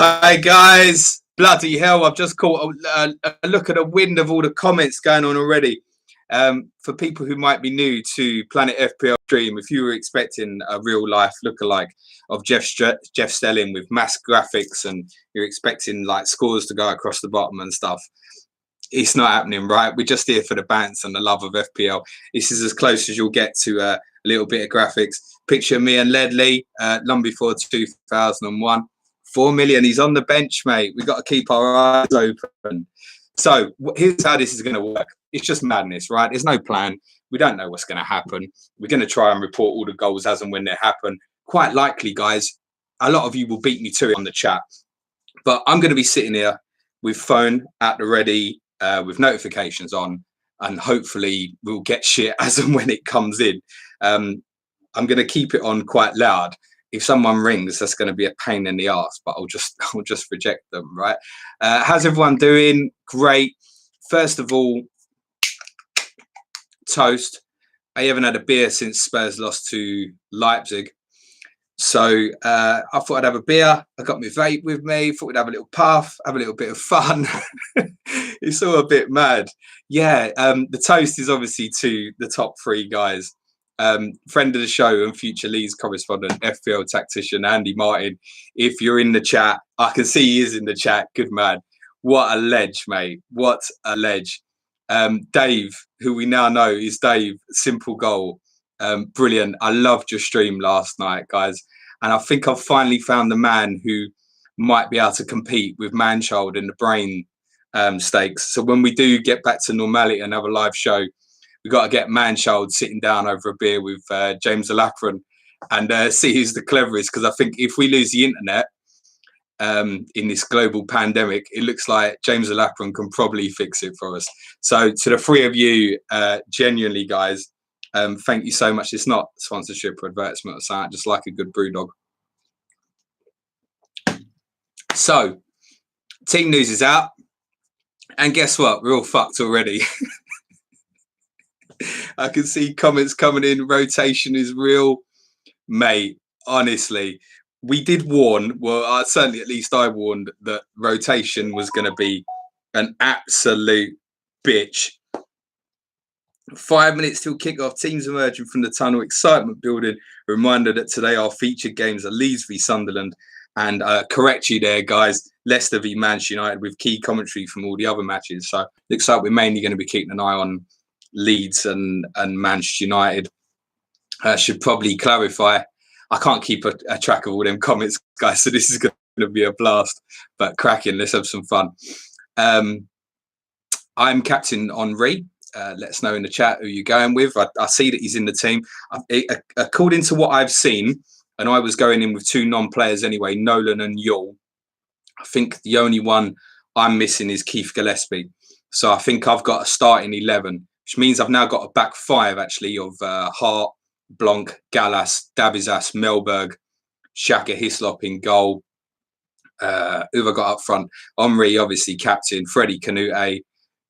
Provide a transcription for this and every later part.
Hi guys, bloody hell! I've just caught a look at a wind of all the comments going on already. For people who might be new to Planet FPL stream, if you were expecting a real life lookalike of Jeff Stelling with mass graphics and you're expecting like scores to go across the bottom and stuff, it's not happening, right? We're just here for the bants and the love of FPL. This is as close as you'll get to a little bit of graphics. Picture me and Ledley, long before 2001. 4 million. He's on the bench, mate. We've got to keep our eyes open. So here's how this is going to work. It's just madness, right? There's no plan. We don't know what's going to happen. We're going to try and report all the goals as and when they happen. Quite likely, guys, a lot of you will beat me to it on the chat. But I'm going to be sitting here with phone at the ready, with notifications on, and hopefully we'll get shit as and when it comes in. I'm going to keep it on quite loud. If someone rings, that's going to be a pain in the ass, but I'll just reject them, right? How's everyone doing? Great. First of all, toast. I haven't had a beer since Spurs lost to Leipzig. So I thought I'd have a beer. I got my vape with me. Thought we'd have a little puff, have a little bit of fun. It's all a bit mad. Yeah, the toast is obviously to the top three guys. Friend of the show and future Leeds correspondent, FPL tactician Andy Martin. If you're in the chat, I can see he is in the chat. Good man. What a ledge, mate. What a ledge. Dave, who we now know is Dave, Simple Goal. Brilliant. I loved your stream last night, guys. And I think I've finally found the man who might be able to compete with Manchild in the brain stakes. So when we do get back to normality and have a live show, we've got to get Manchild sitting down over a beer with James Alapran and see who's the cleverest. Because I think if we lose the internet in this global pandemic, it looks like James Alapran can probably fix it for us. So to the three of you, genuinely, guys, thank you so much. It's not sponsorship or advertisement or something, just like a good brew dog. So team news is out. And guess what? We're all fucked already. I can see comments coming in. Rotation is real, mate. Honestly, we did warn. Well, certainly, at least I warned that rotation was going to be an absolute bitch. 5 minutes till kickoff. Teams emerging from the tunnel. Excitement building. Reminder that today our featured games are Leeds v Sunderland. And correct you there, guys. Leicester v Manchester United with key commentary from all the other matches. So looks like we're mainly going to be keeping an eye on Leeds and Manchester United. Should probably clarify, I can't keep a track of all them comments, guys, so this is going to be a blast, but cracking. Let's have some fun. I'm Captain Henri. Let us know in the chat who you're going with. I see that he's in the team. According to what I've seen, and I was going in with two non-players anyway, Nolan and Yule. I think the only one I'm missing is Keith Gillespie. So I think I've got a starting 11, which means I've now got a back five, actually, of Hart, Blanc, Gallas, Davizas, Melberg, Xhaka, Hislop in goal. Who have I got up front? Henri, obviously, captain. Freddie Canute,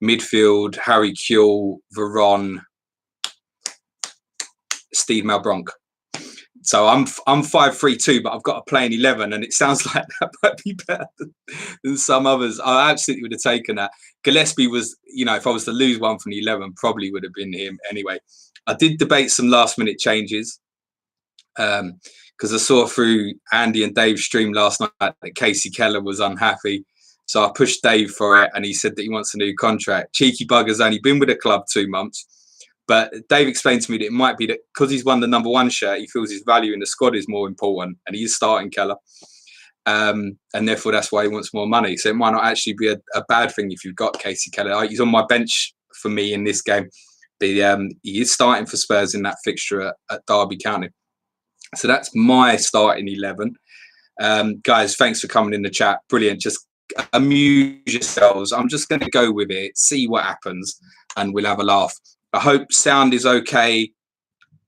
midfield, Harry Kewell, Veron, Steve Malbronk. So I'm 5-3-2, but I've got a playing 11, and it sounds like that might be better than some others. I absolutely would have taken that. Gillespie was, you know, if I was to lose one from the 11, probably would have been him anyway. I did debate some last-minute changes because I saw through Andy and Dave's stream last night that Casey Keller was unhappy. So I pushed Dave for it, and he said that he wants a new contract. Cheeky bugger's only been with the club 2 months. But Dave explained to me that it might be that because he's won the #1 shirt, he feels his value in the squad is more important, and he is starting Keller. And therefore, that's why he wants more money. So it might not actually be a bad thing if you've got Casey Keller. He's on my bench for me in this game. He is starting for Spurs in that fixture at Derby County. So that's my starting 11. Guys, thanks for coming in the chat. Brilliant. Just amuse yourselves. I'm just going to go with it, see what happens, and we'll have a laugh. I hope sound is okay.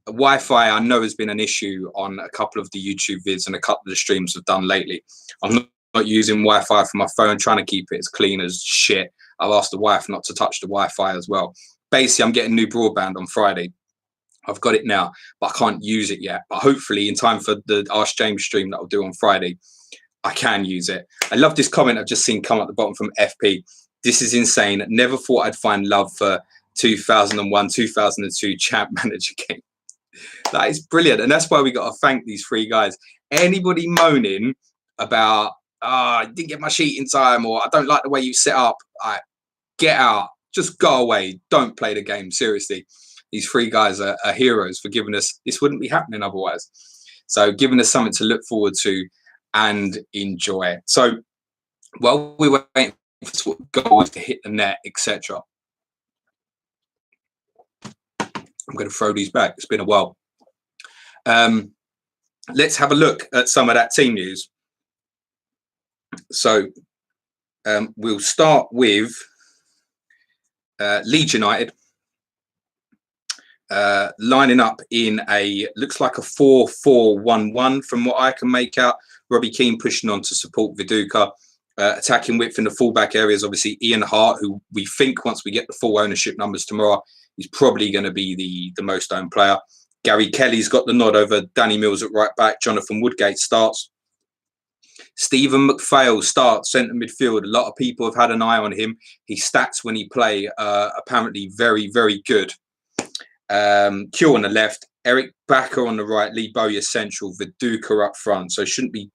Wi-Fi, I know, has been an issue on a couple of the YouTube vids and a couple of the streams I've done lately. I'm not using Wi-Fi for my phone, trying to keep it as clean as shit. I've asked the wife not to touch the Wi-Fi as well. Basically, I'm getting new broadband on Friday. I've got it now, but I can't use it yet. But hopefully in time for the Ask James stream that I'll do on Friday, I can use it. I love this comment I've just seen come at the bottom from FP. This is insane. Never thought I'd find love for 2001, 2002 champ manager game. That is brilliant. And that's why we got to thank these three guys. Anybody moaning about, I didn't get my sheet in time, or I don't like the way you set up, get out. Just go away. Don't play the game. Seriously. These three guys are heroes for giving us, this wouldn't be happening otherwise. So giving us something to look forward to and enjoy. So while we were waiting for goals to hit the net, etc., I'm going to throw these back. It's been a while. Let's have a look at some of that team news. So we'll start with Leeds United. Lining up in looks like a 4-4-1-1 from what I can make out. Robbie Keane pushing on to support Viduka. Attacking width in the fullback areas, obviously Ian Hart, who we think once we get the full ownership numbers tomorrow, he's probably going to be the most owned player. Gary Kelly's got the nod over Danny Mills at right back. Jonathan Woodgate starts. Stephen McPhail starts centre midfield. A lot of people have had an eye on him. His stats when he play apparently very, very good. Q on the left, Eric Backer on the right, Lee Bowyer central, Viduka up front. So shouldn't be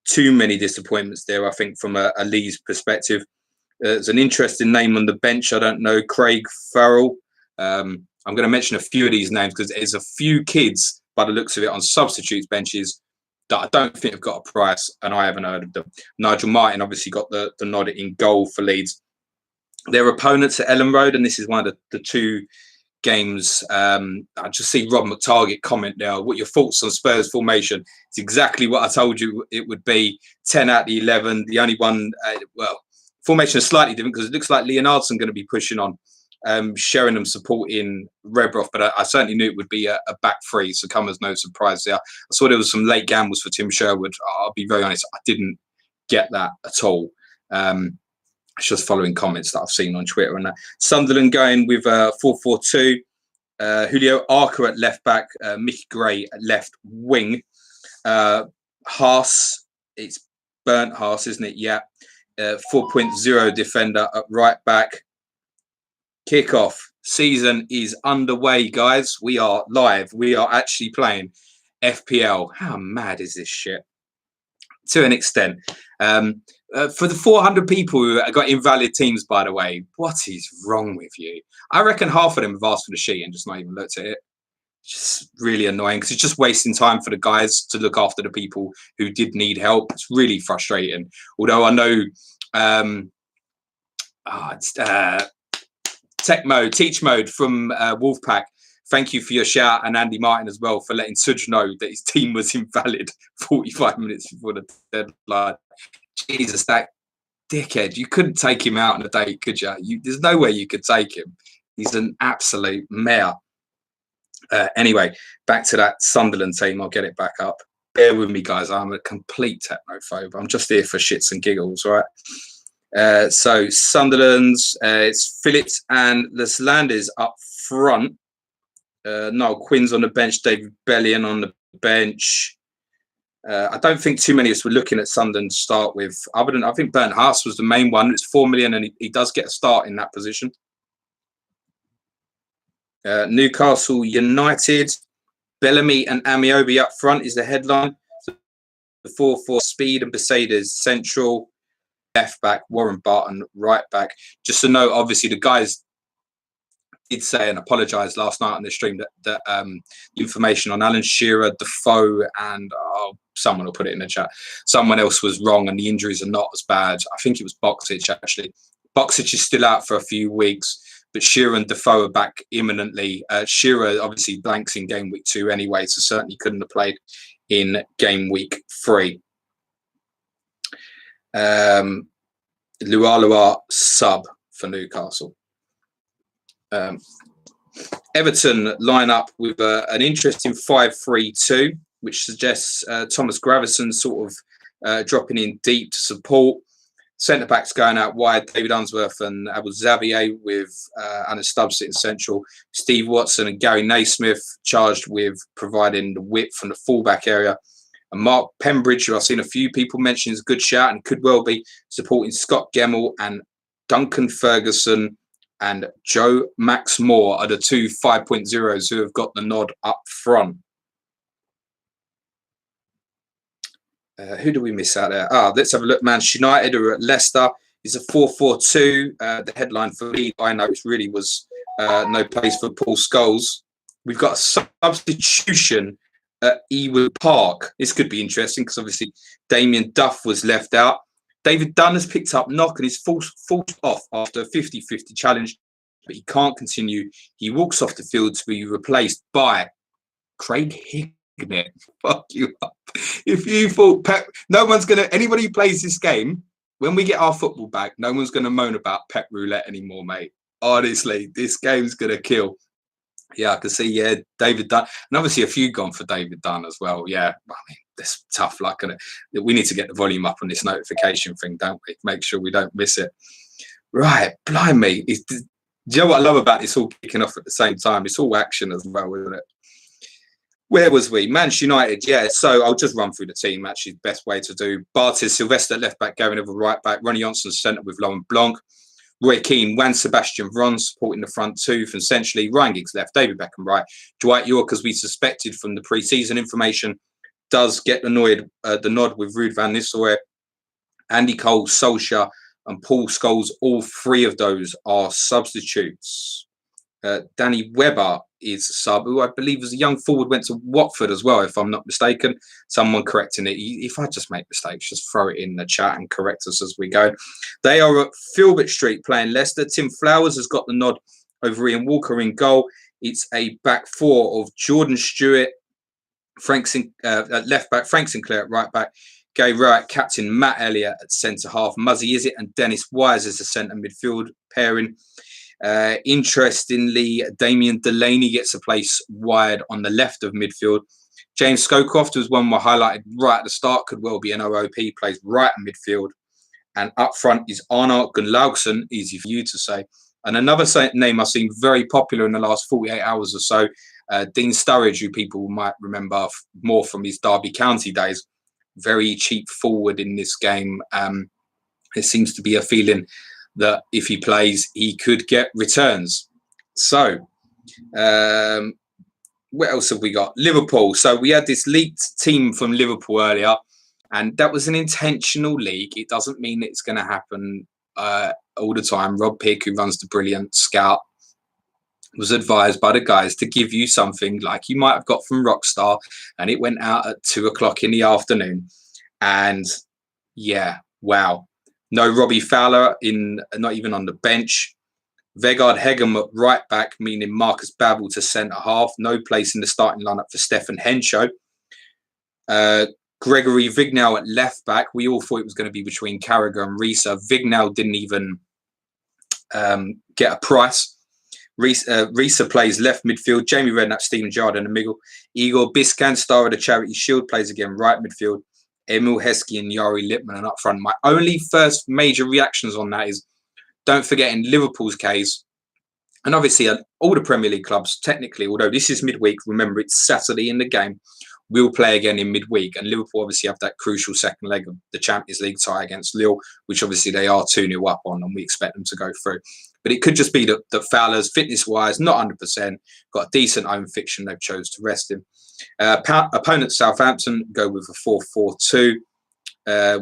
too many disappointments there, I think, from a Lee's perspective. There's an interesting name on the bench. I don't know, Craig Farrell. I'm going to mention a few of these names because there's a few kids, by the looks of it, on substitutes benches that I don't think have got a price, and I haven't heard of them. Nigel Martin obviously got the nod in goal for Leeds. Their opponents at Ellen Road, and this is one of the two games. I just see Rob McTarget comment now. What your thoughts on Spurs formation? It's exactly what I told you it would be. 10 out of the 11. The only one, well, formation is slightly different because it looks like Leonardson going to be pushing on, Sheringham supporting Rebroff, but I certainly knew it would be a back three, so come as no surprise there. I saw there was some late gambles for Tim Sherwood. I'll be very honest, I didn't get that at all. It's just following comments that I've seen on Twitter and that. Sunderland going with 4-4-2. Julio Arca at left back, Mickey Gray at left wing. Haas, it's Bernd Haas, isn't it? Yeah. 4.0 defender at right back. Kickoff season is underway, guys. We are live. We are actually playing FPL. How mad is this shit? To an extent. For the 400 people who got invalid teams, by the way, what is wrong with you? I reckon half of them have asked for the sheet and just not even looked at it. It's just really annoying because it's just wasting time for the guys to look after the people who did need help. It's really frustrating. Although I know Teach Mode from Wolfpack. Thank you for your shout, and Andy Martin as well for letting Sudge know that his team was invalid 45 minutes before the deadline. Jesus, that dickhead. You couldn't take him out on a date, could you? There's no way you could take him. He's an absolute mare. Anyway, back to that Sunderland team. I'll get it back up. Bear with me, guys. I'm a complete technophobe. I'm just here for shits and giggles, right? So Sunderland's, it's Phillips and Leslanders up front. Noel Quinn's on the bench. David Bellion on the bench. I don't think too many of us were looking at Sunderland to start with. Other than, I think Bernd Haas was the main one. It's 4 million and he does get a start in that position. Newcastle United. Bellamy and Amiobi up front is the headline. The 4-4 Speed and Mercedes central. Left back, Warren Barton, right back. Just to note, obviously, the guys did say and apologise last night on the stream that the information on Alan Shearer, Defoe, and someone will put it in the chat. Someone else was wrong, and the injuries are not as bad. I think it was Boxic, actually. Boxic is still out for a few weeks, but Shearer and Defoe are back imminently. Shearer obviously blanks in game week 2 anyway, so certainly couldn't have played in game week 3. Lualua sub for Newcastle. Everton line up with an interesting 5-3-2, which suggests Thomas Gravison sort of dropping in deep to support. Centre backs going out wide, David Unsworth and Abu Xavier with Anna Stubbs sitting central. Steve Watson and Gary Naismith charged with providing the width from the fullback area. And Mark Pembridge, who I've seen a few people mention, is a good shout and could well be supporting Scott Gemmell and Duncan Ferguson and Joe Max Moore are the two 5.0s who have got the nod up front. Who do we miss out there? Let's have a look. Manchester United are at Leicester. It's a 4-4-2. The headline for me, I noticed, really was no place for Paul Scholes. We've got a substitution at Ewood Park. This could be interesting because obviously Damien Duff was left out. David Dunn has picked up knock and is forced off after a 50-50 challenge, but he can't continue. He walks off the field to be replaced by Craig Hignett. Fuck you up. If you thought Pep, anybody who plays this game, when we get our football back, no one's going to moan about Pep Roulette anymore, mate. Honestly, this game's going to kill. Yeah, I can see, David Dunn. And obviously a few gone for David Dunn as well. Yeah, I mean, it's tough. We need to get the volume up on this notification thing, don't we? Make sure we don't miss it. Right, blimey. Do you know what I love about this all kicking off at the same time? It's all action as well, isn't it? Where was we? Manchester United, yeah. So I'll just run through the team, actually, the best way to do. Bartes, Sylvester, left back, Gary Neville, right back, Ronnie Johnson, centre with Laurent Blanc. Roy Keane, Juan Sebastian Veron supporting the front two from essentially Ryan Giggs left, David Beckham right. Dwight York, as we suspected from the pre-season information, does get the nod with Ruud van Nistelrooy. Andy Cole, Solskjaer and Paul Scholes, all three of those are substitutes. Danny Webber is a sub, who I believe was a young forward, went to Watford as well, if I'm not mistaken. Someone correcting it. If I just make mistakes, just throw it in the chat and correct us as we go. They are at Filbert Street playing Leicester. Tim Flowers has got the nod over Ian Walker in goal. It's a back four of Jordan Stewart, at left back, Frank Sinclair at right back, Gay Rowett, captain Matt Elliott at centre half, Muzzy Izzet and Dennis Wise as the centre midfield pairing. Interestingly, Damien Delaney gets a place wide on the left of midfield. James Scowcroft, who's one we highlighted right at the start, could well be an OOP, plays right in midfield. And up front is Arnaud Gunnlaugsson, easy for you to say. And another name I've seen very popular in the last 48 hours or so, Dean Sturridge, who people might remember more from his Derby County days. Very cheap forward in this game. There seems to be a feeling that if he plays, he could get returns. So, what else have we got? Liverpool. So we had this leaked team from Liverpool earlier, and that was an intentional leak. It doesn't mean it's going to happen all the time. Rob Pick, who runs the brilliant Scout, was advised by the guys to give you something like you might have got from Rockstar, and it went out at 2 o'clock in the afternoon. And yeah, wow. No Robbie Fowler, not even on the bench. Vegard Hegem at right back, meaning Marcus Babbel to centre half. No place in the starting lineup for Stefan Henshaw. Gregory Vignal at left back. We all thought it was going to be between Carragher and Risa. Vignal didn't even get a price. Risa plays left midfield. Jamie Redknapp, Steven Gerrard in the middle. Igor Biscan, star of the Charity Shield, plays again right midfield. Emil Heskey and Yari Lippmann and up front. My only first major reactions on that is, don't forget in Liverpool's case, and obviously all the Premier League clubs, technically, although this is midweek, remember it's Saturday in the game, will play again in midweek. And Liverpool obviously have that crucial second leg of the Champions League tie against Lille, which obviously they are 2-0 up on, and we expect them to go through. But it could just be that Fowler's, fitness-wise, not 100%, got a decent home fixture, they've chose to rest him. Opponent Southampton go with a 4-4-2.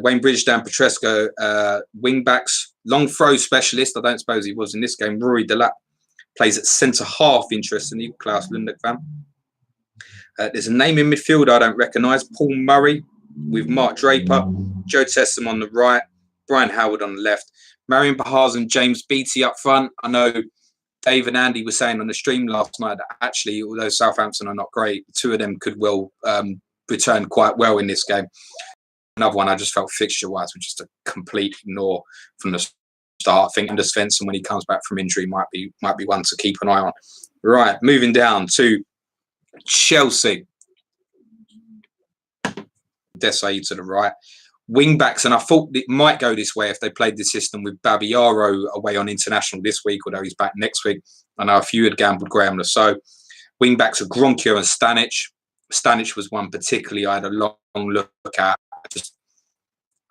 Wayne Bridgestone, Petresco, wing-backs. Long throw specialist, I don't suppose he was in this game. Rory Delap plays at centre-half, interestingly, Klaus Lundek fan. There's a name in midfield I don't recognise. Paul Murray with Mark Draper. Joe Tessam on the right. Brian Howard on the left. Marion Pahars and James Beattie up front. I know Dave and Andy were saying on the stream last night that actually, although Southampton are not great, the two of them could well return quite well in this game. Another one I just felt fixture-wise was just a complete ignore from the start. I think Anders Svensson, when he comes back from injury, might be one to keep an eye on. Right, moving down to Chelsea. Desai to the right. Wing-backs, and I thought it might go this way if they played the system with Babiaro away on international this week, although he's back next week. I know a few had gambled Graham Lasso. Wing-backs are Gronkio and Stanic. Stanic was one particularly I had a long look at. Just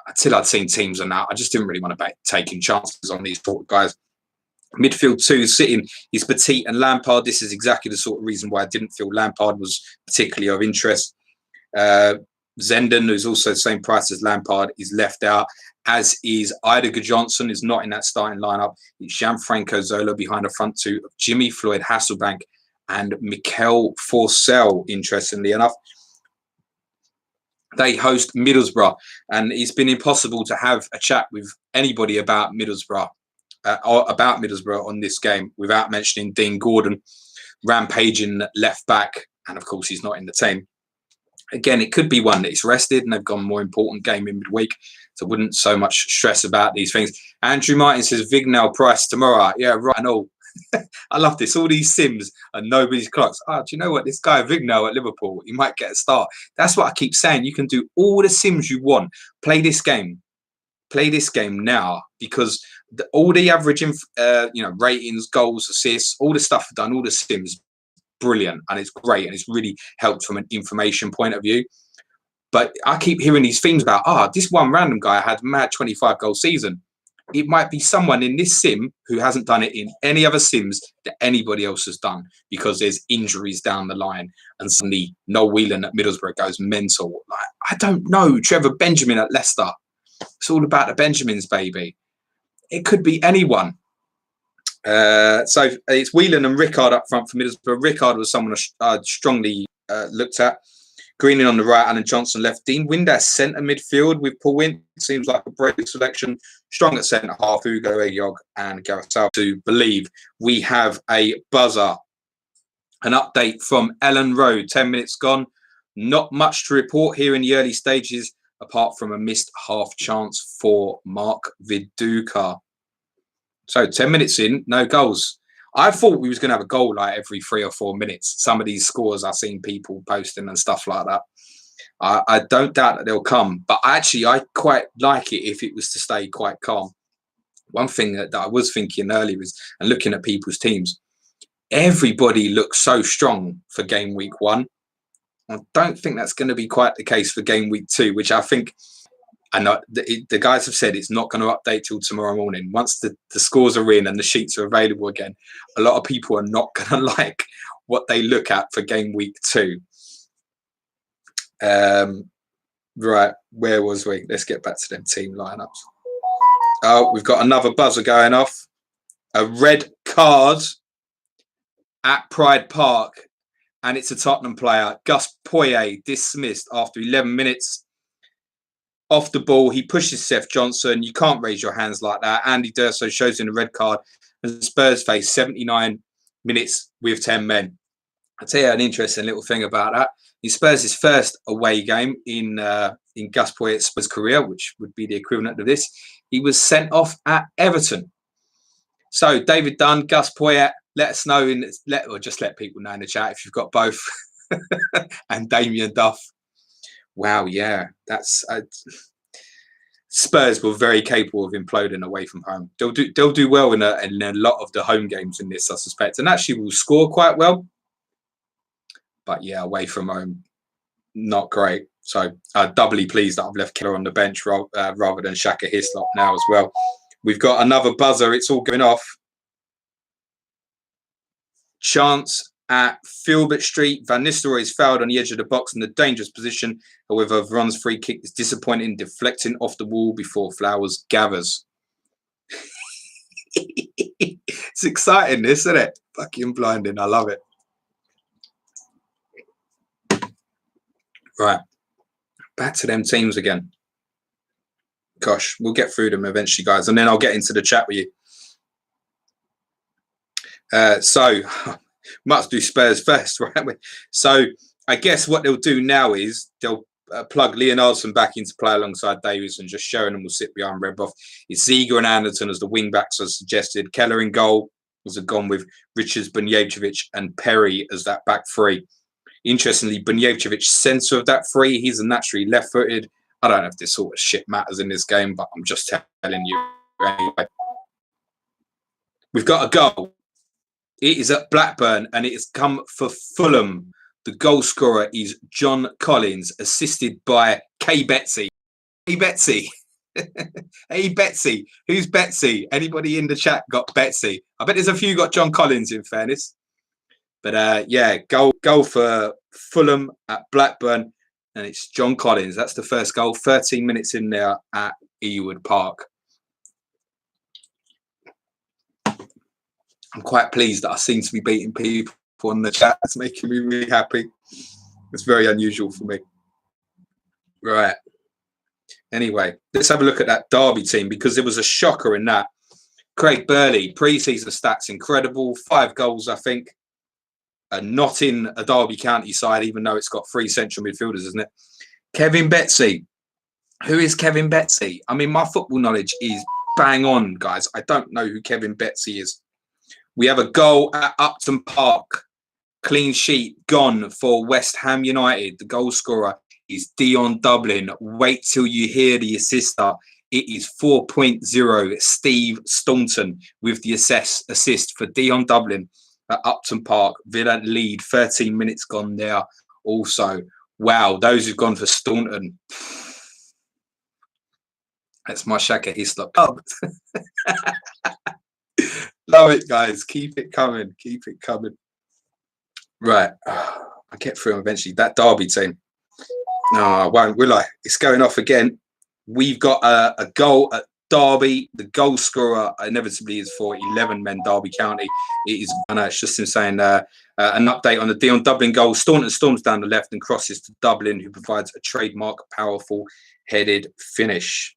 until I'd seen teams on that, I just didn't really want to be taking chances on these sort of guys. Midfield 2 sitting is Petit and Lampard. This is exactly the sort of reason why I didn't feel Lampard was particularly of interest. Zenden, who's also the same price as Lampard, is left out, as is Idager Johnson, is not in that starting lineup. It's Gianfranco Zola behind the front two of Jimmy Floyd Hasselbank and Mikel Forsell, interestingly enough. They host Middlesbrough, and it's been impossible to have a chat with anybody about Middlesbrough on this game without mentioning Dean Gordon, rampaging left back, and of course he's not in the team. Again, it could be one that is rested and they've got a more important game in midweek, so wouldn't so much stress about these things. Andrew Martin says Vignal Price tomorrow. Yeah, right and all. I love this. All these sims and nobody's clocks. Oh, do you know what? This guy Vignal at Liverpool, he might get a start. That's what I keep saying. You can do all the sims you want. Play this game. Play this game now, because all the average, ratings, goals, assists, all the stuff done, all the sims, brilliant, and it's great, and it's really helped from an information point of view. But I keep hearing these themes about, this one random guy had a mad 25 goal season. It might be someone in this sim who hasn't done it in any other sims that anybody else has done, because there's injuries down the line and suddenly Noel Whelan at Middlesbrough goes mental. Like, I don't know, Trevor Benjamin at Leicester. It's all about the Benjamins, baby. It could be anyone. So it's Whelan and Rickard up front for Middlesbrough. Rickard was someone I strongly looked at. Greening on the right, Alan Johnson left. Dean Windass centre midfield with Paul Wint. Seems like a brave selection. Strong at centre half, Hugo Eyog and Gareth South to believe. We have a buzzer. An update from Ellen Road. 10 minutes gone. Not much to report here in the early stages, apart from a missed half chance for Mark Viduka. So 10 minutes in, no goals. I thought we was going to have a goal like every 3 or 4 minutes. Some of these scores I've seen people posting and stuff like that. I don't doubt that they'll come. But actually, I quite like it if it was to stay quite calm. One thing that I was thinking earlier is, and looking at people's teams, everybody looks so strong for game week 1. I don't think that's going to be quite the case for game week 2, which I think... And the guys have said it's not going to update till tomorrow morning. Once the scores are in and the sheets are available again, a lot of people are not going to like what they look at for game week 2. Right, where was we? Let's get back to them team lineups. Oh, we've got another buzzer going off. A red card at Pride Park, and it's a Tottenham player. Gus Poyet dismissed after 11 minutes. Off the ball, he pushes Seth Johnson. You can't raise your hands like that. Andy D'Urso shows him a red card. And Spurs face 79 minutes with 10 men. I'll tell you an interesting little thing about that. In Spurs' first away game in Gus Poyet's Spurs career, which would be the equivalent of this, he was sent off at Everton. So David Dunn, Gus Poyet, let us know, or just let people know in the chat if you've got both. And Damien Duff. Wow, yeah, that's Spurs were very capable of imploding away from home. They'll do well in a lot of the home games in this, I suspect, and actually will score quite well. But yeah, away from home, not great. So doubly pleased that I've left Keller on the bench rather than Shaka Hislop now as well. We've got another buzzer. It's all going off. Chance at Filbert Street. Van Nistelrooy is fouled on the edge of the box in a dangerous position. However, Veron's free kick is disappointing, deflecting off the wall before Flowers gathers. It's exciting, this, isn't it? Fucking blinding. I love it. Right. Back to them teams again. Gosh, we'll get through them eventually, guys. And then I'll get into the chat with you. So... must do Spurs first, right? So I guess what they'll do now is they'll plug Leonardson back into play alongside Davies, and just Sheringham will sit behind Redboff. It's Ziege and Anderton as the wing backs as suggested. Keller in goal as have gone with Richards, Bunjevcevic and Perry as that back three. Interestingly, Bunjevcevic centre of that three. He's a naturally left-footed. I don't know if this sort of shit matters in this game, but I'm just telling you anyway. We've got a goal. It is at Blackburn, and it has come for Fulham. The goal scorer is John Collins, assisted by Kay Betsy. Hey, Betsy. Hey, Betsy. Who's Betsy? Anybody in the chat got Betsy? I bet there's a few got John Collins, in fairness. But yeah, goal for Fulham at Blackburn, and it's John Collins. That's the first goal. 13 minutes in there at Ewood Park. I'm quite pleased that I seem to be beating people on the chat. It's making me really happy. It's very unusual for me. Right. Anyway, let's have a look at that Derby team, because there was a shocker in that. Craig Burley, pre-season stats incredible. 5 goals, I think. Not in a Derby County side, even though it's got 3 central midfielders, isn't it? Kevin Betsy. Who is Kevin Betsy? I mean, my football knowledge is bang on, guys. I don't know who Kevin Betsy is. We have a goal at Upton Park. Clean sheet gone for West Ham United. The goal scorer is Dion Dublin. Wait till you hear the assister. It is 4.0 Steve Staunton with the assist for Dion Dublin at Upton Park. Villa lead, 13 minutes gone there also. Wow, those who've gone for Staunton. That's my Shaka Hislop. Love it, guys. Keep it coming. Keep it coming. Right. I'll get through them eventually. That Derby team. No, I won't, will I? It's going off again. We've got a goal at Derby. The goal scorer inevitably is for 11 men, Derby County. It is, I know, it's just him saying an update on the Dion Dublin goal. Staunton storms down the left and crosses to Dublin, who provides a trademark, powerful headed finish.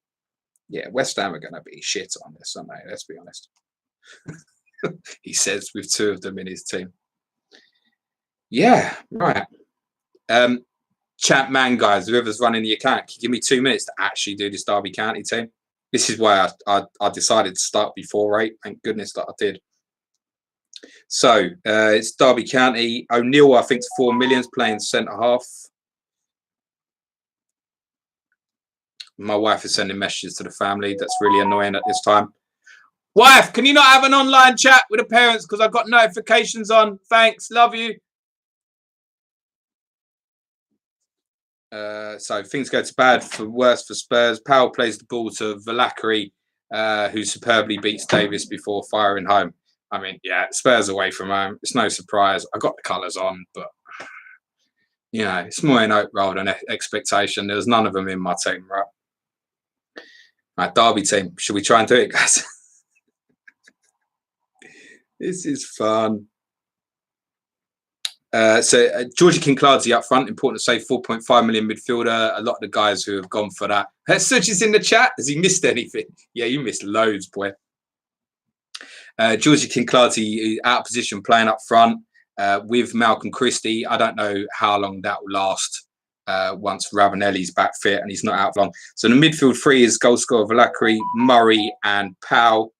Yeah, West Ham are going to be shit on this, aren't they? Let's be honest. He says with 2 of them in his team. Yeah, right. Chat man, guys, whoever's running the account, can you give me 2 minutes to actually do this Derby County team? This is why I decided to start before 8. Thank goodness that I did. So it's Derby County. O'Neill, I think, is 4 million, playing centre half. My wife is sending messages to the family. That's really annoying at this time. Wife, can you not have an online chat with the parents? Because I've got notifications on. Thanks. Love you. So things go to bad for worse for Spurs. Powell plays the ball to Valakari, who superbly beats Davis before firing home. I mean, yeah, Spurs away from home. It's no surprise. I got the colours on, but you know, it's more in hope rather than expectation. There was none of them in my team, right? Right, Derby team. Should we try and do it, guys? This is fun. Georgie Kinclardy up front, important to say, 4.5 million midfielder. A lot of the guys who have gone for that. Such is in the chat. Has he missed anything? Yeah, you missed loads, boy. Georgie Kinclardy out of position, playing up front with Malcolm Christie. I don't know how long that will last once Ravanelli's back fit and he's not out for long. So the midfield 3 is goal scorer Valakari, Murray and Powell.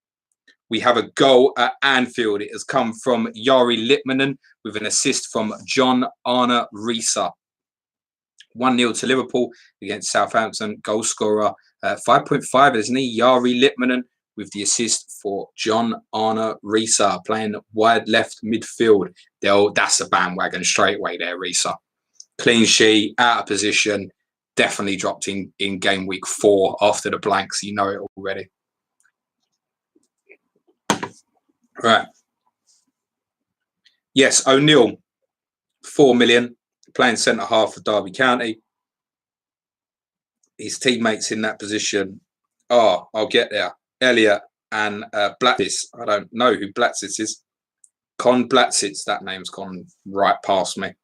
We have a goal at Anfield. It has come from Jari Litmanen with an assist from John Arne Risa. 1-0 to Liverpool against Southampton. Goal scorer 5.5, isn't he? Jari Litmanen with the assist for John Arne Risa, playing wide left midfield. That's a bandwagon straight away there, Risa. Clean sheet, out of position. Definitely dropped in game week 4 after the blanks. You know it already. Right. Yes, O'Neill, 4 million, playing centre half for Derby County. His teammates in that position are, I'll get there, Elliot and Blatzis. I don't know who Blatzis is. Con Blatzis, that name's gone right past me.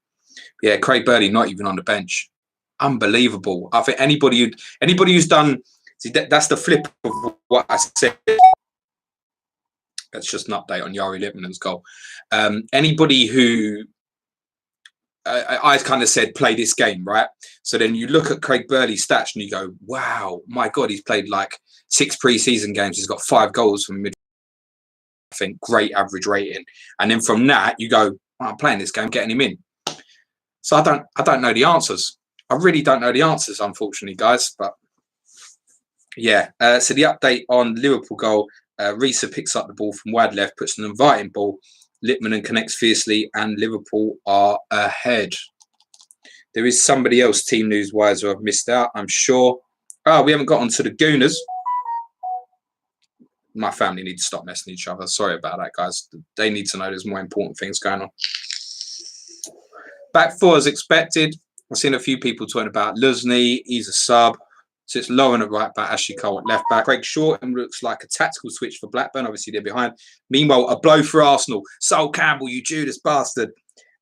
Yeah, Craig Birdie not even on the bench. Unbelievable. I think anybody who's done, see, that's the flip of what I said. That's just an update on Jari Litmanen's goal. Anybody who I kind of said play this game, right? So then you look at Craig Burley's stats and you go, wow, my God, he's played like 6 pre-season games. He's got 5 goals from mid. I think great average rating. And then from that, you go, oh, I'm playing this game, getting him in. So I don't know the answers. I really don't know the answers, unfortunately, guys. But yeah, so the update on Liverpool goal. Risa picks up the ball from wide left, puts an inviting ball. Litmanen connects fiercely, and Liverpool are ahead. There is somebody else team news-wise who I've missed out, I'm sure. Oh, we haven't got onto the Gooners. My family need to stop messing each other. Sorry about that, guys. They need to know there's more important things going on. Back four as expected. I've seen a few people talking about Lusney. He's a sub. So it's Lauren at right back, Ashley Cole at left back. Craig Shorten looks like a tactical switch for Blackburn. Obviously, they're behind. Meanwhile, a blow for Arsenal. Sol Campbell, you Judas bastard.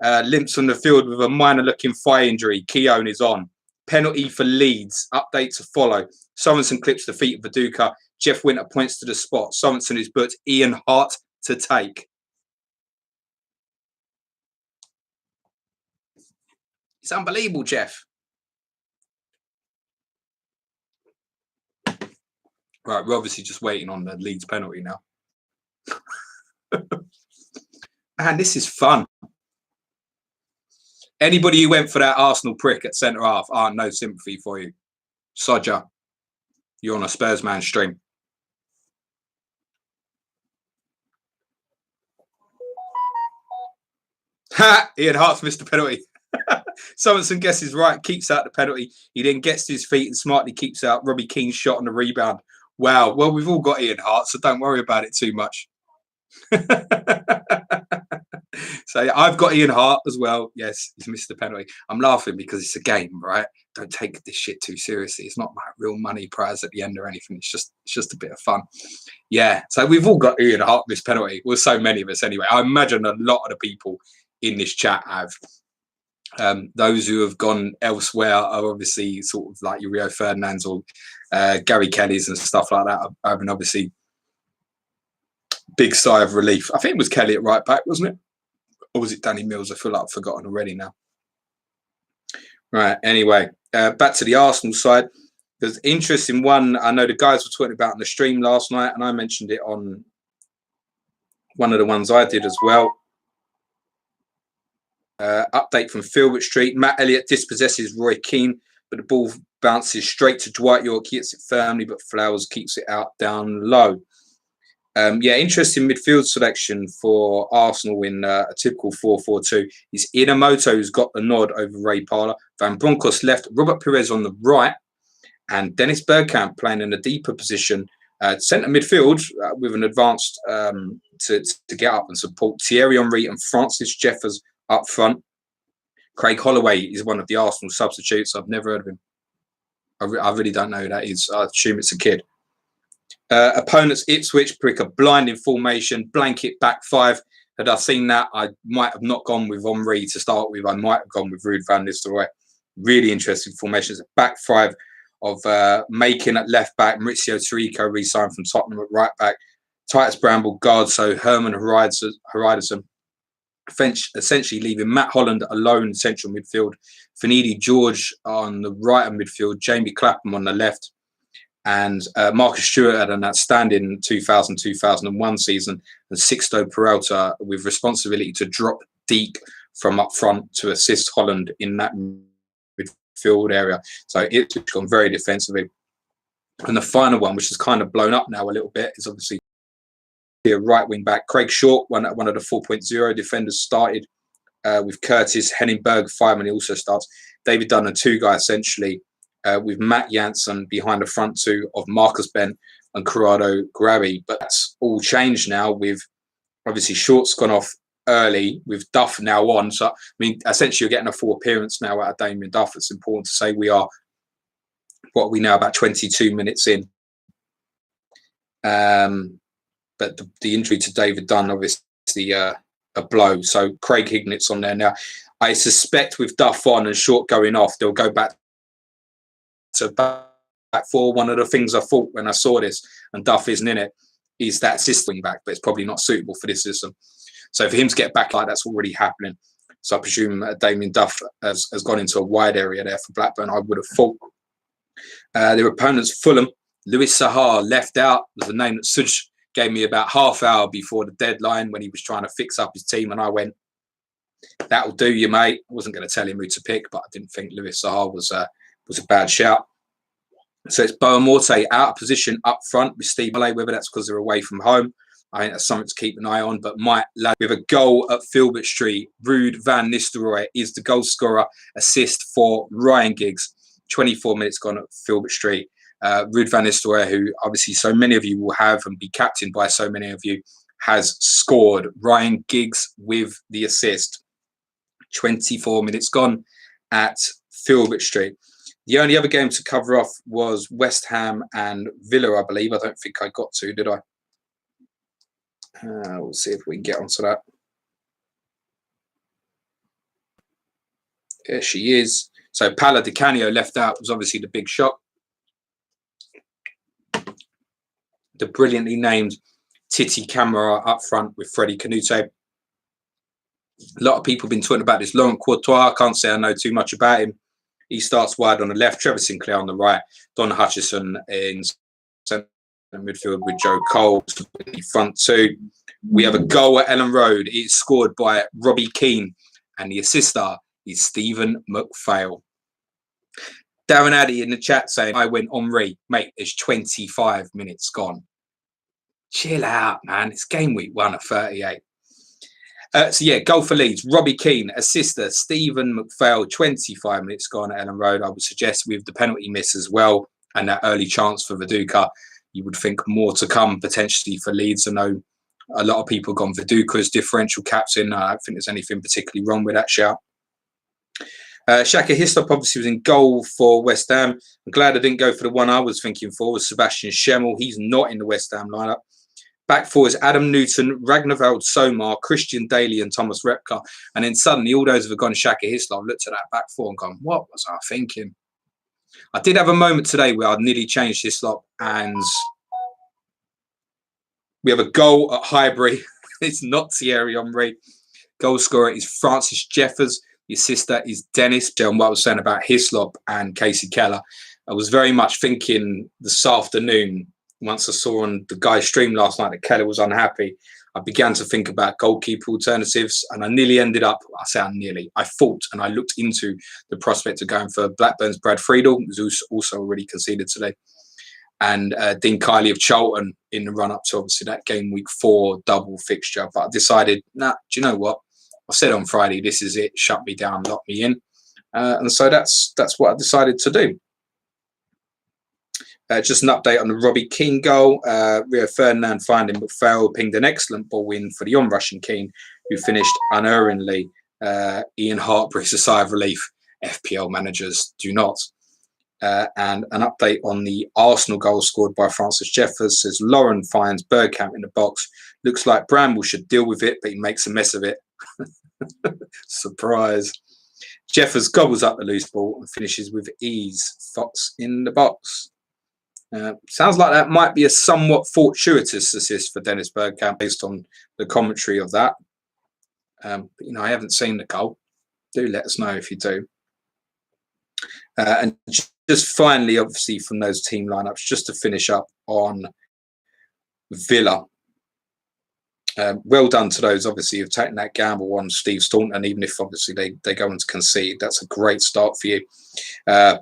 Limps on the field with a minor-looking thigh injury. Keown is on. Penalty for Leeds. Update to follow. Sorensen clips the feet of Viduka. Jeff Winter points to the spot. Sorensen is booked. Ian Hart to take. It's unbelievable, Jeff. Right, we're obviously just waiting on the Leeds penalty now. Man, this is fun. Anybody who went for that Arsenal prick at centre half, no sympathy for you. Sodja, you're on a Spurs man stream. Ha! Ian Hart's missed the penalty. Sorensen guesses right, keeps out the penalty. He then gets to his feet and smartly keeps out Robbie Keane's shot on the rebound. Wow. Well, we've all got Ian Hart, so don't worry about it too much. So yeah, I've got Ian Hart as well. Yes, he's missed the penalty. I'm laughing because it's a game, right? Don't take this shit too seriously. It's not like real money prize at the end or anything. It's just a bit of fun. Yeah. So we've all got Ian Hart missed penalty. Well, so many of us anyway. I imagine a lot of the people in this chat have. Those who have gone elsewhere are obviously sort of like your Rio Ferdinands or Gary Kelly's and stuff like that. I mean, obviously, big sigh of relief. I think it was Kelly at right back, wasn't it? Or was it Danny Mills? I feel like I've forgotten already now. Right, anyway, back to the Arsenal side. There's an interesting one. I know the guys were talking about on the stream last night, and I mentioned it on one of the ones I did as well. Update from Filbert Street. Matt Elliott dispossesses Roy Keane, but the ball bounces straight to Dwight York. He hits it firmly, but Flowers keeps it out down low. Yeah, interesting midfield selection for Arsenal in a typical 4-4-2. It's Inamoto who's got the nod over Ray Parlour. Van Bronckhorst left, Robert Perez on the right, and Dennis Bergkamp playing in a deeper position. Centre midfield with an advanced to get up and support Thierry Henry and Francis Jeffers up front. Craig Holloway is one of the Arsenal substitutes. I've never heard of him. I really don't know who that is. I assume it's a kid. Opponents Ipswich pick a blinding formation, blanket back five. Had I seen that, I might have not gone with Henry to start with. I might have gone with Ruud van Nistelrooy. Really interesting formations. A back five of Makin at left back, Maurizio Tirico re-signed from Tottenham at right back, Titus Bramble guard, so Herman Hreiderson, essentially leaving Matt Holland alone in central midfield, Finidi George on the right of midfield, Jamie Clapham on the left, and Marcus Stewart had an outstanding 2000-2001 season, and Sixto Peralta with responsibility to drop deep from up front to assist Holland in that midfield area. So it's gone very defensively. And the final one, which is kind of blown up now a little bit, is obviously a right wing back. Craig Short, one of the 4.0 defenders, started with Curtis Henningberg, fireman. He also starts. David Dunn, a two-guy essentially, with Matt Janssen behind the front two of Marcus Ben and Corrado Grabi. But that's all changed now with obviously Short's gone off early with Duff now on. So, I mean, essentially you're getting a full appearance now out of Damien Duff. It's important to say we are, what are we now, about 22 minutes in. But the injury to David Dunn, obviously a blow. So Craig Hignett's on there now. I suspect with Duff on and Short going off, they'll go back to back four. One of the things I thought when I saw this, and Duff isn't in it, is that system back, but it's probably not suitable for this system. So for him to get back like that's already happening. So I presume Damien Duff has gone into a wide area there for Blackburn, I would have thought. Their opponents, Fulham, Louis Sahar left out was the name that Suj gave me about half hour before the deadline when he was trying to fix up his team, and I went, that'll do you, mate. I wasn't going to tell him who to pick, but I didn't think Louis Sahar was a bad shout. So it's Boa Morte out of position up front with Steve Malay, whether that's because they're away from home I think that's something to keep an eye on. But my lad, with a goal at Filbert Street, Ruud van Nistelrooy is the goal scorer, assist for Ryan Giggs. 24 minutes gone at Filbert Street. Ruud van Nistelrooy, who obviously so many of you will have and be captained by so many of you, has scored. Ryan Giggs with the assist. 24 minutes gone at Filbert Street. The only other game to cover off was West Ham and Villa, I believe. I don't think I got to, did I? We'll see if we can get onto that. There she is. So Paolo Di Canio left out was obviously the big shock. The brilliantly named Titi Camara up front with Freddie Canute. A lot of people have been talking about this. Laurent Courtois, I can't say I know too much about him. He starts wide on the left, Trevor Sinclair on the right, Don Hutchison in centre midfield with Joe Cole in front two. We have a goal at Ellen Road. It's scored by Robbie Keane, and the assister is Stephen McPhail. Darren Addy in the chat saying, I went Henri. Mate, there's 25 minutes gone. Chill out, man. It's game week 1 at 38. So yeah, goal for Leeds. Robbie Keane, assister, Stephen McPhail, 25 minutes gone at Ellen Road. I would suggest with the penalty miss as well and that early chance for Viduka, you would think more to come potentially for Leeds. I know a lot of people have gone Viduka as differential captain. I don't think there's anything particularly wrong with that shout. Shaka Hislop obviously was in goal for West Ham. I'm glad I didn't go for the one I was thinking for, was Sebastian Schemmel. He's not in the West Ham lineup. Back four is Adam Newton, Ragnvald Somar, Christian Daly and Thomas Repka. And then suddenly all those have gone Shaka Hislop. Looked at that back four and gone, what was I thinking? I did have a moment today where I nearly changed Hislop, and we have a goal at Highbury. It's not Thierry Henry. Goal scorer is Francis Jeffers. Your sister is Dennis. And what I was saying about Hislop and Casey Keller, I was very much thinking this afternoon, once I saw on the guy's stream last night that Keller was unhappy, I began to think about goalkeeper alternatives, and I nearly ended up, I say I thought, and I looked into the prospect of going for Blackburn's Brad Friedel, who's also already conceded today, and Dean Kiley of Charlton in the run-up to obviously that game week 4 double fixture. But I decided, nah, do you know what? I said on Friday, this is it, shut me down, lock me in. And so that's what I decided to do. Just an update on the Robbie Keane goal. Rio Ferdinand finding McPhail pinged an excellent ball in for the on-rushing Keane, who finished unerringly. Ian Hart breathes a sigh of relief. FPL managers do not. And an update on the Arsenal goal scored by Francis Jeffers says Lauren finds Bergkamp in the box. Looks like Bramble should deal with it, but he makes a mess of it. Surprise. Jeffers gobbles up the loose ball and finishes with ease. Fox in the box. Sounds like that might be a somewhat fortuitous assist for Dennis Bergkamp based on the commentary of that. But, I haven't seen the goal. Do let us know if you do. And just finally, obviously, from those team lineups, just to finish up on Villa. Well done to those, obviously, who've taken that gamble on Steve Staunton, even if obviously they go on to concede. That's a great start for you.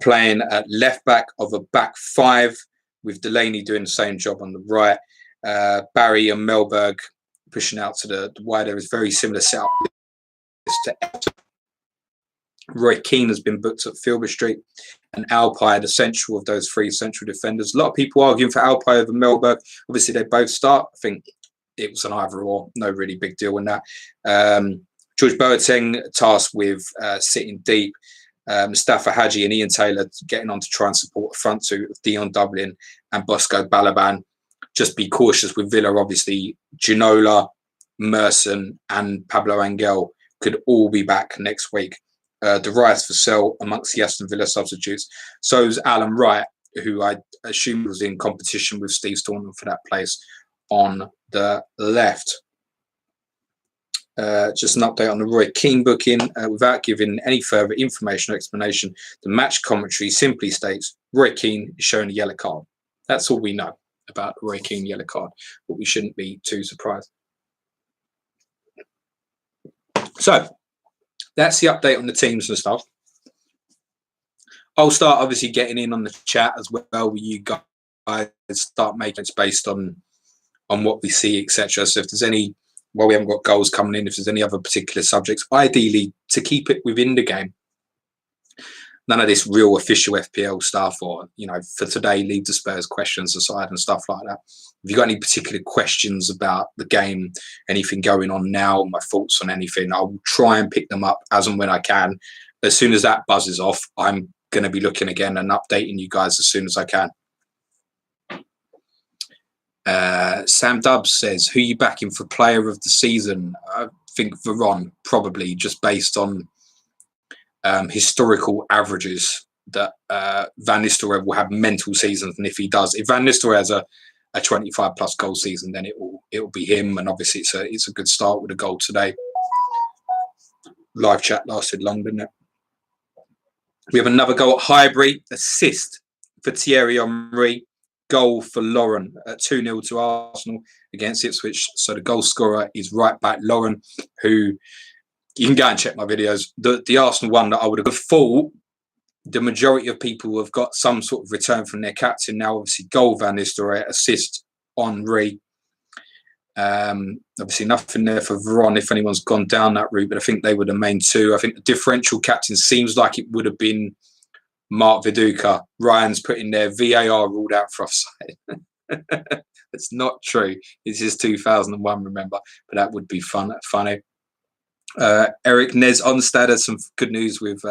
Playing at left back of a back 5 with Delaney doing the same job on the right. Barry and Melberg pushing out to the wider is very similar setup to Roy Keane has been booked at Filbert Street, and Alpay, the central of those 3 central defenders. A lot of people arguing for Alpay over Melberg. Obviously, they both start. I think it was an either or, no really big deal in that. George Boateng tasked with sitting deep. Mustafa Hadji and Ian Taylor getting on to try and support the front 2 of Dion Dublin and Bosco Balaban. Just be cautious with Villa, obviously. Ginola, Merson and Pablo Angel could all be back next week. Darius Vassell amongst the Aston Villa substitutes. So is Alan Wright, who I assume was in competition with Steve Staunton for that place on the left. Just an update on the Roy Keane booking. Without giving any further information or explanation, the match commentary simply states Roy Keane is shown a yellow card. That's all we know about the Roy Keane yellow card, but we shouldn't be too surprised. So that's the update on the teams and stuff. I'll start obviously getting in on the chat as well with you guys. Start making it based on on what we see, etc. So if there's any, well, we haven't got goals coming in, if there's any other particular subjects, ideally to keep it within the game. None of this real official FPL stuff, or, you know, for today, leave the Spurs questions aside and stuff like that. If you've got any particular questions about the game, anything going on now, my thoughts on anything, I'll try and pick them up as and when I can. As soon as that buzzes off, I'm going to be looking again and updating you guys as soon as I can. Sam Dubbs says, who are you backing for player of the season? I think Veron, probably, just based on historical averages, that Van Nistelrooy will have mental seasons, and if Van Nistelrooy has a 25 plus goal season, then it will be him. And obviously it's a good start with a goal today. Live chat lasted long, didn't it? We have another goal at Highbury, assist for Thierry Henry, goal for Lauren at 2-0 to Arsenal against Ipswich. So the goal scorer is right back Lauren, who, you can go and check my videos. The Arsenal one that I would have thought the majority of people have got some sort of return from their captain. Now, obviously, goal Van Nistelrooy, assist Henry. Obviously, nothing there for Veron if anyone's gone down that route, but I think they were the main two. I think the differential captain seems like it would have been Mark Viduka. Ryan's put in there, VAR ruled out for offside. It's not true. This is 2001, remember, but that would be funny. Eric Nez Onstad has some good news with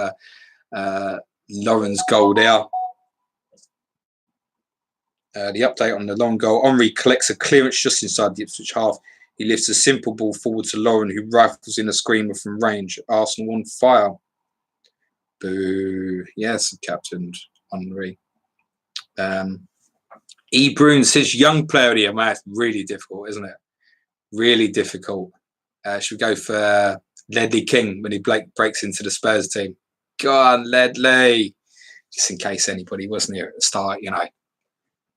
Lauren's goal there. The update on the long goal. Henry collects a clearance just inside the Ipswich half. He lifts a simple ball forward to Lauren, who rifles in a screamer from range. Arsenal on fire. Boo. Yes, captain Henry. E. Brune says, young player of the year. Man, it's really difficult, isn't it? Really difficult. Should we go for Ledley King when he breaks into the Spurs team? Go on, Ledley. Just in case anybody wasn't here at the start, you know.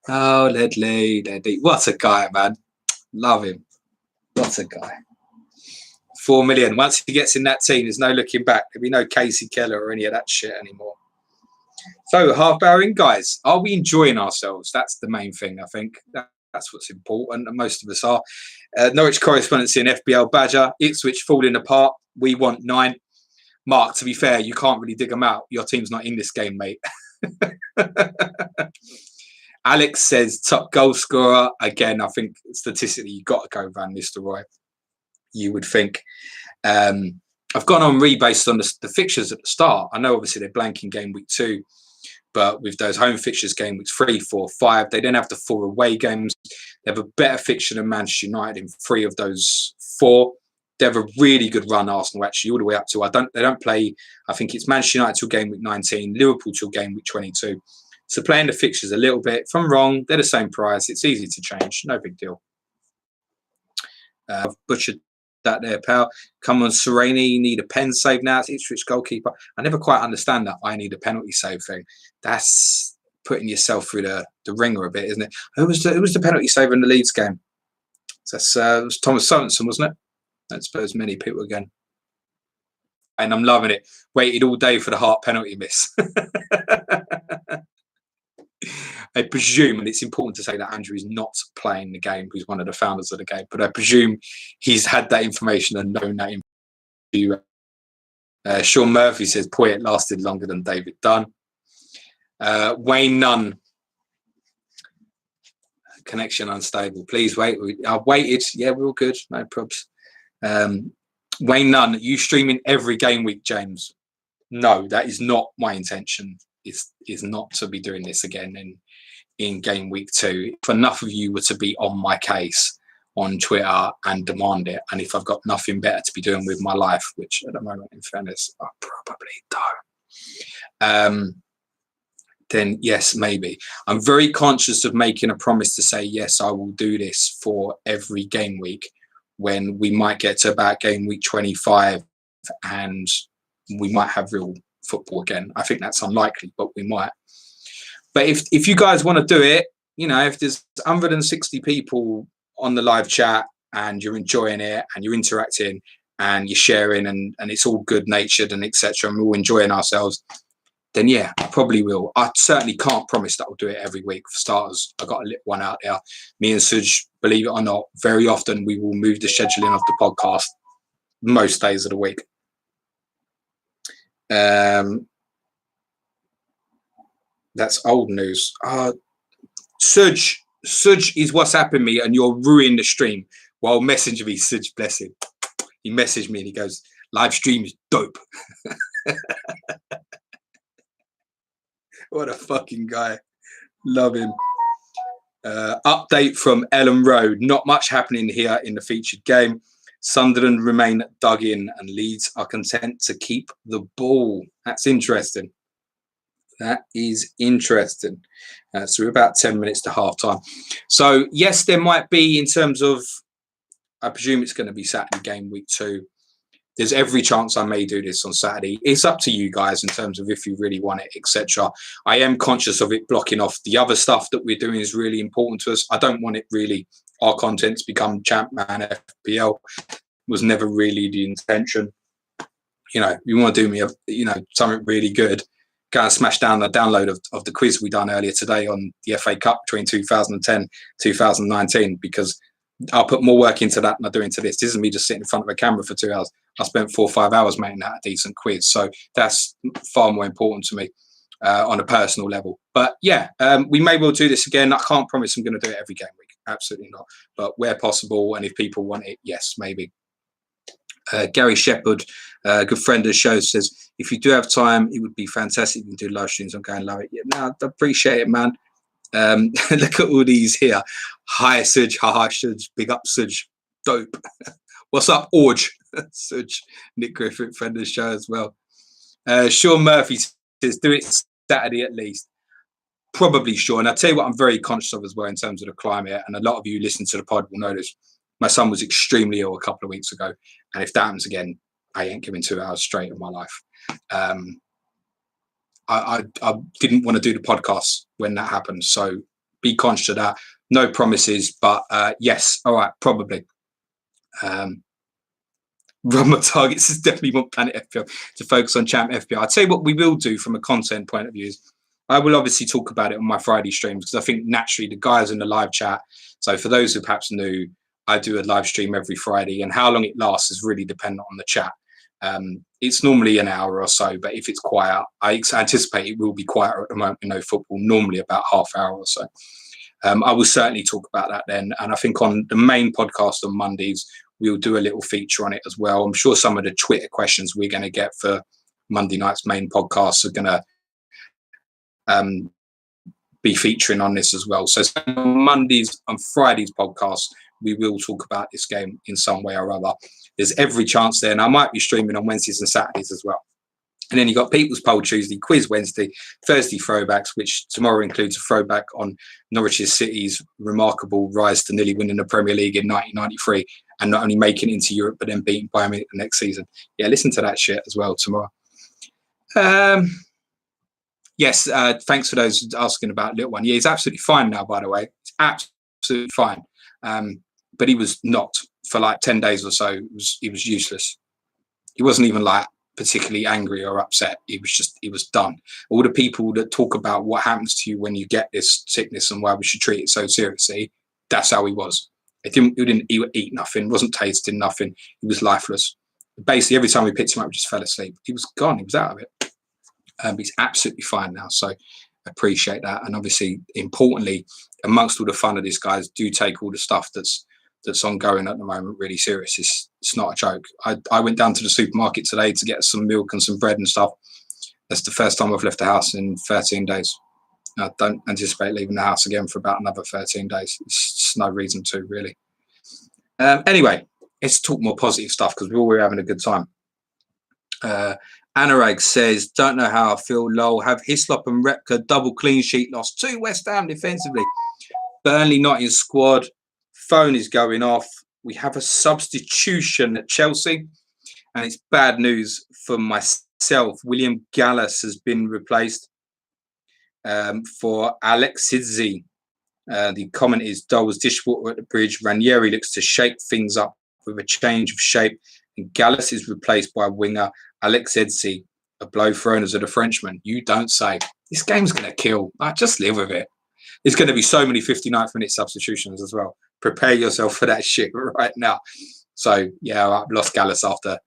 Oh, Ledley. What a guy, man. Love him. What a guy. 4 million. Once he gets in that team, there's no looking back. There'll be no Casey Keller or any of that shit anymore. So, half hour in, guys. Are we enjoying ourselves? That's the main thing, I think. That's what's important, and most of us are. Norwich correspondence in FBL Badger. Ipswich falling apart. We want 9. Mark, to be fair, you can't really dig them out. Your team's not in this game, mate. Alex says, top goal scorer. Again, I think statistically, you've got to go Van Nistelrooy. You would think. I've gone on based on the fixtures at the start. I know, obviously, they're blanking game week 2. But with those home fixtures, game weeks 3, 4, 5, they then have the 4 away games. They have a better fixture than Manchester United in 3 of those 4. They have a really good run, Arsenal, actually, all the way up to. They don't play. I think it's Manchester United till game week 19, Liverpool till game week 22. So playing the fixtures a little bit. If I'm wrong, they're the same price. It's easy to change. No big deal. I've butchered that there, pal. Come on, Sereni, need a pen save now. It's Ipswich goalkeeper. I never quite understand that I need a penalty save thing. That's putting yourself through the ringer a bit, isn't it? Who was the penalty save in the Leeds game? It was Thomas Sorensen, wasn't it? I don't suppose many people again. And I'm loving it. Waited all day for the Hart penalty miss. I presume, and it's important to say that Andrew is not playing the game, who's one of the founders of the game, but I presume he's had that information and known that information. Sean Murphy says, Poyet lasted longer than David Dunn. Wayne Nunn. Connection unstable. Please wait. I waited. Yeah, we're all good. No probs. Wayne Nunn, you streaming every game week, James? No, that is not my intention. Is not to be doing this again in game week 2. If enough of you were to be on my case on Twitter and demand it, and if I've got nothing better to be doing with my life, which at the moment, in fairness, I probably don't, then yes, maybe. I'm very conscious of making a promise to say, yes, I will do this for every game week, when we might get to about game week 25 and we might have real football again. I think that's unlikely, but we might. But if you guys want to do it, you know, if there's 160 people on the live chat and you're enjoying it and you're interacting and you're sharing and it's all good natured and etc. and we're all enjoying ourselves, then yeah, I probably will. I certainly can't promise that I'll do it every week. For starters, I got a little one out there. Me and Suj, believe it or not, very often we will move the scheduling of the podcast most days of the week. That's old news. Suj is WhatsApping me, and you're ruining the stream while messaging me. Suj, bless him. He messaged me and he goes, "Live stream is dope." What a fucking guy. Love him. Update from Ellen Road. Not much happening here in the featured game. Sunderland remain dug in and Leeds are content to keep the ball. That's interesting. That is interesting. So we're about 10 minutes to half time. So yes, there might be, in terms of, I presume it's going to be Saturday game week 2. There's every chance I may do this on Saturday. It's up to you guys in terms of if you really want it, etc. I am conscious of it blocking off the other stuff that we're doing is really important to us. I don't want it really, our content to become Champman FPL. Was never really the intention. You know, you want to do me something really good, go and smash down the download of the quiz we done earlier today on the FA Cup between 2010 2019, because I'll put more work into that than I do into this. This isn't me just sitting in front of a camera for 2 hours. I spent 4 or 5 hours making that a decent quiz. So that's far more important to me on a personal level. But yeah, we may well do this again. I can't promise I'm going to do it every game week. Absolutely not. But where possible, and if people want it, yes, maybe. Gary Shepherd, a good friend of the show, says, if you do have time, it would be fantastic if you can do live streams. I'm going, love it. Yeah, no, I appreciate it, man. Look at all these here. Hi, Suj. Haha, Suj. Big up, Suj. Dope. What's up, Orge? Suj. Nick Griffith, friend of the show as well. Sean Murphy says, do it Saturday at least. Probably, Sean. I'll tell you what I'm very conscious of as well in terms of the climate, and a lot of you listen to the pod will notice my son was extremely ill a couple of weeks ago, and if that happens again, I ain't giving 2 hours straight of my life. I didn't want to do the podcast when that happened, so be conscious of that. No promises, but yes, all right, probably. Run my targets is definitely want Planet FPL to focus on Champ FPL. I'll tell you what we will do from a content point of view is I will obviously talk about it on my Friday streams, because I think naturally the guys in the live chat. So for those who perhaps knew, I do a live stream every Friday, and how long it lasts is really dependent on the chat. It's normally an hour or so, but if it's quiet, I anticipate it will be quieter at the moment. No football, normally about half hour or so. I will certainly talk about that then. And I think on the main podcast on Mondays, we'll do a little feature on it as well. I'm sure some of the Twitter questions we're going to get for Monday night's main podcasts are going to be featuring on this as well. So on Mondays and Fridays podcasts, we will talk about this game in some way or other. There's every chance there, and I might be streaming on Wednesdays and Saturdays as well. And then you got People's Poll Tuesday, Quiz Wednesday, Thursday Throwbacks, which tomorrow includes a throwback on Norwich City's remarkable rise to nearly winning the Premier League in 1993, and not only making it into Europe, but then beating Bayern Munich the next season. Yeah, listen to that shit as well tomorrow. Yes, thanks for those asking about Little One. Yeah, he's absolutely fine now, by the way. He's absolutely fine. But he was knocked for like 10 days or so. He was useless. He wasn't even like particularly angry or upset. He was done. All the people that talk about what happens to you when you get this sickness and why we should treat it so seriously, that's how he was. He didn't eat nothing, wasn't tasting nothing. He was lifeless. Basically, every time we picked him up, he just fell asleep. He was gone. He was out of it. He's absolutely fine now. So I appreciate that. And obviously, importantly, amongst all the fun of this, guys, do take all the stuff that's ongoing at the moment really serious. It's not a joke. I went down to the supermarket today to get some milk and some bread and stuff. That's the first time I've left the house in 13 days. I don't anticipate leaving the house again for about another 13 days. It's no reason to, really. Anyway, let's talk more positive stuff because we're having a good time. Anurag says, don't know how I feel, lol. Have Hislop and Repka double clean sheet loss to West Ham defensively. Burnley not in squad. Phone is going off. We have a substitution at Chelsea, and it's bad news for myself. William Gallas has been replaced for Alexidze. The comment is, Dole was dishwater at the bridge. Ranieri looks to shake things up with a change of shape, and Gallas is replaced by winger Alexidze. A blow thrown as a Frenchman. You don't say. This game's going to kill. Just live with it. There's going to be so many 59th minute substitutions as well. Prepare yourself for that shit right now. So, yeah, I've lost Gallus after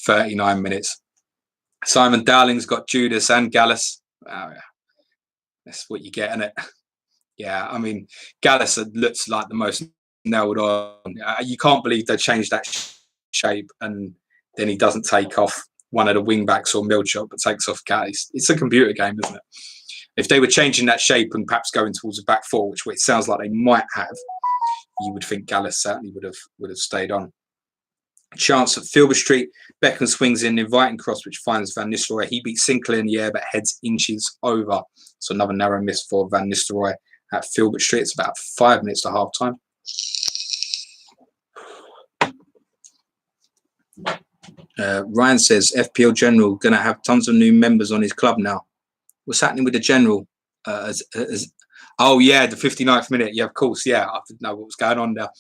39 minutes. Simon Dowling's got Judas and Gallus. Oh, yeah. That's what you get, innit? Yeah, I mean, Gallus looks like the most nailed on. You can't believe they changed that shape and then he doesn't take off one of the wing backs or Milchot, but takes off Gallus. It's a computer game, isn't it? If they were changing that shape and perhaps going towards the back four, which it sounds like they might have, you would think Gallus certainly would have stayed on. Chance at Filbert Street. Beckham swings in, inviting cross, which finds Van Nistelrooy. He beats Sinclair in the air, but heads inches over. So another narrow miss for Van Nistelrooy at Filbert Street. It's about 5 minutes to half time. Ryan says FPL General going to have tons of new members on his club now. What's happening with the General? Oh, yeah, the 59th minute. Yeah, of course. Yeah, I didn't know what was going on there.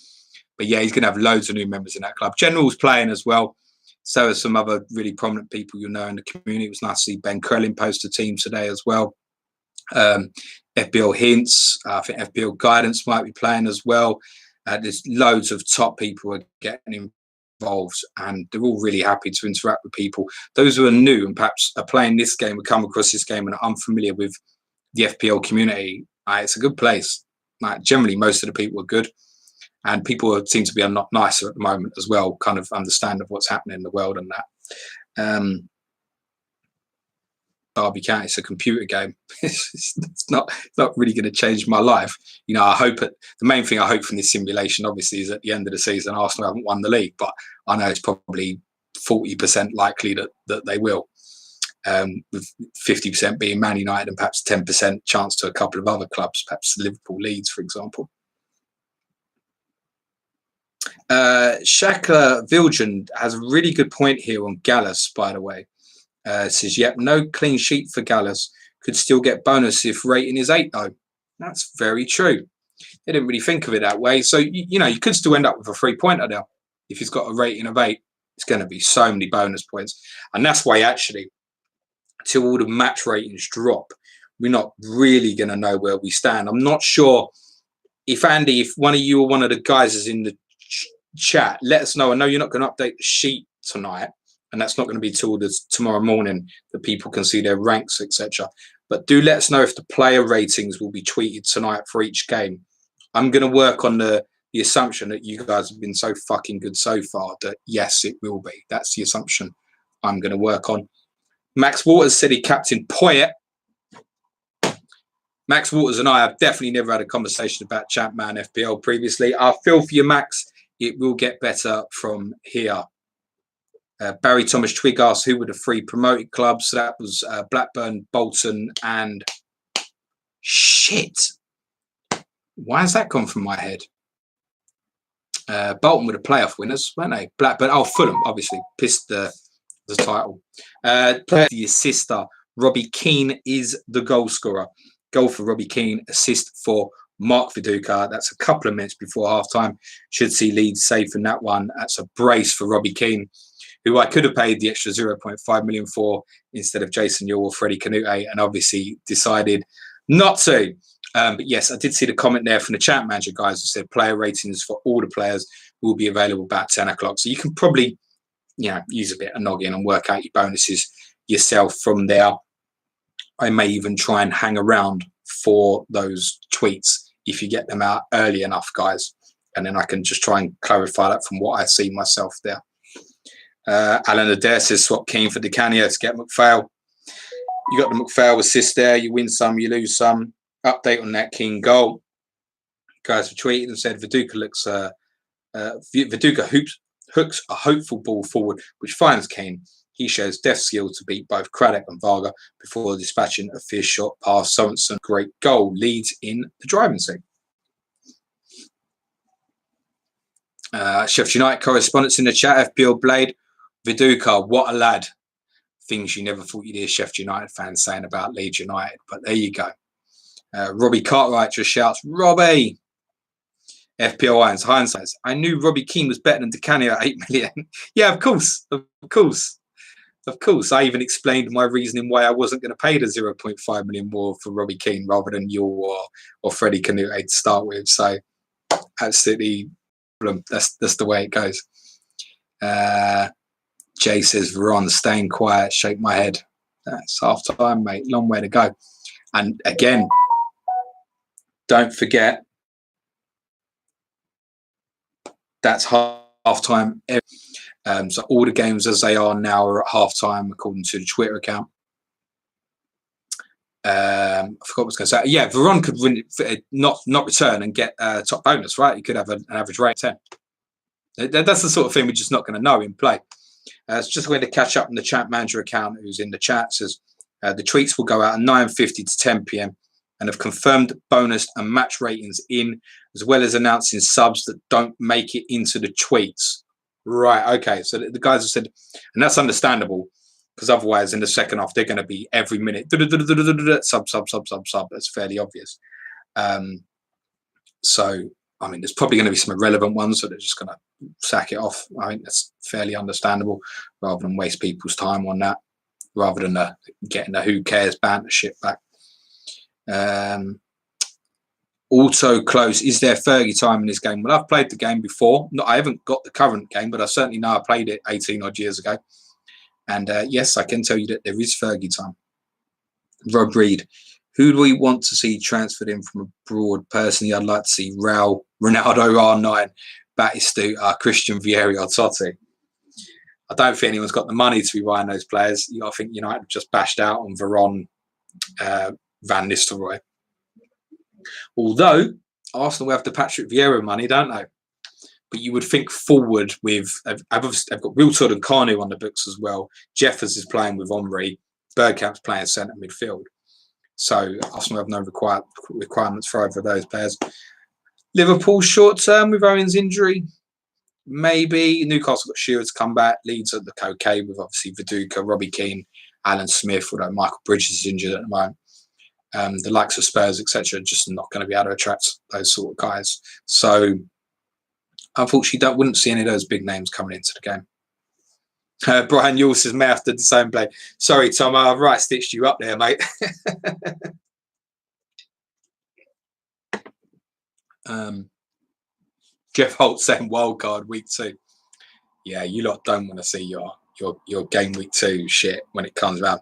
But yeah, he's going to have loads of new members in that club. General's playing as well. So are some other really prominent people you know in the community. It was nice to see Ben Krellin post a team today as well. FPL Hints, I think FPL Guidance might be playing as well. There's loads of top people are getting involved and they're all really happy to interact with people. Those who are new and perhaps are playing this game, would come across this game and are unfamiliar with the FPL community. It's a good place. Generally, most of the people are good. And people seem to be a lot nicer at the moment as well, kind of understand of what's happening in the world and that. Derby County, it's a computer game. it's not really going to change my life. I hope the main thing I hope from this simulation, obviously, is at the end of the season, Arsenal haven't won the league, but I know it's probably 40% likely that they will, with 50% being Man United and perhaps 10% chance to a couple of other clubs, perhaps Liverpool, Leeds, for example. Shaka Viljan has a really good point here on Gallus, by the way. Says, yep, no clean sheet for Gallus. Could still get bonus if rating is 8, though. That's very true. They didn't really think of it that way. So, you could still end up with a 3-pointer there. If he's got a rating of 8, it's going to be so many bonus points. And that's why, actually, till all the match ratings drop, we're not really going to know where we stand. I'm not sure if, Andy, if one of you or one of the guys is in the chat, let us know. I know you're not going to update the sheet tonight, and that's not going to be till tomorrow morning that people can see their ranks, etc. But do let us know if the player ratings will be tweeted tonight for each game. I'm going to work on the assumption that you guys have been so fucking good so far that yes, it will be. That's the assumption I'm going to work on. Max Waters said he captained Poyet. Max Waters and I have definitely never had a conversation about Champman FPL previously. I feel for you, Max. It will get better from here. Barry Thomas Twig asked who were the 3 promoted clubs. So that was Blackburn, Bolton, and shit. Why has that gone from my head? Bolton were the playoff winners, weren't they? Blackburn, Fulham, obviously, pissed the title. Player the assister. Robbie Keane is the goal scorer. Goal for Robbie Keane, assist for Mark Viduka. That's a couple of minutes before half-time. Should see Leeds safe in that one. That's a brace for Robbie Keane, who I could have paid the extra 0.5 million for instead of Jason Yule or Freddie Canute, and obviously decided not to. But yes, I did see the comment there from the chat manager guys who said player ratings for all the players will be available about 10 o'clock. So you can probably, use a bit of noggin and work out your bonuses yourself from there. I may even try and hang around for those tweets if you get them out early enough, guys. And then I can just try and clarify that from what I see myself there. Alan Adair says swap Keane for DeCanio to get McPhail. You got the McPhail assist there. You win some, you lose some. Update on that Keane goal. Guys have tweeted and said Viduka looks Viduka hooks a hopeful ball forward, which finds Keane. He shows deft skill to beat both Craddock and Varga before dispatching a fierce shot past Sorensen. Great goal. Leads in the driving seat. Sheffield United correspondents in the chat. FPL Blade. Viduka, what a lad. Things you never thought you'd hear Sheffield United fans saying about Leeds United. But there you go. Robbie Cartwright just shouts, Robbie! FPL Irons, hindsight. I knew Robbie Keane was better than DeCanio at 8 million. Yeah, of course. Of course. Of course, I even explained my reasoning why I wasn't going to pay the 0.5 million more for Robbie Keane rather than you or Freddie Canute to start with. So absolutely, that's the way it goes. Jay says, Veron, staying quiet, shake my head. That's half time, mate. Long way to go. And again, don't forget, that's half time. So all the games as they are now are at half time, according to the Twitter account. I forgot what I was going to say. Yeah, Veron could win, not return and get top bonus, right? He could have an average rate of 10. That's the sort of thing we're just not going to know in play. It's just going to catch up on the chat manager account who's in the chat. Says the tweets will go out at 9:50 to 10 p.m. and have confirmed bonus and match ratings in, as well as announcing subs that don't make it into the tweets. Right, okay. So the guys have said, and that's understandable, because otherwise in the second half, they're going to be every minute, sub. That's fairly obvious. So, I mean, there's probably going to be some irrelevant ones, so they're just going to sack it off. I think that's fairly understandable, rather than waste people's time on that, rather than getting the who cares banter shit back. Also close, is there Fergie time in this game? Well, I've played the game before. No, I haven't got the current game, but I certainly know I played it 18 odd years ago. And yes, I can tell you that there is Fergie time. Rob Reed, who do we want to see transferred in from abroad? Personally, I'd like to see Ronaldo R9, Batistuta, Christian Vieri or Totti. I don't think anyone's got the money to be buying those players. I think United have just bashed out on Veron, Van Nistelrooy. Although Arsenal have the Patrick Vieira money, don't they? But you would think forward with, I've got Wiltord and Kanu on the books as well. Jeffers is playing with Omri. Bergkamp's playing centre midfield. So Arsenal have no requirements for either of those players. Liverpool short term with Owen's injury. Maybe. Newcastle got Shearer to come back. Leeds at the okay with obviously Viduka, Robbie Keane, Alan Smith, although Michael Bridges is injured at the moment. The likes of Spurs, etc., just not going to be able to attract those sort of guys. So, unfortunately, wouldn't see any of those big names coming into the game. Brian Yule says, may have to disown play. Sorry, Tom, I've right stitched you up there, mate. Jeff Holt saying wildcard week 2. Yeah, you lot don't want to see your game week 2 shit when it comes out.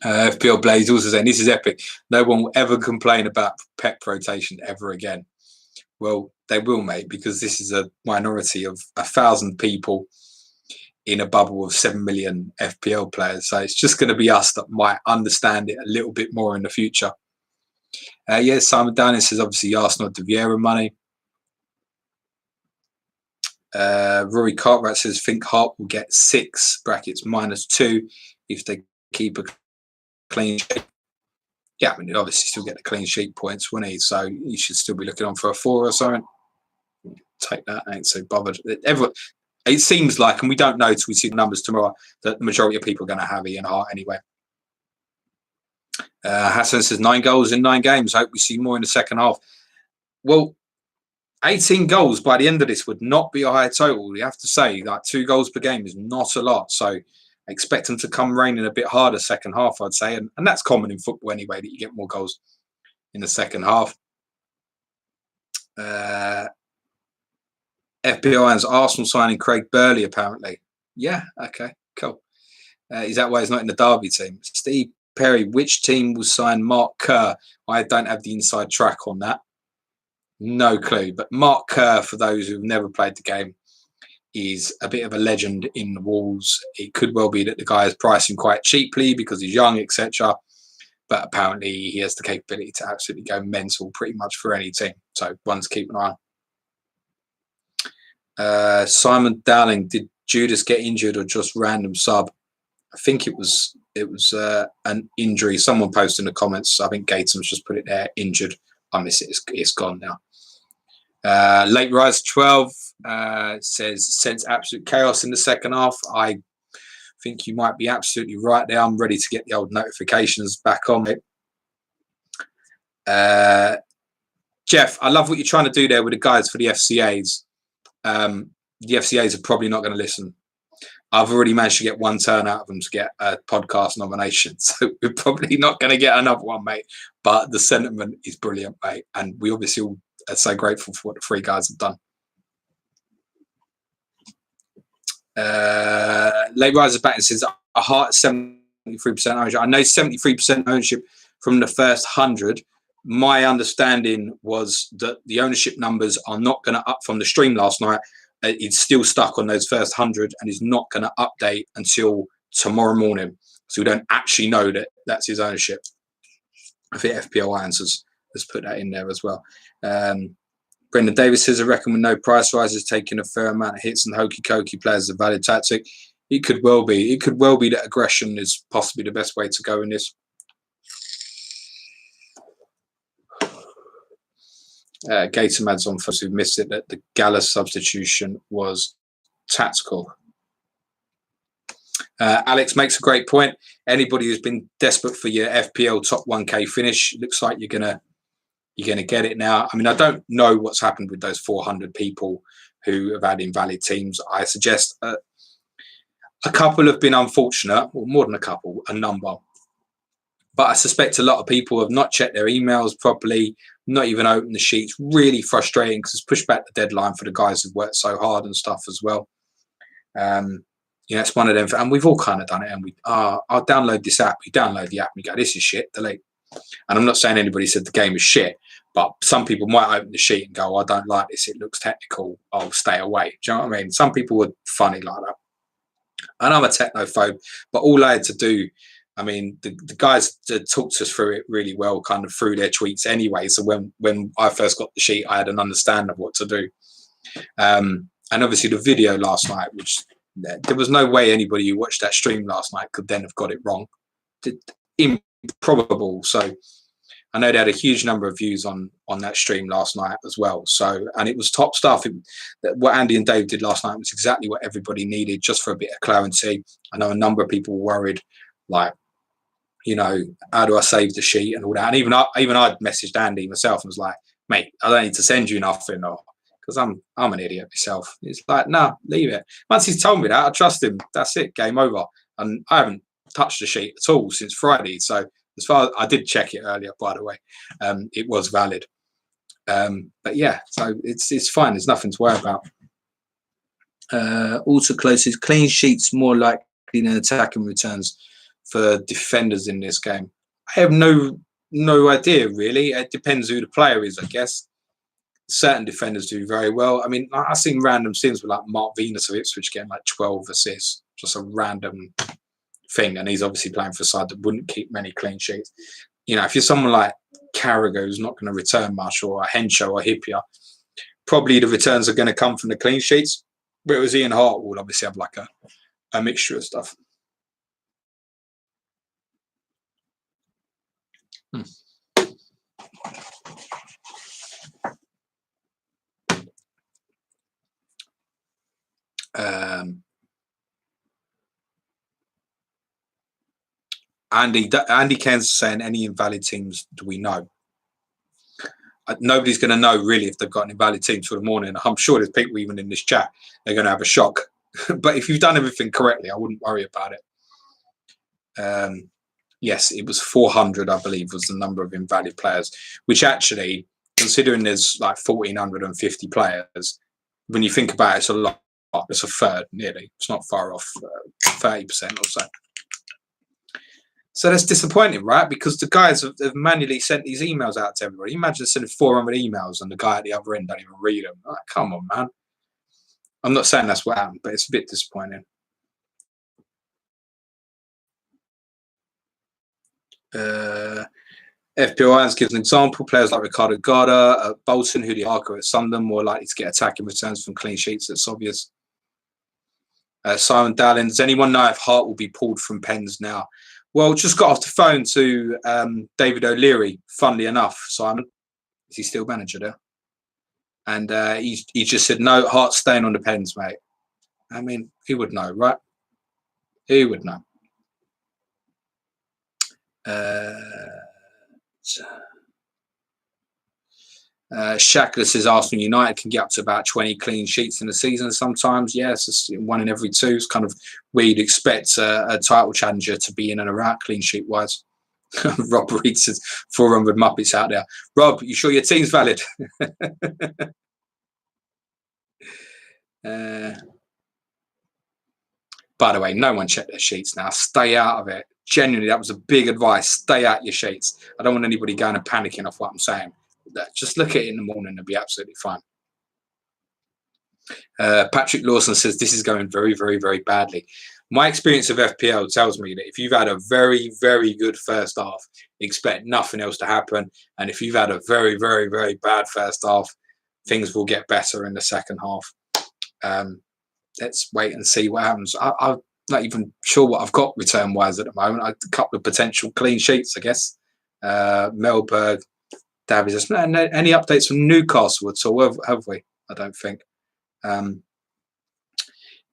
FPL Blaze also saying this is epic. No one will ever complain about Pep rotation ever again. Well, they will, mate, because this is a minority of 1,000 people in a bubble of 7 million FPL players. So it's just going to be us that might understand it a little bit more in the future. Yes, Simon Downing says obviously Arsenal had the Vieira money. Rory Cartwright says think Hart will get 6 brackets -2 if they keep a clean sheet. Yeah, I mean, he'd obviously still get the clean sheet points, wouldn't he? So you should still be looking on for a 4 or something. Take that, I ain't so bothered. It seems like, and we don't know till we see the numbers tomorrow, that the majority of people are going to have Ian Hart anyway. Hassan says 9 goals in 9 games. Hope we see more in the second half. Well, 18 goals by the end of this would not be a high total. You have to say, like 2 goals per game is not a lot. So I expect them to come raining a bit harder second half, I'd say. And that's common in football anyway, that you get more goals in the second half. FBI and Arsenal signing Craig Burley, apparently. Yeah, okay, cool. Is that why he's not in the Derby team? Steve Perry, which team will sign Mark Kerr? I don't have the inside track on that. No clue. But Mark Kerr, for those who've never played the game, is a bit of a legend in the Wolves. It could well be that the guy is pricing quite cheaply because he's young, etc. But apparently he has the capability to absolutely go mental pretty much for any team. So one to keep an eye on. Simon Dowling, did Judas get injured or just random sub? I think it was an injury. Someone posted in the comments. I think Gatham's just put it there, injured. I miss it. It's gone now. Late Rise 12 says sense absolute chaos in the second half. I think you might be absolutely right there. I'm ready to get the old notifications back on it. Jeff, I love what you're trying to do there with the guys for the FCAs. The FCAs are probably not going to listen. I've already managed to get one turn out of them to get a podcast nomination. So we're probably not going to get another one, mate. But the sentiment is brilliant, mate. And we obviously all are so grateful for what the three guys have done. Late Riser Batting says, a heart 73% ownership. I know 73% ownership from the first 100. My understanding was that the ownership numbers are not going to up from the stream last night. It's still stuck on those first 100 and is not going to update until tomorrow morning. So we don't actually know that that's his ownership. I think FPL Irons has put that in there as well. Brendan Davis says, I reckon with no price rises, taking a fair amount of hits and hokey cokey players is a valid tactic. It could well be. It could well be that aggression is possibly the best way to go in this. Gatormad's on for us who missed it, that the Gallus substitution was tactical. Alex makes a great point. Anybody who's been desperate for your FPL top 1K finish, looks like you're gonna get it now. I mean, I don't know what's happened with those 400 people who have had invalid teams. I suggest a couple have been unfortunate, or more than a couple, a number. But I suspect a lot of people have not checked their emails properly, not even opened the sheets. Really frustrating because it's pushed back the deadline for the guys who've worked so hard and stuff as well. It's one of them. And we've all kind of done it. And I'll download this app. You download the app and you go, this is shit, delete. And I'm not saying anybody said the game is shit, but some people might open the sheet and go, I don't like this. It looks technical. I'll stay away. Do you know what I mean? Some people were funny like that. And I'm a technophobe, but all I had to do, I mean, the guys talked us through it really well, kind of through their tweets anyway. So when I first got the sheet, I had an understanding of what to do. And obviously the video last night, which there was no way anybody who watched that stream last night could then have got it wrong. Improbable. So I know they had a huge number of views on that stream last night as well. So, and it was top stuff. What Andy and Dave did last night was exactly what everybody needed, just for a bit of clarity. I know a number of people were worried, like, how do I save the sheet and all that? And even I'd messaged Andy myself and was like, mate, I don't need to send you nothing, because I'm an idiot myself. It's like, no, leave it. Once he's told me that, I trust him. That's it, game over. And I haven't touched the sheet at all since Friday. So as far as I did check it earlier, by the way, it was valid. But yeah, so it's fine. There's nothing to worry about. Also closes clean sheets more likely than attacking returns for defenders in this game. I have no idea really. It depends who the player is, I guess. Certain defenders do very well. I mean, I've seen random things with like Mark Venus of Ipswich getting like 12 assists, just a random thing, and he's obviously playing for a side that wouldn't keep many clean sheets. If you're someone like Carragher who's not going to return much, or a Henshaw or Hippier, probably the returns are going to come from the clean sheets. Whereas Ian Hart will obviously have like a mixture of stuff. Andy Cairns saying, any invalid teams do we know? Nobody's going to know really if they've got an invalid team till the morning. I'm sure there's people even in this chat, they're going to have a shock. But if you've done everything correctly, I wouldn't worry about it. Yes, it was 400, I believe, was the number of invalid players, which actually, considering there's like 1,450 players, when you think about it, it's a lot. It's a third, nearly. It's not far off, 30% or so. So that's disappointing, right? Because the guys have manually sent these emails out to everybody. Imagine sending 400 emails and the guy at the other end don't even read them. Like, come on, man. I'm not saying that's what happened, but it's a bit disappointing. FPL Irons gives an example. Players like Ricardo Garda, Bolton, who the Harker at Sunderland, more likely to get attacking returns from clean sheets. That's obvious. Simon Dallin, does anyone know if Hart will be pulled from pens now? Well, just got off the phone to David O'Leary, funnily enough. Simon, is he still manager there? And he just said, no, Hart's staying on the pens, mate. I mean, he would know, right? He would know. Shackler says Arsenal United can get up to about 20 clean sheets in the season sometimes. Yes, it's one in every two. It's kind of where you'd expect a title challenger to be in and around clean sheet wise. Rob Reed says 400 Muppets out there. Rob, you sure your team's valid? By the way, no one check their sheets now. Stay out of it. Genuinely, that was a big advice. Stay out your sheets. I don't want anybody going and panicking off what I'm saying. Just look at it in the morning and be absolutely fine. Patrick Lawson says this is going very, very, very badly. My experience of FPL tells me that if you've had a very, very good first half, expect nothing else to happen. And if you've had a very, very, very bad first half, things will get better in the second half. Let's wait and see what happens. I'm not even sure what I've got return-wise at the moment. A couple of potential clean sheets, I guess. Melberg, Davies. Any updates from Newcastle at all? Have we? I don't think.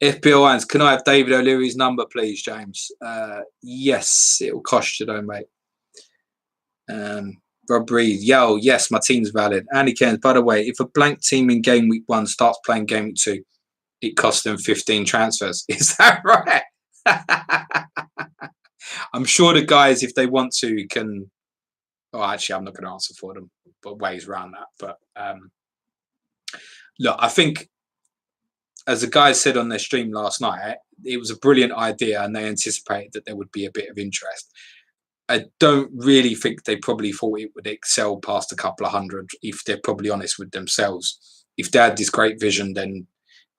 FPL Hands, can I have David O'Leary's number, please, James? Yes, it will cost you, though, mate. Rob Reed, yo, yes, my team's valid. Andy Cairns, by the way, if a blank team in game week 1 starts playing game week 2, it costs them 15 transfers. Is that right? I'm sure the guys, if they want to, can. Oh, actually, I'm not going to answer for them, but ways around that. But look, I think, as the guys said on their stream last night, it was a brilliant idea and they anticipated that there would be a bit of interest. I don't really think they probably thought it would excel past a couple of hundred, if they're probably honest with themselves. If they had this great vision, then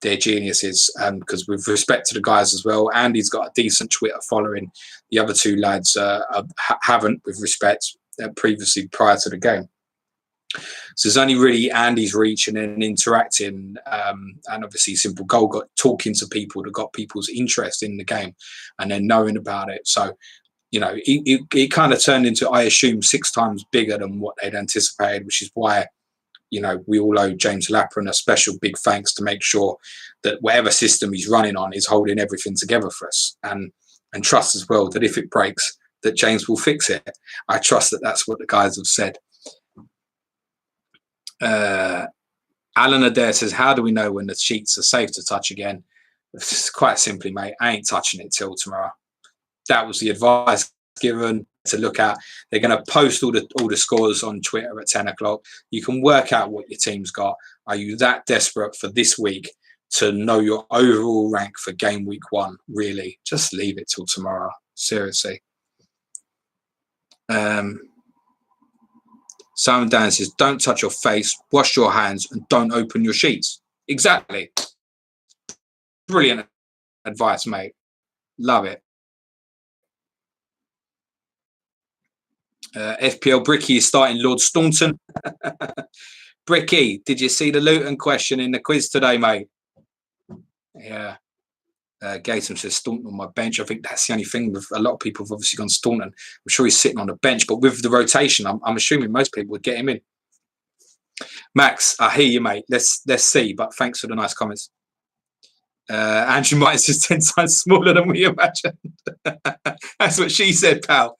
they're geniuses. Because with respect to the guys as well, Andy's got a decent Twitter following. The other two lads haven't, with respect, previously prior to the game. So it's only really Andy's reach and then interacting, and obviously Simple Goal got talking to people that got people's interest in the game and then knowing about it. So, you know, it kind of turned into, I assume, 6 times bigger than what they'd anticipated, which is why, you know, we all owe James Lappin a special big thanks to make sure that whatever system he's running on is holding everything together for us, and trust as well that if it breaks, that James will fix it. I trust that that's what the guys have said. Alan Adair says, how do we know when the sheets are safe to touch again? It's quite simply, mate, I ain't touching it till tomorrow. That was the advice given to look at. They're going to post all the scores on Twitter at 10 o'clock. You can work out what your team's got. Are you that desperate for this week to know your overall rank for game week 1? Really, just leave it till tomorrow. Seriously. Simon Dan says, don't touch your face, wash your hands, and don't open your sheets. Exactly. Brilliant advice, mate. Love it. FPL Bricky is starting Lord Staunton. Bricky, did you see the Luton question in the quiz today, mate? Yeah. Gatum says Staunton on my bench. I think that's the only thing. With a lot of people have obviously gone Staunton. I'm sure he's sitting on the bench, but with the rotation, I'm assuming most people would get him in. Max, I hear you, mate. Let's see. But thanks for the nice comments. Andrew Martin says 10 times smaller than we imagined. That's what she said, pal.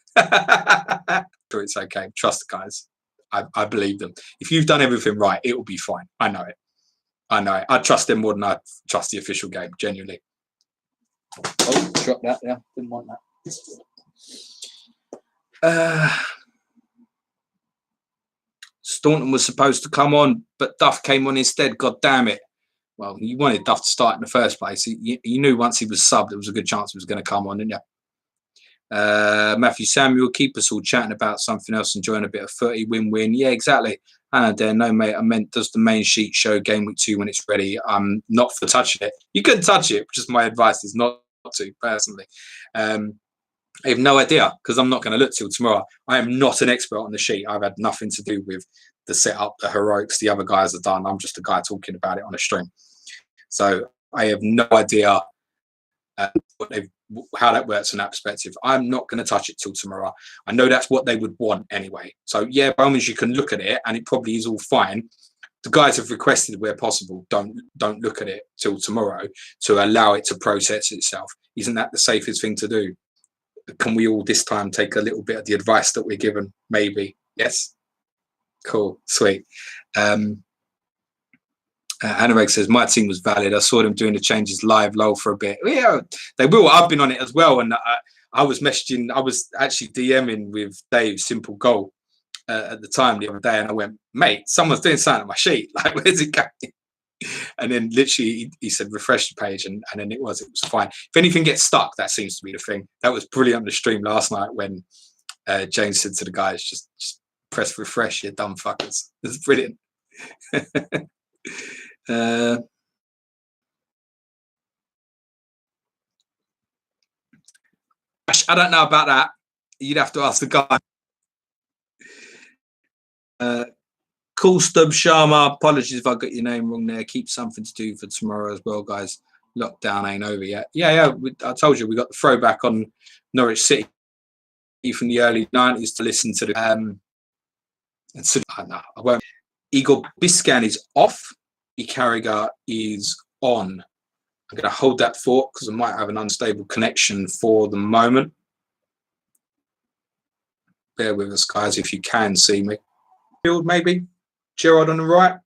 Sure, it's okay. Trust the guys. I believe them. If you've done everything right, it will be fine. I know it. I trust them more than I trust the official game. Genuinely. Oh, drop that there. Didn't want that. Staunton was supposed to come on, but Duff came on instead. God damn it. Well, you wanted Duff to start in the first place. You knew once he was subbed, there was a good chance he was going to come on, didn't you? Matthew Samuel, keep us all chatting about something else, enjoying a bit of 30 win-win. Yeah, exactly. And then, no, mate, I meant, does the main sheet show game week 2 when it's ready? I'm not for touching it. You couldn't touch it, just my advice is not to, personally. I have no idea, because I'm not going to look till tomorrow. I am not an expert on the sheet. I've had nothing to do with the setup, the heroics the other guys have done. I'm just a guy talking about it on a stream. So I have no idea how that works from that perspective. I'm not going to touch it till tomorrow. I know that's what they would want anyway. So yeah, by all means, you can look at it and it probably is all fine. The guys have requested where possible, don't look at it till tomorrow to allow it to process itself. Isn't that the safest thing to do? Can we all this time take a little bit of the advice that we're given? Maybe. Yes. Cool, sweet. Anurag says my team was valid. I saw them doing the changes live, low for a bit. Yeah, they will. I've been on it as well, and I was messaging. I was actually DMing with Dave Simple Goal at the time the other day, and I went, mate, someone's doing something on my sheet. Like, where's it going? And then literally he said refresh the page, and then it was fine. If anything gets stuck, that seems to be the thing. That was brilliant on the stream last night when James said to the guys, just press refresh, you dumb fuckers. It's brilliant. I don't know about that. You'd have to ask the guy. Cool Stub Sharma. Apologies if I got your name wrong there. Keep something to do for tomorrow as well, guys. Lockdown ain't over yet. Yeah. I told you we got the throwback on Norwich City from the early 90s to listen to the. I won't. Igor Biscan is off. Carragher is on. I'm going to hold that thought because I might have an unstable connection for the moment. Bear with us, guys, if you can see me. Field, maybe. Gerard on the right.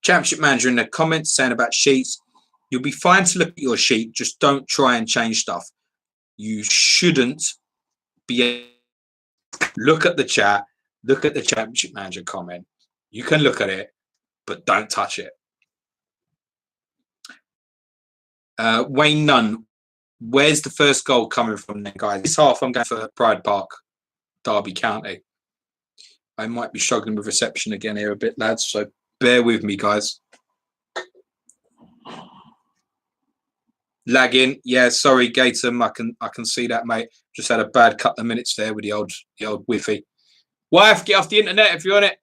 Championship manager in the comments saying about sheets. You'll be fine to look at your sheet. Just don't try and change stuff. You shouldn't be. Look at the chat. Look at the championship manager comment. You can look at it, but don't touch it. Wayne Nunn, where's the first goal coming from then, guys? This half I'm going for Pride Park, Derby County. I might be struggling with reception again here a bit, lads, so bear with me, guys. Lagging, yeah, sorry, Gatum, I can see that, mate. Just had a bad couple of minutes there with the old Wi-Fi. Wife, get off the internet if you're on it.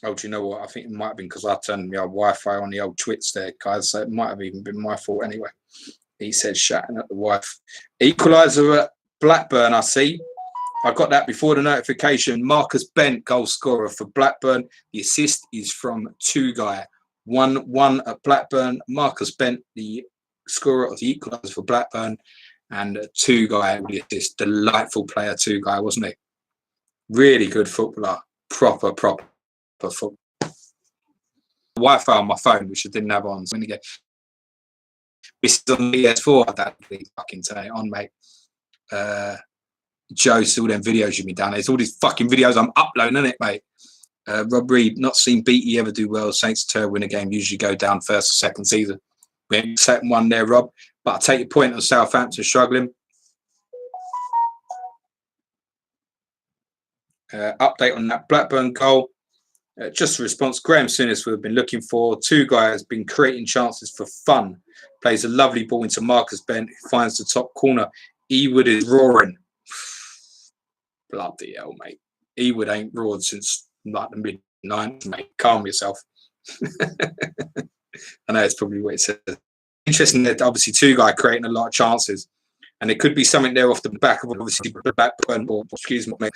Oh, do you know what? I think it might have been because I turned my Wi-Fi on the old Twits there, guys. So it might have even been my fault anyway. He said shouting at the wife. Equaliser at Blackburn, I see. I got that before the notification. Marcus Bent, goal scorer for Blackburn. The assist is from two guy. 1-1 at Blackburn. Marcus Bent, the scorer of the equaliser for Blackburn. And two guy with the assist. Delightful player, two guy, wasn't he? Really good footballer. Proper football. Wi-Fi on my phone, which I didn't have on. So when you get this is on the PS4, I don't really fucking turn it on, mate. Joe, see all them videos you've been down. There's all these fucking videos I'm uploading, isn't it, mate? Rob Reed, not seen Beatty ever do well. Saints to win a game, usually go down first or second season. We ain't second one there, Rob. But I take your point on Southampton struggling. Update on that Blackburn goal. Just a response. Graham Souness we've been looking for. Two guys been creating chances for fun. Plays a lovely ball into Marcus Bent, who finds the top corner. Ewood is roaring. Bloody hell, mate. Ewood ain't roared since like the mid-90s, mate. Calm yourself. I know it's probably what it says. Interesting that obviously two guys creating a lot of chances. And it could be something there off the back of obviously the Blackburn ball. Excuse me, mate.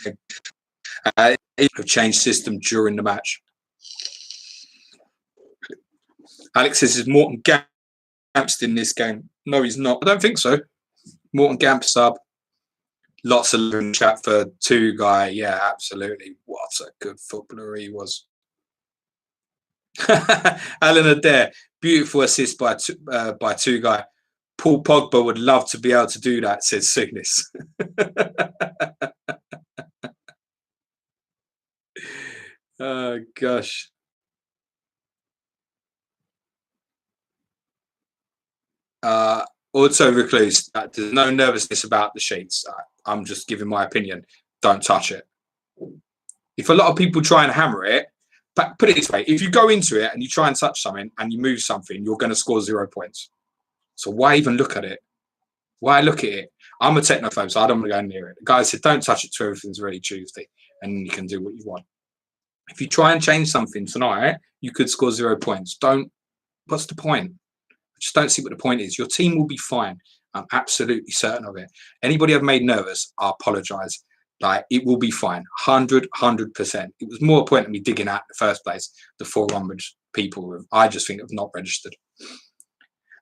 Have changed system during the match. Alex says, is Morton Gampst in this game? No, he's not. I don't think so. Morton Gamp sub. Lots of love in chat for two guy. Yeah, absolutely. What a good footballer he was. Alan Adair, beautiful assist by two guy. Paul Pogba would love to be able to do that, says Cygnus. Oh gosh. Also, Recluse, there's no nervousness about the sheets. I'm just giving my opinion. Don't touch it. If a lot of people try and hammer it, but put it this way, if you go into it and you try and touch something and you move something, you're going to score 0 points. So why even look at it? Why look at it? I'm a technophobe, so I don't want to go near it. The guy said, don't touch it till everything's ready Tuesday, and you can do what you want. If you try and change something tonight, you could score 0 points. What's the point? I just don't see what the point is. Your team will be fine. I'm absolutely certain of it. Anybody I've made nervous, I apologise. Like, it will be fine. 100%. It was more a point of me digging out in the first place, the 400 people I just think have not registered.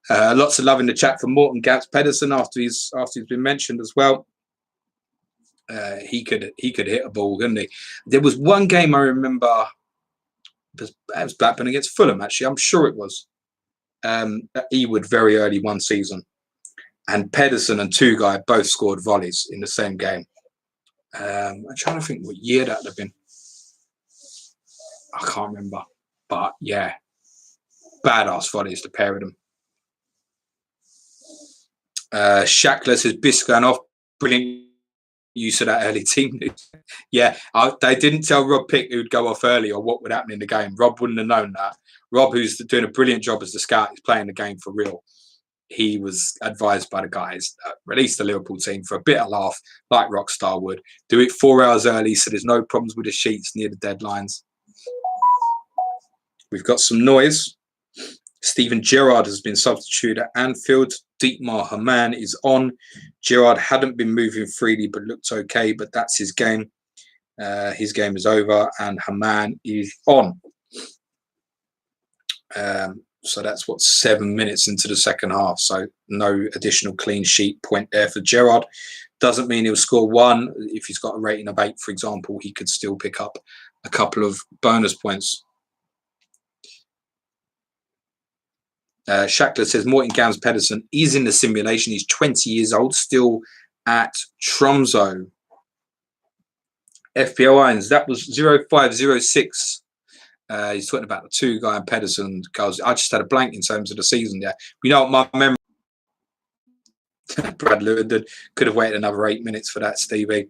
Lots of love in the chat for Morten Gaps Pedersen after he's been mentioned as well. He could hit a ball, couldn't he? There was one game I remember. It was Blackburn against Fulham. Actually, I'm sure it was. At Ewood very early one season, and Pedersen and Tugay both scored volleys in the same game. I'm trying to think what year that would have been. I can't remember, but yeah, badass volleys, the pair of them. Shackler says Biss going off. Brilliant use of that early team news. Yeah, they didn't tell Rob Pick who'd go off early or what would happen in the game. Rob wouldn't have known that. Rob, who's doing a brilliant job as the scout, is playing the game for real. He was advised by the guys, release the Liverpool team for a bit of laugh, like Rockstar would. Do it 4 hours early so there's no problems with the sheets near the deadlines. We've got some noise. Steven Gerrard has been substituted at Anfield. Dietmar Hamann is on. Gerrard hadn't been moving freely but looked okay, but that's his game. His game is over and Hamann is on. So that's 7 minutes into the second half. So no additional clean sheet point there for Gerrard. Doesn't mean he'll score one. If he's got a rating of 8, for example, he could still pick up a couple of bonus points. Shackler says Morten Gams Pedersen is in the simulation. He's 20 years old, still at Tromsø. FPO Irons, that was 0506. He's talking about the Tugay and Pedersen goals. I just had a blank in terms of the season there. We know what my memory. Brad Lewin could have waited another 8 minutes for that, Stevie.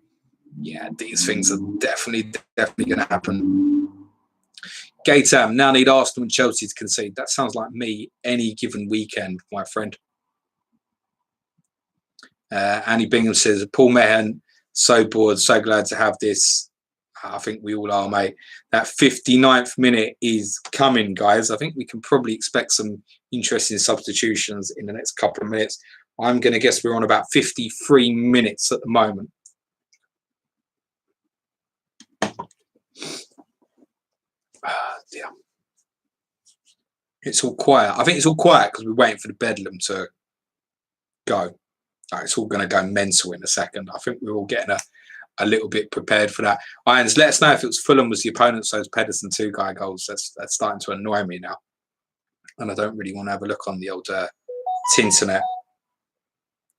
Yeah, these things are definitely going to happen. Gatam, now need Arsenal and Chelsea to concede. That sounds like me any given weekend, my friend. Annie Bingham says, Paul Mehan, so bored, so glad to have this. I think we all are, mate. That 59th minute is coming, guys. I think we can probably expect some interesting substitutions in the next couple of minutes. I'm going to guess we're on about 53 minutes at the moment. Dear. It's all quiet. I think it's all quiet because we're waiting for the bedlam to go. It's all going to go mental in a second. I think we're all getting a little bit prepared for that. Irons, let us know if it was Fulham was the opponent, so it's Pedersen Tugay goals. That's starting to annoy me now. And I don't really want to have a look on the old Tinternet.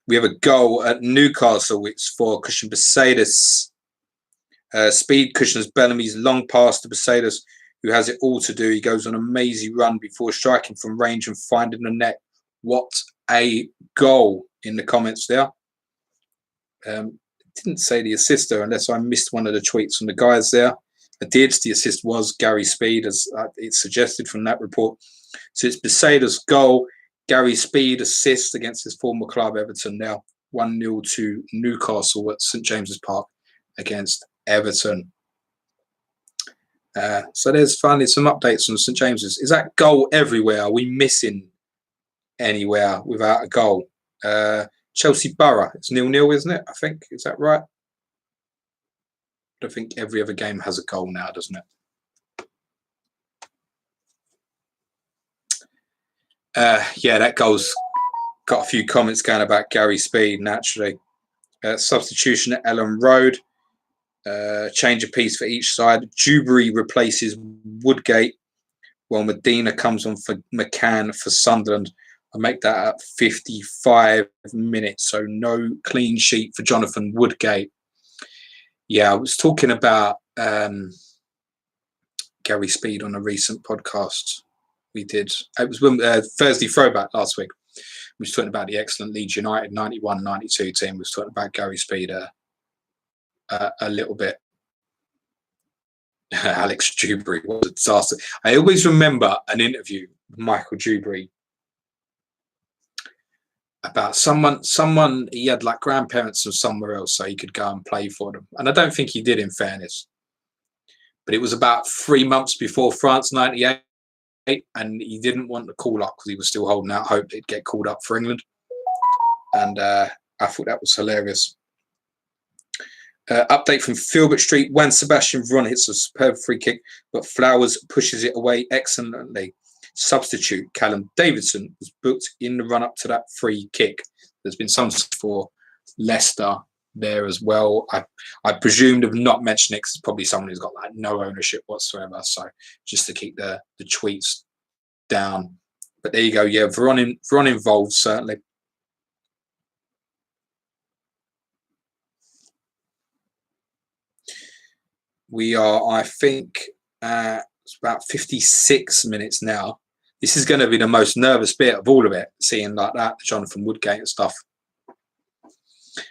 We have a goal at Newcastle. It's for Christian Besaidis. Speed cushions Bellamy's long pass to Besaidis, who has it all to do. He goes on a mazy run before striking from range and finding the net. What a goal in the comments there. Didn't say the assist there unless I missed one of the tweets from the guys there. I did. The assist was Gary Speed, as it's suggested from that report. So it's Besaidis' goal. Gary Speed assist against his former club, Everton, now 1-0 to Newcastle at St James's Park against Everton. So there's finally some updates on St James's. Is that goal everywhere? Are we missing anywhere without a goal? Chelsea Borough, it's 0-0, isn't it? I think, is that right? I think every other game has a goal now, doesn't it? Yeah, that goal's got a few comments going about Gary Speed, naturally. Substitution at Ellen Road. Change of piece for each side. Dewberry replaces Woodgate, while Medina comes on for McCann for Sunderland. I make that at 55 minutes, so no clean sheet for Jonathan Woodgate. Yeah, I was talking about Gary Speed on a recent podcast we did. It was Thursday Throwback last week. We was talking about the excellent Leeds United 91-92 team. We was talking about Gary Speed a little bit. Alex Dewberry, what a disaster. I always remember an interview with Michael Dewberry about someone he had like grandparents from somewhere else so he could go and play for them. And I don't think he did, in fairness. But it was about 3 months before France 98, and he didn't want to call up because he was still holding out hope he'd get called up for England. And I thought that was hilarious. Update from Filbert Street. When Sebastian Veron hits a superb free kick, but Flowers pushes it away excellently. substitute Callum Davidson was booked in the run-up to that free kick. There's been some for Leicester there as well. I presumed of not mentioning it because it's probably someone who's got like no ownership whatsoever. So just to keep the tweets down. But there you go. Yeah, Veron involved, certainly. We are, I think, it's about 56 minutes now. This is going to be the most nervous bit of all of it, seeing like that, Jonathan Woodgate and stuff.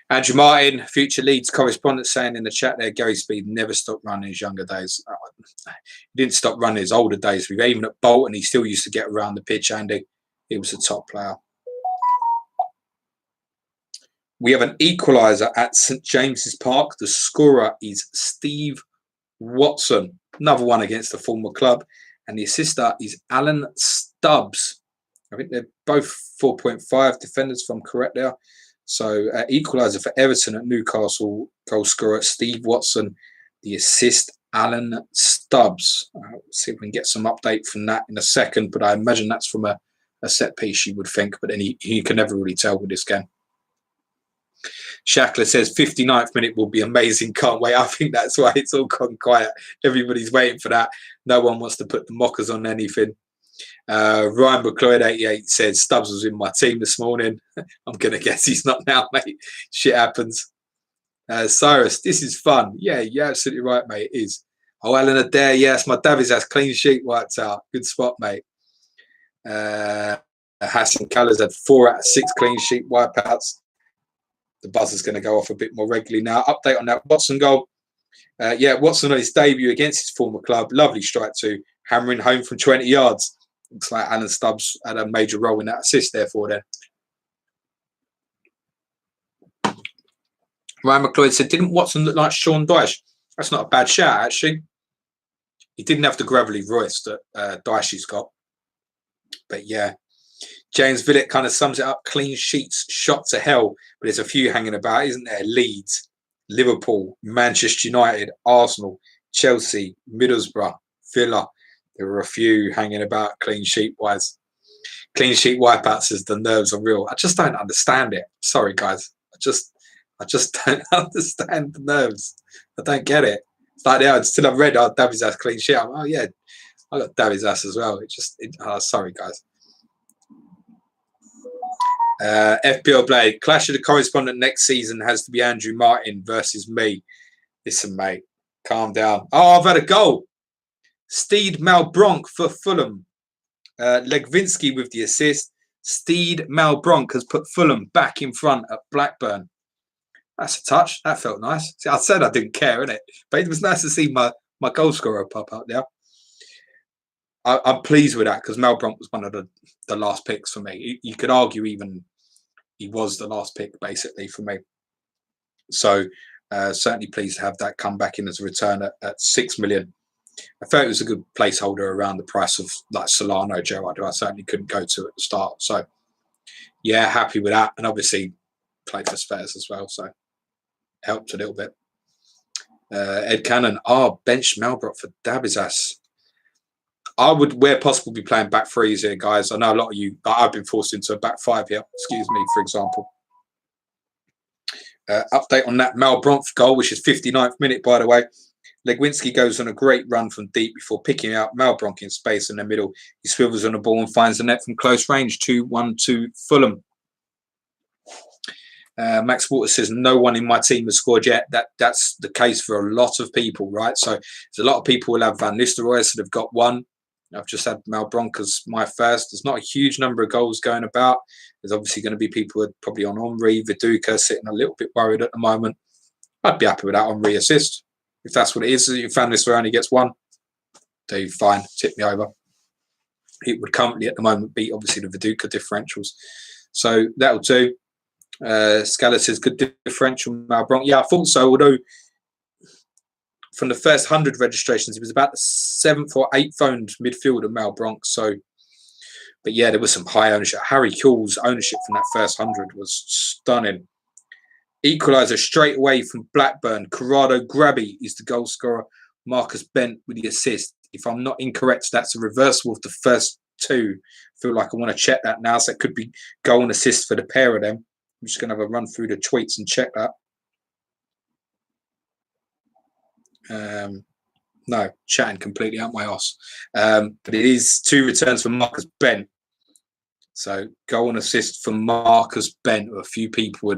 Andrew Martin, future Leeds correspondent, saying in the chat there, Gary Speed never stopped running his younger days. He didn't stop running his older days. Even at Bolton, he still used to get around the pitch, Andy. He was a top player. We have an equaliser at St James's Park. The scorer is Steve Watson. Another one against the former club. And the assister is Alan Stubbs. I think they're both 4.5 defenders, if I'm correct there. So equaliser for Everton at Newcastle. Goal scorer Steve Watson. The assist, Alan Stubbs. See if we can get some update from that in a second. But I imagine that's from a set piece, you would think. But then you can never really tell with this game. Shackler says 59th minute will be amazing. Can't wait. I think that's why it's all gone quiet. Everybody's waiting for that. No one wants to put the mockers on anything. Ryan McLeod 88 says Stubbs was in my team this morning. I'm going to guess he's not now, mate. Shit happens. Cyrus, this is fun. Yeah, you're absolutely right, mate. It is. Oh, Alan Adair. Yes, my Davies has clean sheet wiped out. Good spot, mate. Hassan Caller's had 4 out of 6 clean sheet wipeouts. The buzzer's going to go off a bit more regularly now. Update on that Watson goal. Watson on his debut against his former club. Lovely strike too. Hammering home from 20 yards. Looks like Alan Stubbs had a major role in that assist therefore then. Ryan McLeod said, didn't Watson look like Sean Dyche? That's not a bad shout, actually. He didn't have the gravelly voice that Dyche's got. But yeah. James Villett kind of sums it up. Clean sheets, shot to hell. But there's a few hanging about, isn't there? Leeds, Liverpool, Manchester United, Arsenal, Chelsea, Middlesbrough, Villa. There were a few hanging about clean sheet wise. Clean sheet wipeouts as the nerves are real. I just don't understand it. Sorry, guys. I just don't understand the nerves. I don't get it. It's like, yeah, still I've read, Davies has clean sheet. Oh, yeah, I got Davies ass as well. Sorry, guys. FPL Blade, clash of the correspondent next season has to be Andrew Martin versus me. Listen, mate, calm down. Oh, I've had a goal. Steed Malbronk for Fulham. Legvinsky with the assist. Steed Malbronk has put Fulham back in front at Blackburn. That's a touch. That felt nice. See, I said I didn't care, innit? But it was nice to see my goal scorer pop up there. I'm pleased with that because Malbronk was one of the last picks for me. You could argue even he was the last pick basically for me. So certainly pleased to have that come back in as a return at 6 million. I felt it was a good placeholder around the price of like Solano, Gerrard, who I certainly couldn't go to at the start. So yeah, happy with that. And obviously played for Spurs as well. So helped a little bit. Ed Cannon, bench Malbrook for Dabizas. I would, where possible, be playing back threes here, guys. I know a lot of you, I've been forced into a back 5 here. Excuse me, for example. Update on that Malbronk goal, which is 59th minute, by the way. Legwinski goes on a great run from deep before picking out Malbronk in space in the middle. He swivels on the ball and finds the net from close range. 2-1 to Fulham. Max Waters says, no one in my team has scored yet. That's the case for a lot of people, right? So there's a lot of people who will have Van Nistelrooy, so they've got one. I've just had Malbronk as my first. There's not a huge number of goals going about. There's obviously going to be people who are probably on Henry, Viduka, sitting a little bit worried at the moment. I'd be happy with that Henry assist. If that's what it is, if Van Nistelrooy only gets one, do fine, tip me over. It would currently at the moment beat obviously the Viduka differentials. So that'll do. Scala says good differential Malbronk. Yeah, I thought so, although from the first 100 registrations, it was about the 7th or 8th owned midfielder Malbronk. So, but yeah, there was some high ownership. Harry Kewell's ownership from that first 100 was stunning. Equaliser straight away from Blackburn. Corrado Grabby is the goal scorer. Marcus Bent with the assist. If I'm not incorrect, that's a reversal of the first 2. Feel like I want to check that now. So it could be goal and assist for the pair of them. I'm just going to have a run through the tweets and check that. No, chatting completely out my arse. But it is 2 returns for Marcus Bent. So goal and assist for Marcus Bent. A few people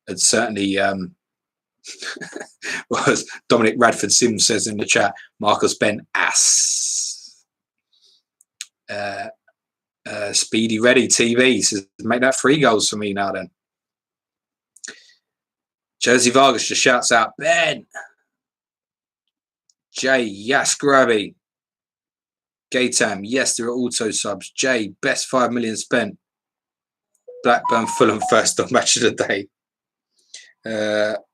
had certainly, was Dominic Radford Sims says in the chat, Marcus Bent ass. Speedy Ready TV says, make that 3 goals for me now then. Jersey Vargas just shouts out, Ben. Jay, yes, Grabby. Gaytam, yes, there are auto subs. Jay, best 5 million spent. Blackburn Fulham first on match of the day.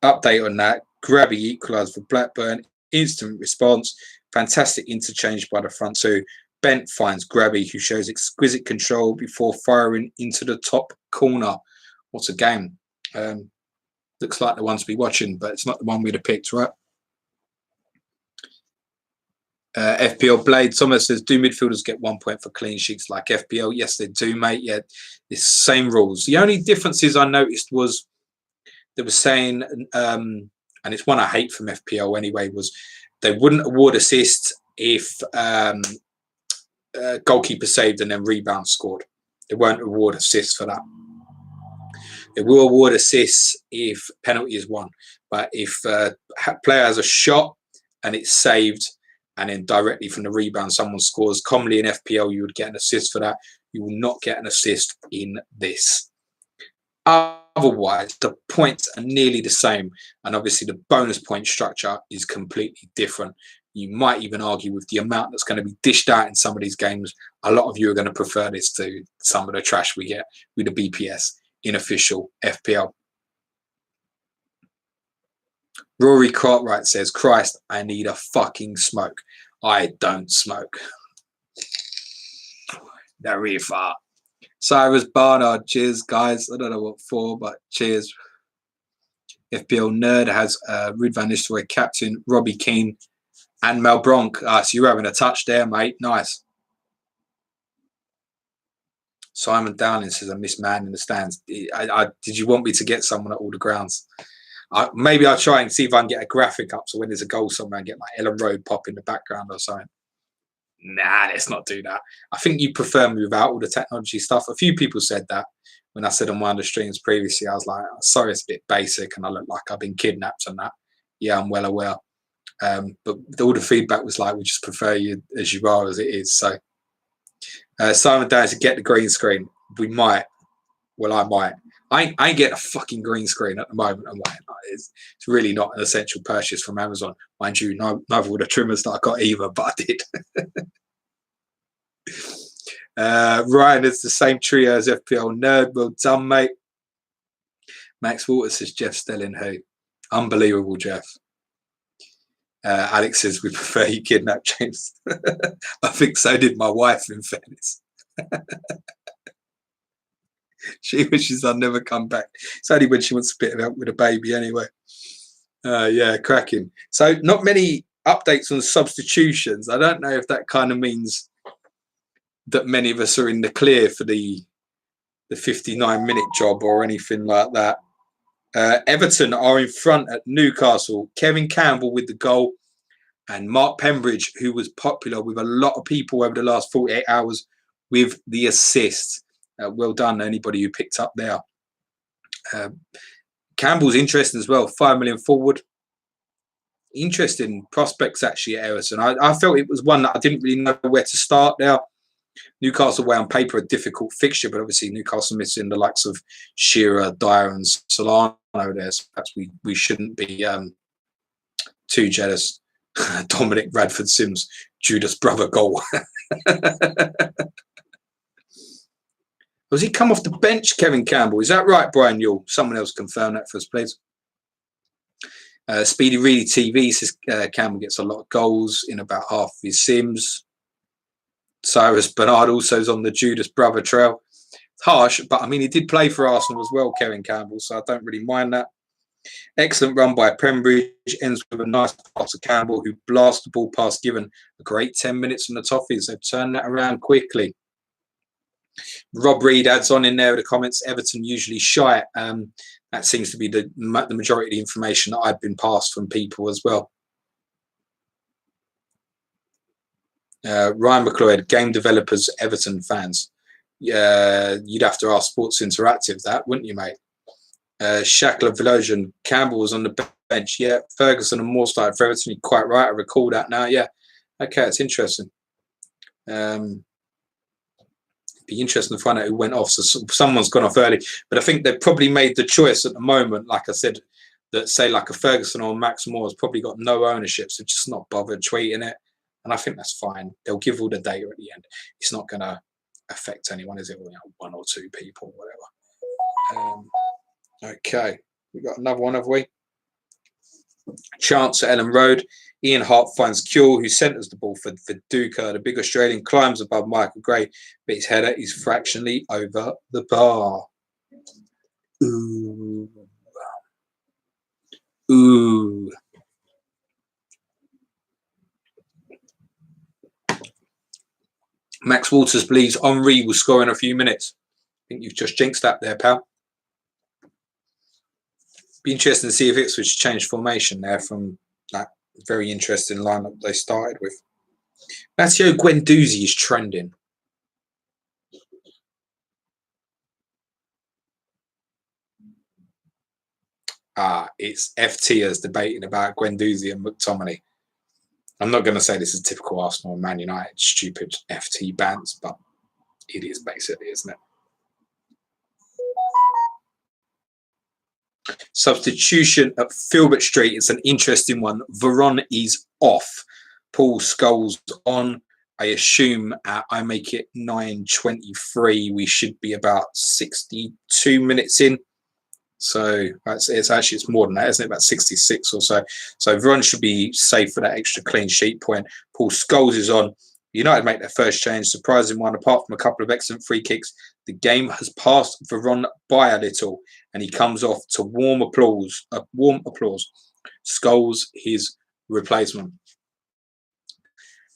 Update on that. Grabby equalised for Blackburn. Instant response. Fantastic interchange by the front 2. Bent finds Grabby, who shows exquisite control before firing into the top corner. What a game. Looks like the one to be watching, but it's not the one we'd have picked, right? FPL Blade Thomas says, do midfielders get 1 point for clean sheets like FPL? Yes, they do, mate. Yeah, it's same rules. The only differences I noticed was they were saying, and it's one I hate from FPL anyway, was they wouldn't award assist if goalkeeper saved and then rebound scored. They won't award assists for that. They will award assists if penalty is won. But if a player has a shot and it's saved, and then directly from the rebound someone scores, commonly in FPL you would get an assist for that. You will not get an assist in this. Otherwise, the points are nearly the same, and obviously the bonus point structure is completely different. You might even argue with the amount that's going to be dished out in some of these games. A lot of you are going to prefer this to some of the trash we get with the BPS in official FPL. Rory Cartwright says, Christ, I need a fucking smoke. I don't smoke. They're really far. Cyrus Barnard, cheers, guys. I don't know what for, but cheers. FPL Nerd has Ruud van Nistelrooy captain, Robbie Keane, and Mel Bronk. So you're having a touch there, mate. Nice. Simon Dowling says, I miss man in the stands. Did you want me to get someone at all the grounds? Maybe I'll try and see if I can get a graphic up so when there's a goal somewhere and get like Ellen Road pop in the background or something. Nah, let's not do that. I think you prefer me without all the technology stuff. A few people said that when I said on one of the streams previously. I was like, sorry, it's a bit basic and I look like I've been kidnapped and that. Yeah, I'm well aware. But all the feedback was like, we just prefer you as you are as it is. So Simon Downs to get the green screen. We might. Well, I might. I ain't getting a fucking green screen at the moment. I'm like, it's really not an essential purchase from Amazon. Mind you, neither were the trimmers that I got either, but I did. Ryan is the same trio as FPL Nerd. Well done, mate. Max Waters says, Jeff Stelling, who? Unbelievable, Jeff. Alex says, we prefer you kidnap James. I think so did my wife, in fairness. She wishes I'd never come back. It's only when she wants a bit of help with a baby anyway. Yeah, cracking. So not many updates on substitutions. I don't know if that kind of means that many of us are in the clear for the 59-minute job or anything like that. Everton are in front at Newcastle. Kevin Campbell with the goal and Mark Pembridge, who was popular with a lot of people over the last 48 hours with the assist. Well done, anybody who picked up there. Campbell's interesting as well. 5 million forward. Interesting prospects actually at Everton. I felt it was one that I didn't really know where to start there. Newcastle were on paper a difficult fixture, but obviously Newcastle missing the likes of Shearer, Dyer and Solano there. So perhaps we shouldn't be too jealous. Dominic Radford Sims, Judas brother goal. Was he come off the bench, Kevin Campbell? Is that right, Brian Yule? Someone else confirm that for us, please. Speedy Reedy TV says Campbell gets a lot of goals in about half of his Sims. Cyrus Bernard also is on the Judas brother trail. It's harsh, but I mean, he did play for Arsenal as well, Kevin Campbell, so I don't really mind that. Excellent run by Pembridge. Ends with a nice pass to Campbell, who blasts the ball past Given. A great 10 minutes from the Toffees. They've turned that around quickly. Rob Reed adds on in there with the comments, Everton usually shy. That seems to be the majority of the information that I've been passed from people as well. Ryan McLeod, game developers, Everton fans. You'd have to ask Sports Interactive that, wouldn't you, mate? Shackler Villosian, Campbell was on the bench. Yeah, Ferguson and Moore started for Everton. You're quite right. I recall that now. Yeah. Okay, it's interesting. Be interesting to find out who went off. So someone's gone off early, but I think they've probably made the choice at the moment, like I said, that say like a Ferguson or Max Moore has probably got no ownership, so just not bothered tweeting it. And I think that's fine. They'll give all the data at the end. It's not going to affect anyone, is it? You know, one or two people, whatever. Okay, we got another one, have we? Chance at Ellen Road. Ian Hart finds Kuehl, who centres the ball for Viduka. The big Australian climbs above Michael Gray, but his header is fractionally over the bar. Ooh. Ooh. Max Walters believes Henri will score in a few minutes. I think you've just jinxed that there, pal. Be interesting to see if Ipswich changed formation there from that very interesting lineup they started with. Matteo Guendouzi is trending. It's FTers debating about Guendouzi and McTominay. I'm not going to say this is typical Arsenal and Man United stupid FT bans, but it is basically, isn't it? Substitution at Filbert Street. It's an interesting one. Veron is off. Paul Scholes on. I assume I make it 9:23. We should be about 62 minutes in. So it's more than that, isn't it? About 66 or so. So Veron should be safe for that extra clean sheet point. Paul Scholes is on. United make their first change, surprising one. Apart from a couple of excellent free kicks, the game has passed Veron by a little, and he comes off to warm applause. Scholes, his replacement.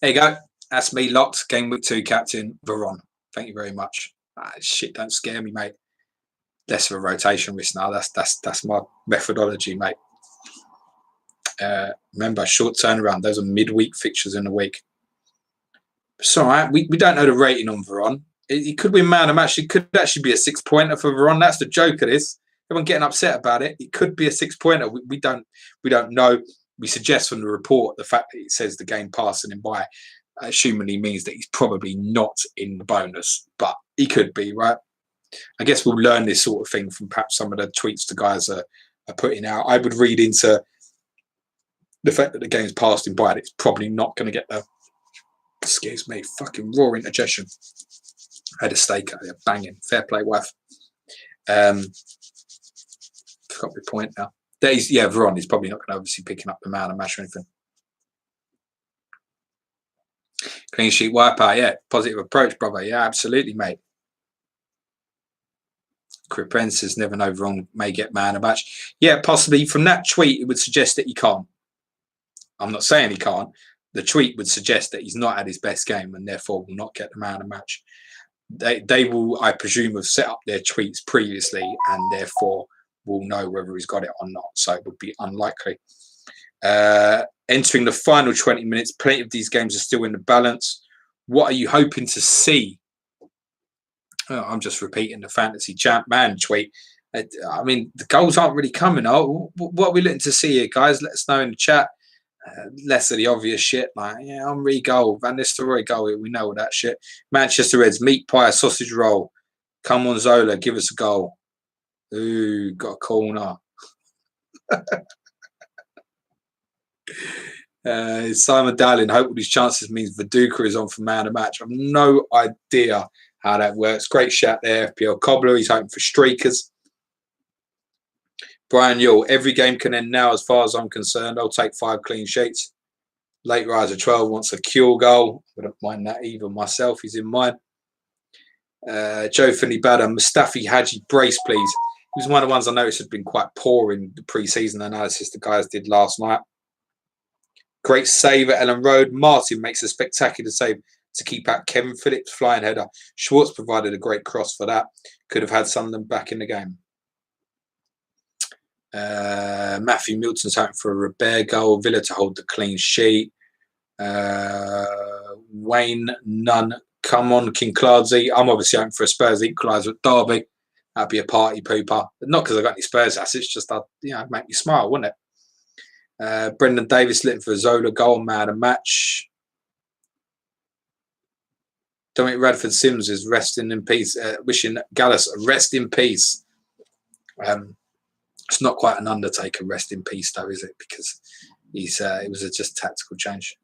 There you go. That's me locked. Game week 2 captain Veron. Thank you very much. Shit, don't scare me, mate. Less of a rotation risk now. That's my methodology, mate. Remember, short turnaround. Those are midweek fixtures in the week. It's all right. We don't know the rating on Veron. He could win man of match. It could actually be a 6-pointer for Veron. That's the joke of this. Everyone getting upset about it. It could be a 6-pointer. We don't know. We suggest from the report the fact that it says the game passing him by, assumingly means that he's probably not in the bonus, but he could be, right? I guess we'll learn this sort of thing from perhaps some of the tweets the guys are putting out. I would read into the fact that the game's passed him by, that it's probably not going to get the, excuse me, fucking raw indigestion. I had a steak out there, banging. Fair play, wife. Forgot my point now. Veron is probably not going to obviously picking up the man of match or anything. Clean sheet wipeout, yeah. Positive approach, brother. Yeah, absolutely, mate. Cripren says never know, Veron may get man of match. Yeah, possibly. From that tweet, it would suggest that he can't. I'm not saying he can't. The tweet would suggest that he's not at his best game and therefore will not get the man of match. They will, I presume, have set up their tweets previously and therefore will know whether he's got it or not. So it would be unlikely. Entering the final 20 minutes, plenty of these games are still in the balance. What are you hoping to see? Oh, I'm just repeating the fantasy champ man tweet. I mean, the goals aren't really coming. Oh, what are we looking to see here, guys? Let us know in the chat. Less of the obvious shit, like, yeah, Henri goal, Van Nistelrooy goal, we know all that shit. Manchester Reds, meat pie, sausage roll. Come on, Zola, give us a goal. Ooh, got a corner. Simon Dowling, hope all these chances means Viduka is on for man of match. I've no idea how that works. Great shout there, FPL Cobbler. He's hoping for streakers. Brian Yule, every game can end now as far as I'm concerned. I'll take 5 clean sheets. Late riser 12 wants a Kuehl goal. I don't mind that even myself. He's in mine. Joe Finney Badder, Mustafi Haji brace, please. He was one of the ones I noticed had been quite poor in the pre-season analysis the guys did last night. Great save at Ellen Road. Martin makes a spectacular save to keep out Kevin Phillips' flying header. Schwartz provided a great cross for that. Could have had Sunderland back in the game. Matthew Milton's hoping for a Robert goal. Villa to hold the clean sheet. Wayne Nunn, come on, Kinclardsy. I'm obviously hoping for a Spurs equaliser at Derby. That'd be a party pooper. Not because I got any Spurs assets, just it'd make me smile, wouldn't it? Brendan Davis looking for a Zola goal, man, a match. Dominic Radford Sims is resting in peace, wishing Gallus a rest in peace. It's not quite an Undertaker rest in peace, though, is it? Because it was just tactical change.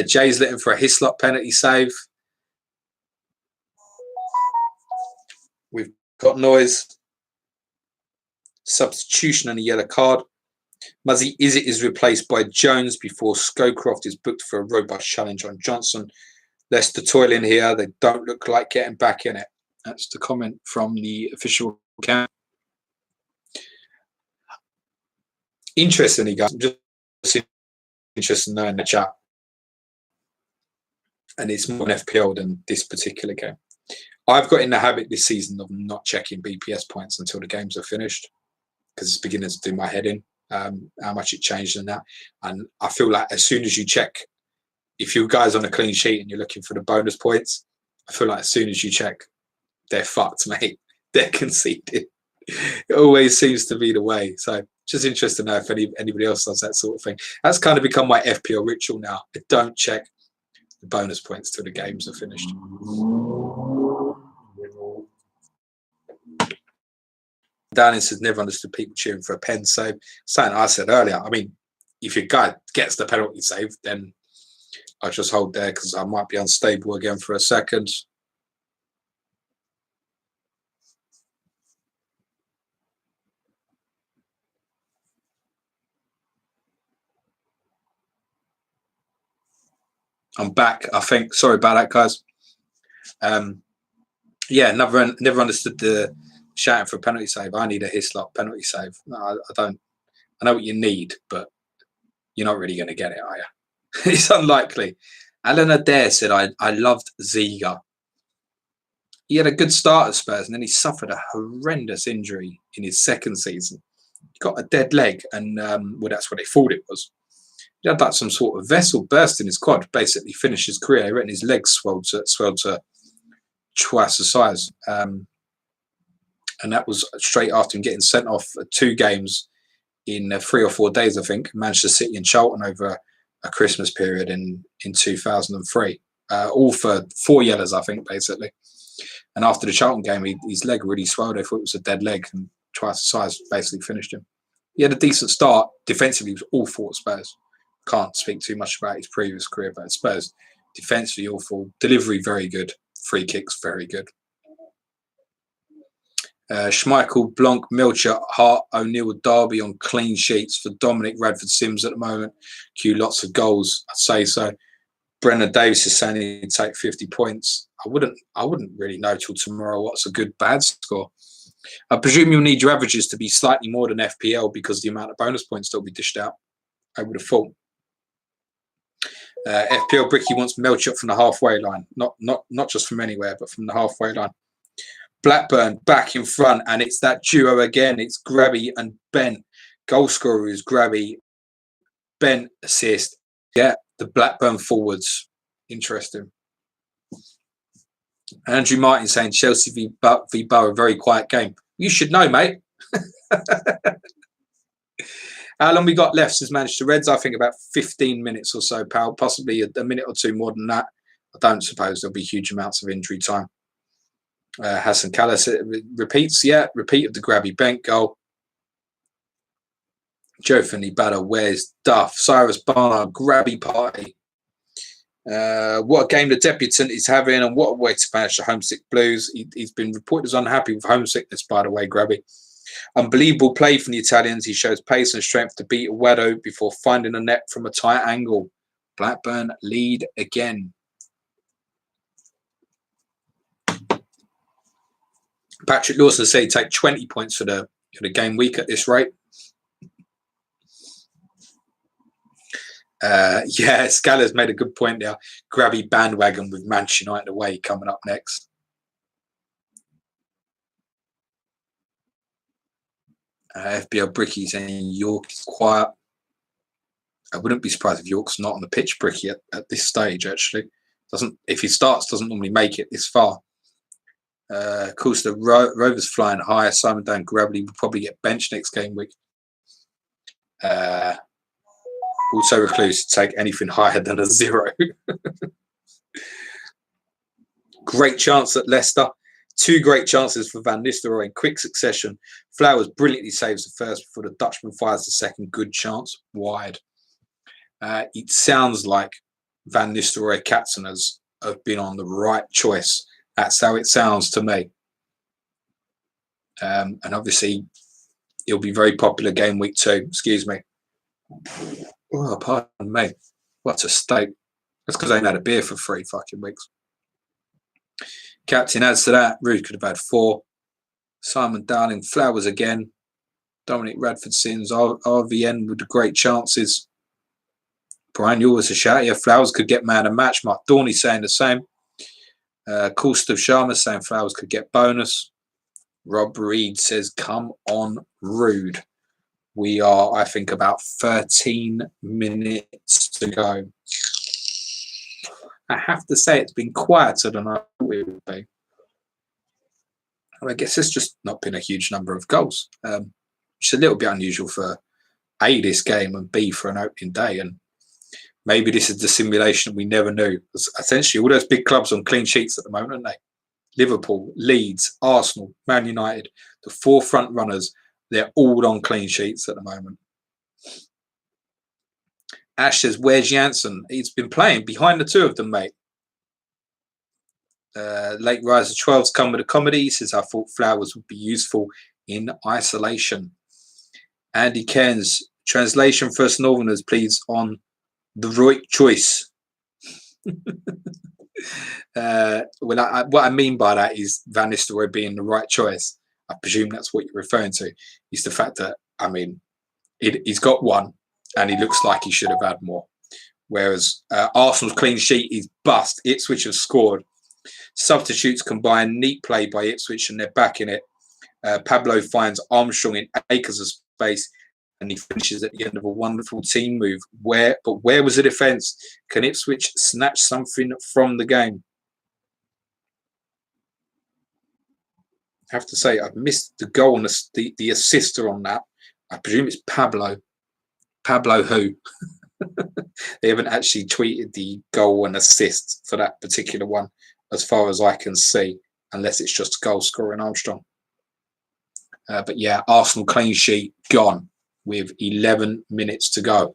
Jay's looking for a Hislop penalty save. We've got noise. Substitution and a yellow card. Muzzy Izzet is replaced by Jones before Scowcroft is booked for a robust challenge on Johnson. Leicester toiling here. They don't look like getting back in it. That's the comment from the official account. Interestingly, guys, I'm just interested in knowing the chat. And it's more an FPL than this particular game. I've got in the habit this season of not checking BPS points until the games are finished because it's beginning to do my head in, how much it changed and that. And I feel like as soon as you check, if you guys on a clean sheet and you're looking for the bonus points, I feel like as soon as you check, they're fucked, mate. They're conceded. It always seems to be the way. So just interested to know if anybody else does that sort of thing. That's kind of become my FPL ritual now. I don't check the bonus points till the games are finished. Downing says never understood people cheering for a pen save. Something I said earlier. I mean, if your guy gets the penalty save, then I just hold there because I might be unstable again for a second. I'm back, I think. Sorry about that, guys. Yeah, never understood the shouting for a penalty save. I need a Hislop penalty save. No, I don't. I know what you need, but you're not really going to get it, are you? It's unlikely. Alan Adair said, I loved Ziga. He had a good start at Spurs, and then he suffered a horrendous injury in his second season. He got a dead leg, and well, that's what they thought it was. He had like some sort of vessel burst in his quad, basically finished his career, and his legs swelled to twice the size. And that was straight after him getting sent off 2 games in 3 or 4 days, I think, Manchester City and Charlton over a Christmas period in 2003. All for 4 yellows, I think, basically. And after the Charlton game, his leg really swelled. I thought it was a dead leg, and twice the size basically finished him. He had a decent start. Defensively, he was awful at Spurs. Can't speak too much about his previous career, but at Spurs, defensively awful. Delivery, very good. Free kicks, very good. Schmeichel, Blanc, Milcher, Hart, O'Neill, Derby on clean sheets for Dominic Radford Sims at the moment. Cue lots of goals, I'd say so. Brendan Davis is saying he'd take 50 points. I wouldn't really know till tomorrow what's a good bad score. I presume you'll need your averages to be slightly more than FPL because of the amount of bonus points that will be dished out. I would have thought. FPL Bricky wants Melchuk from the halfway line, not just from anywhere, but from the halfway line. Blackburn back in front, and it's that duo again. It's Grabby and Bent. Goal scorer is Grabby. Bent assist. Yeah, the Blackburn forwards. Interesting. Andrew Martin saying Chelsea v Borough, very quiet game. You should know, mate. How long we got left since Manchester Reds? I think about 15 minutes or so, pal. Possibly a minute or two more than that. I don't suppose there'll be huge amounts of injury time. Hassan Callis repeats. Yeah, repeat of the Grabby Bent goal. Joe Finley Batter, where's Duff? Cyrus Barnard, Grabby party. What a game the debutant is having, and what a way to manage the homesick Blues. He's been reported as unhappy with homesickness, by the way, Grabby. Unbelievable play from the Italians. He shows pace and strength to beat Aguado before finding a net from a tight angle. Blackburn lead again. Patrick Lawson said he'd take 20 points for the game week at this rate. Yeah, Scala's made a good point there. Grabby bandwagon with Manchester United away coming up next. FBL Bricky saying York is quiet. I wouldn't be surprised if York's not on the pitch, Bricky, at this stage. Actually, if he starts, doesn't normally make it this far. Of course, the Rovers flying high. Simon Dan Gravelly will probably get benched next game week. Also, Recluse to take anything higher than a 0. Great chance at Leicester. 2 great chances for Van Nistelrooy in quick succession. Flowers brilliantly saves the first before the Dutchman fires the second. Good chance wide. It sounds like Van Nistelrooy captainers have been on the right choice. That's how it sounds to me. And obviously, it'll be very popular game week 2. Excuse me. Oh, pardon me. What a state. That's because I ain't had a beer for 3 fucking weeks. Captain adds to that. Rude could have had 4. Simon Darling, Flowers again. Dominic Radford Sins, RVN with the great chances. Brian, you always a shout. Yeah, Flowers could get man of match. Mark Dorney saying the same. Coolstuff Sharma saying Flowers could get bonus. Rob Reed says, come on, Rude. We are, I think, about 13 minutes to go. I have to say it's been quieter than I thought it would be. I guess it's just not been a huge number of goals. Which is a little bit unusual for A, this game, and B, for an opening day. And maybe this is the simulation we never knew. Essentially, all those big clubs on clean sheets at the moment, aren't they? Liverpool, Leeds, Arsenal, Man United, the 4 front runners, they're all on clean sheets at the moment. Ash says, where's Janssen? He's been playing behind the 2 of them, mate. Late Riser 12's come with a comedy. He says, I thought Flowers would be useful in isolation. Andy Cairns, translation for us Northerners, please, on the right choice. What I mean by that is Van Nistelrooy being the right choice. I presume that's what you're referring to. Is the fact that, I mean, he's got 1 and he looks like he should have had more. Whereas Arsenal's clean sheet is bust. Ipswich have scored. Substitutes combine, neat play by Ipswich, and they're back in it. Pablo finds Armstrong in acres of space, and he finishes at the end of a wonderful team move. Where was the defence? Can Ipswich snatch something from the game? I have to say, I've missed the goal on the assister on that. I presume it's Pablo. Pablo who? They haven't actually tweeted the goal and assist for that particular one, as far as I can see, unless it's just goal scoring Armstrong. But yeah, Arsenal clean sheet gone with 11 minutes to go.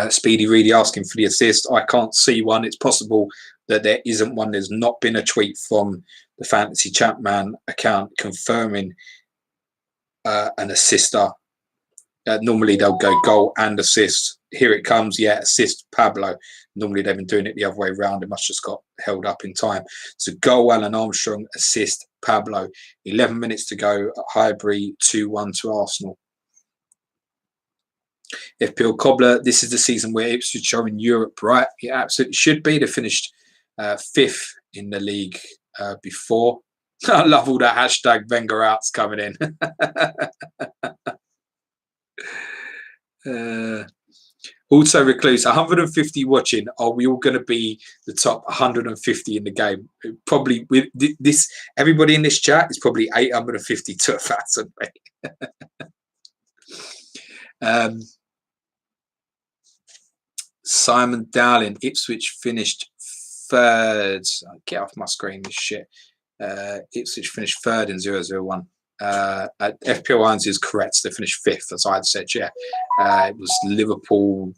Speedy Reedy asking for the assist. I can't see one. It's possible that there isn't one. There's not been a tweet from the Fantasy Champman account confirming an assister. Normally they'll go goal and assist. Here it comes. Yeah, assist Pablo. Normally they've been doing it the other way around. It must just got held up in time. So goal Alan Armstrong, assist Pablo. 11 minutes to go at Highbury, 2-1 to Arsenal. FPL Cobbler, this is the season where Ipswich are in Europe, right? It absolutely should be. They finished 5th in the league before. I love all that hashtag Wenger outs coming in. Also, Recluse, 150 watching. Are we all going to be the top 150 in the game? Probably with this, everybody in this chat is probably 850 to 1,000. Simon Dowling, Ipswich finished 3rd. Get off my screen, this shit. Ipswich finished 3rd in 0-0-1. FPL Irons is correct. They finished 5th, as I had said. Yeah, it was Liverpool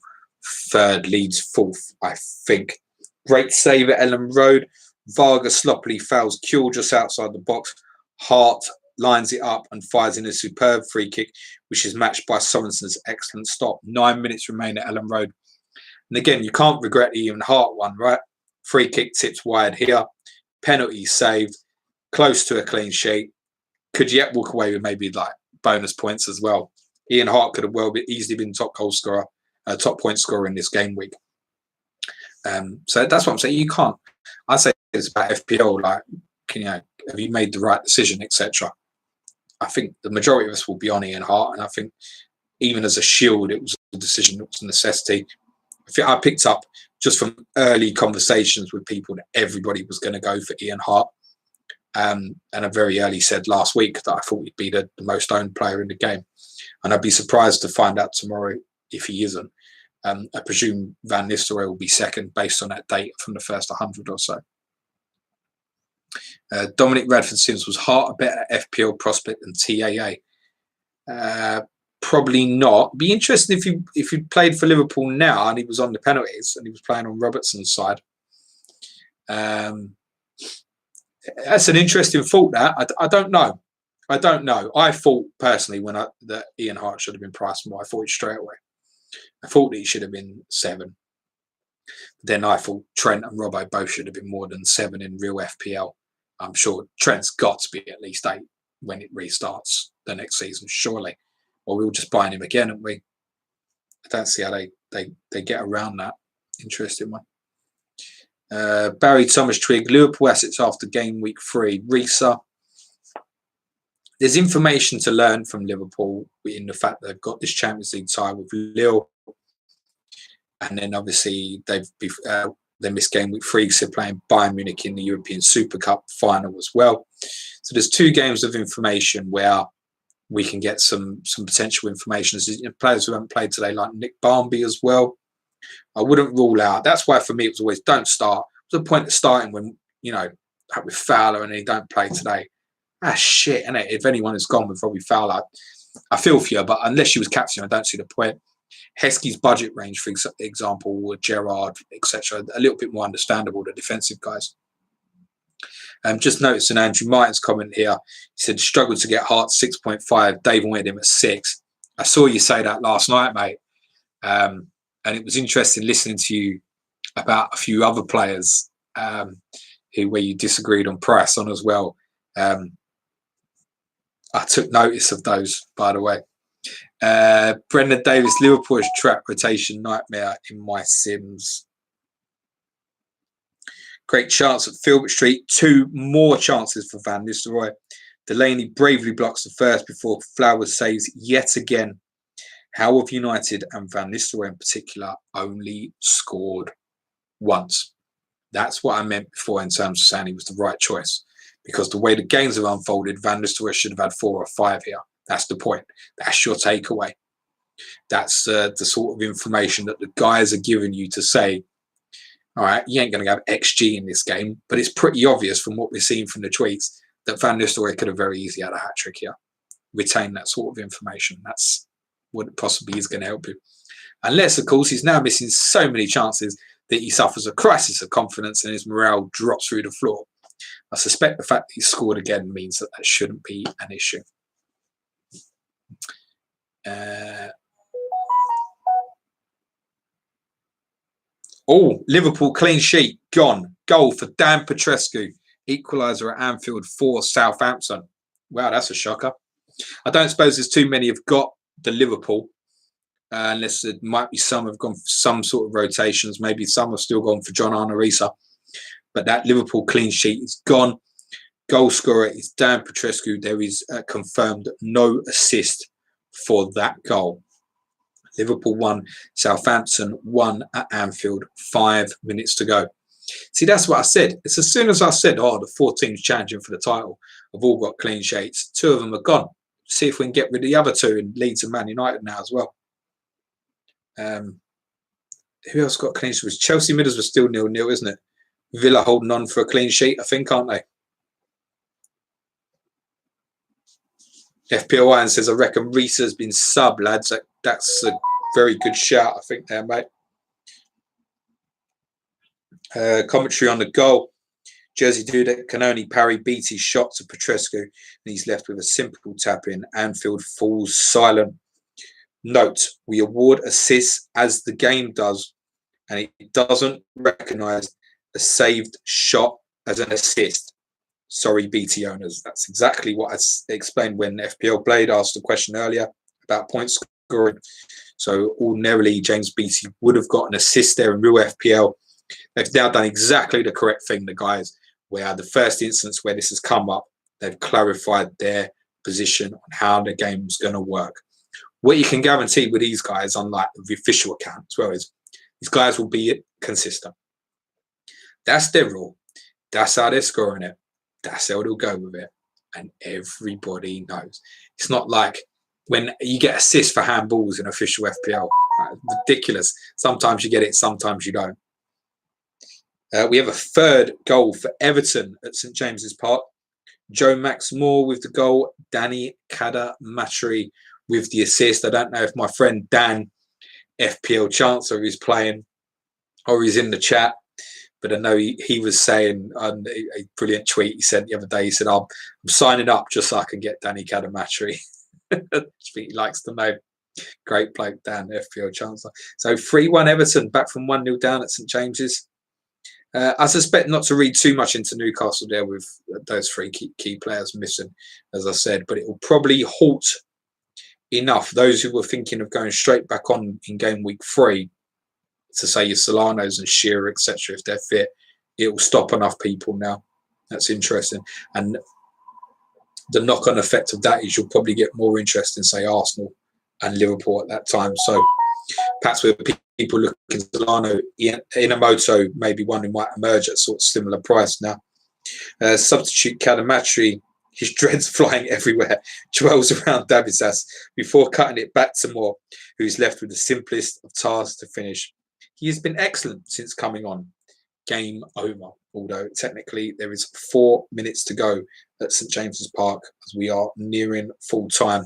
3rd, Leeds 4th, I think. Great save at Ellen Road. Varga sloppily fouls Kuehl just outside the box. Hart lines it up and fires in a superb free kick, which is matched by Sorenson's excellent stop. 9 minutes remain at Ellen Road. And again, you can't regret the Ian Hart one, right? Free kick tips wide here. Penalty saved. Close to a clean sheet. Could yet walk away with maybe like bonus points as well. Ian Hart could have easily been top goal scorer top point scorer in this game week. So that's what I'm saying. You can't. I say it's about FPL. Like, have you made the right decision, etc. I think the majority of us will be on Ian Hart, and I think even as a shield, it was a decision. It was a necessity. I think I picked up just from early conversations with people that everybody was going to go for Ian Hart. And I very early said last week that I thought he'd be the most owned player in the game. And I'd be surprised to find out tomorrow if he isn't. I presume Van Nistelrooy will be second based on that data from the first 100 or so. Dominic Radford-Sims, was Hart a better FPL prospect than TAA? Probably not. Be interesting if he played for Liverpool now and he was on the penalties and he was playing on Robertson's side. That's an interesting thought. That I don't know. I don't know. I thought personally that Ian Hart should have been priced more. I thought it straight away. I thought that he should have been 7. Then I thought Trent and Robbo both should have been more than 7 in real FPL. I'm sure Trent's got to be at least 8 when it restarts the next season, surely. Or we'll just buy him again, aren't we? I don't see how they get around that. Interesting one. Barry Thomas Trigg, Liverpool assets after game week 3. Risa. There's information to learn from Liverpool in the fact that they've got this Champions League tie with Lille. And then obviously they missed game week 3, so playing Bayern Munich in the European Super Cup final as well. So there's 2 games of information where we can get some potential information. There's players who haven't played today, like Nick Barmby as well. I wouldn't rule out. That's why for me it was always don't start. What's the point of starting when, like with Fowler and he don't play today? Shit, isn't it? If anyone has gone with Robbie Fowler, I feel for you, but unless she was captain, I don't see the point. Heskey's budget range, for example, or Gerrard, etc., a little bit more understandable, the defensive guys. Just noticing Andrew Martin's comment here. He said, struggled to get Hart 6.5. Dave wanted him at 6. I saw you say that last night, mate. And it was interesting listening to you about a few other players where you disagreed on price on as well. I took notice of those, by the way. Brendan Davis, Liverpool's track rotation nightmare in my Sims. Great chance at Filbert Street. 2 more chances for Van Nistelrooy. Delaney bravely blocks the first before Flowers saves yet again. How have United and Van Nistelrooy in particular only scored once? That's what I meant before in terms of saying he was the right choice. Because the way the games have unfolded, Van Nistelrooy should have had 4 or 5 here. That's the point. That's your takeaway. That's the sort of information that the guys are giving you to say, all right, you ain't going to have XG in this game, but it's pretty obvious from what we're seeing from the tweets that Van Nistelrooy could have very easily had a hat-trick here. Retain that sort of information. That's what possibly is going to help you. Unless, of course, he's now missing so many chances that he suffers a crisis of confidence and his morale drops through the floor. I suspect the fact that he scored again means that shouldn't be an issue. Liverpool clean sheet gone. Goal for Dan Petrescu. Equaliser at Anfield for Southampton. Wow, that's a shocker. I don't suppose there's too many have got the Liverpool, unless there might be some have gone for some sort of rotations. Maybe some have still gone for John Arnorisa. But that Liverpool clean sheet is gone. Goal scorer is Dan Petrescu. There is confirmed no assist for that goal. Liverpool 1, Southampton 1 at Anfield. 5 minutes to go. See, that's what I said. It's as soon as I said, the 4 teams challenging for the title have all got clean sheets. 2 of them are gone. See if we can get rid of the other 2 in Leeds and Man United now as well. Who else got clean sheets? Chelsea Middlesbrough still 0-0, isn't it? Villa holding on for a clean sheet, I think, aren't they? FPL Iron says, I reckon Reese has been sub, lads. That's a very good shout, I think, there, mate. Commentary on the goal. Jersey Dudek can only parry Beatty's shot to Petrescu, and he's left with a simple tap in. Anfield falls silent. Note, we award assists as the game does, and it doesn't recognise a saved shot as an assist. Sorry, BT owners. That's exactly what I explained when FPL Blade asked a question earlier about points scoring. So ordinarily, James Beattie would have got an assist there in real FPL. They've now done exactly the correct thing, the guys, where the first instance where this has come up, they've clarified their position on how the game's going to work. What you can guarantee with these guys, unlike the official account as well, is these guys will be consistent. That's their rule. That's how they're scoring it. That's how they'll go with it. And everybody knows. It's not like when you get assists for handballs in official FPL. Ridiculous. Sometimes you get it, sometimes you don't. We have a third goal for Everton at St James's Park. Joe Max Moore with the goal. Danny Kada-Matri with the assist. I don't know if my friend Dan, FPL Chancellor, is playing or he's in the chat, but I know he was saying a brilliant tweet he sent the other day. He said, I'm signing up just so I can get Danny Kada-Matri. I think he likes to know. Great bloke, Dan, FPL Chancellor. So 3-1 Everton, back from 1-0 down at St James's. I suspect not to read too much into Newcastle there with those three key players missing, as I said, but it will probably halt enough those who were thinking of going straight back on in game week 3 to say your Solanos and Shearer, etc. If they're fit, it will stop enough people now. That's interesting. And the knock-on effect of that is you'll probably get more interest in, say, Arsenal and Liverpool at that time. So perhaps with people looking at Solano, Inamoto, maybe one who might emerge at sort of similar price now. Substitute Kada-Matri, his dreads flying everywhere, dwells around Davidsas before cutting it back to Moore, who's left with the simplest of tasks to finish. He has been excellent since coming on. Game over, although technically there is 4 minutes to go at St James's Park as we are nearing full time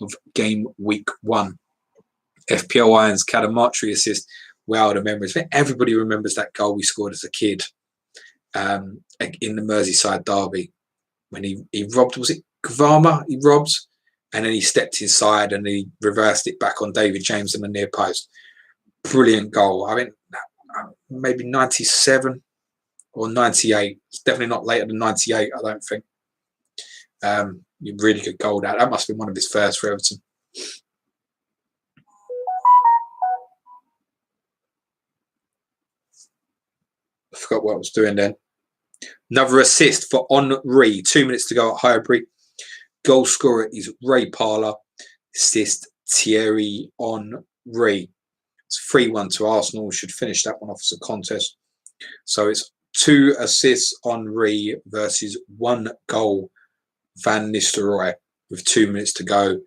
of game week 1. FPL Irons Kada-Matri assist. Wow, the memories. I think everybody remembers that goal we scored as a kid in the Merseyside derby when he robbed, was it Gvarma? He robbed, and then he stepped inside and he reversed it back on David James in the near post. Brilliant goal. I mean, maybe 97 or 98. It's definitely not later than 98, I don't think. Really good goal that. That must have been one of his first for Everton. I forgot what I was doing then. Another assist for Henry. 2 minutes to go at Highbury. Goal scorer is Ray Parlour. Assist Thierry Henry. It's 3-1 to Arsenal. We should finish that one off as a contest. So it's 2 assists Henry versus 1 goal Van Nistelrooy with 2 minutes to go.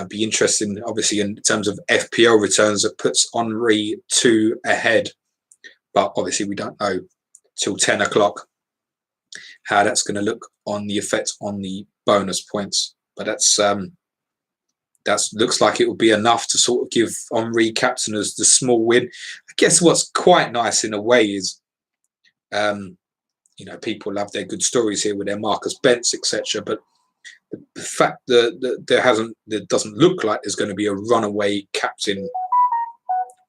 Be interesting, obviously, in terms of FPL returns, that puts Henry 2 ahead. But obviously, we don't know till 10 o'clock how that's going to look on the effect on the bonus points. But that looks like it will be enough to sort of give Henry captainers the small win. I guess what's quite nice in a way is, people love their good stories here with their Marcus Bents, etc. But the fact that there doesn't look like there's going to be a runaway captain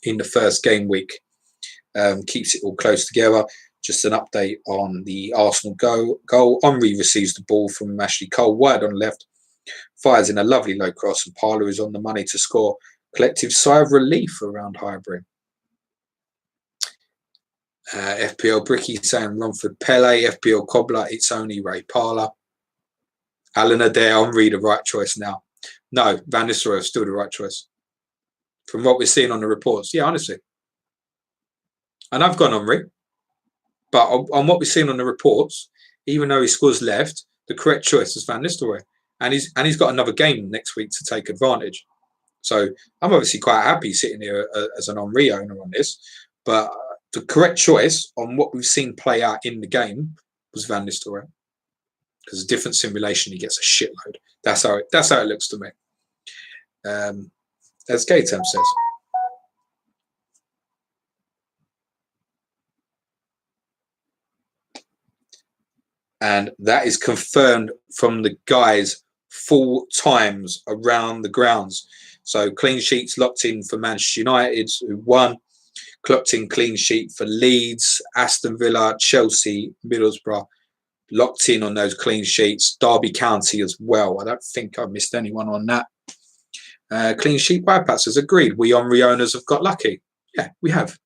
in the first game week keeps it all close together. Just an update on the Arsenal goal. Henry receives the ball from Ashley Cole wide on the left, fires in a lovely low cross, and Parlour is on the money to score. Collective sigh of relief around Highbury. FPL Bricky saying Romford Pele. FPL Cobbler, it's only Ray Parlour. Alan Adair, Henry the right choice now. No, Van Nistelrooy is still the right choice. From what we're seeing on the reports. Yeah, honestly. And I've gone Henry. But on what we've seen on the reports, even though he scores left, the correct choice is Van Nistelrooy. And he's got another game next week to take advantage. So I'm obviously quite happy sitting here as an Henry owner on this. But the correct choice on what we've seen play out in the game was Van Nistelrooy. Because a different simulation, he gets a shitload. That's how it looks to me. As Gatem says. And that is confirmed from the guys full times around the grounds. So clean sheets locked in for Manchester United, who won. Clocked in clean sheet for Leeds, Aston Villa, Chelsea, Middlesbrough. Locked in on those clean sheets. Derby County as well. I don't think I missed anyone on that. Clean sheet Wipeout says, agreed. We Henry owners have got lucky. Yeah, we have.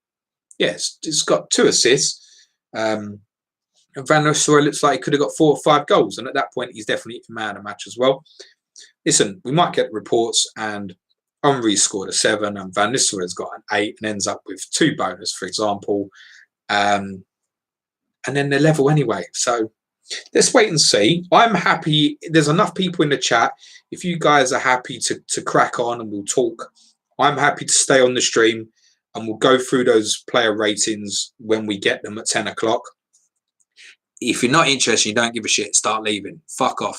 Yes, it's got 2 assists. Van Nistelrooy looks like he could have got 4 or 5 goals, and at that point, he's definitely a man of the match as well. Listen, we might get reports, and Henry scored a 7, and Van Nistelrooy's got an 8, and ends up with 2 bonus, for example. And then they're level anyway. So let's wait and see. I'm happy. There's enough people in the chat. If you guys are happy to crack on and we'll talk, I'm happy to stay on the stream and we'll go through those player ratings when we get them at 10 o'clock. If you're not interested, you don't give a shit, start leaving. Fuck off.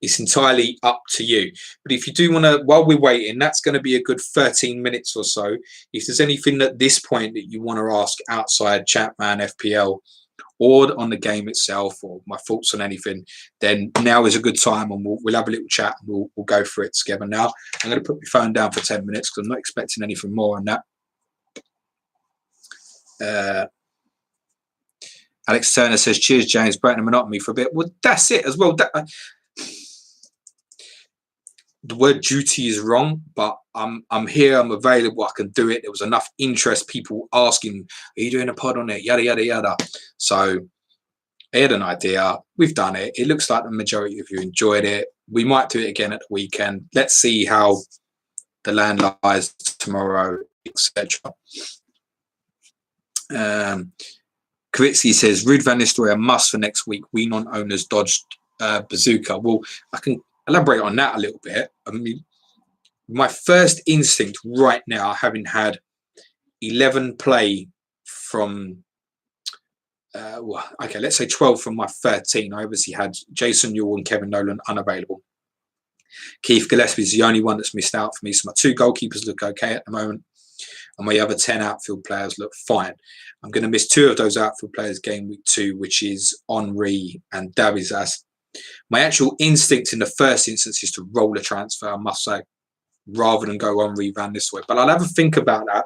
It's entirely up to you. But if you do want to, while we're waiting, that's going to be a good 13 minutes or so. If there's anything at this point that you want to ask outside Chatman, FPL, or on the game itself, or my thoughts on anything, then now is a good time, and we'll have a little chat and we'll go through it together. Now, I'm going to put my phone down for 10 minutes because I'm not expecting anything more on that. Alex Turner says, cheers, James, breaking the monotony for a bit. Well, that's it as well. The word duty is wrong, but I'm here, I'm available, I can do it. There was enough interest, people asking, are you doing a pod on it? Yada, yada, yada. So I had an idea. We've done it. It looks like the majority of you enjoyed it. We might do it again at the weekend. Let's see how the land lies tomorrow, etc. Kritzy says, Ruud van Nistelrooy a must for next week. We non-owners dodged bazooka. Well, I can elaborate on that a little bit. I mean, my first instinct right now, having had 11 play from, okay, let's say 12 from my 13. I obviously had Jason Newell and Kevin Nolan unavailable. Keith Gillespie is the only one that's missed out for me. So my 2 goalkeepers look okay at the moment. And my other 10 outfield players look fine. I'm going to miss 2 of those outfield players game week 2, which is Henry and Davizas. My actual instinct in the first instance is to roll a transfer, I must say, rather than go Henry Van Nistelrooy. But I'll have a think about that,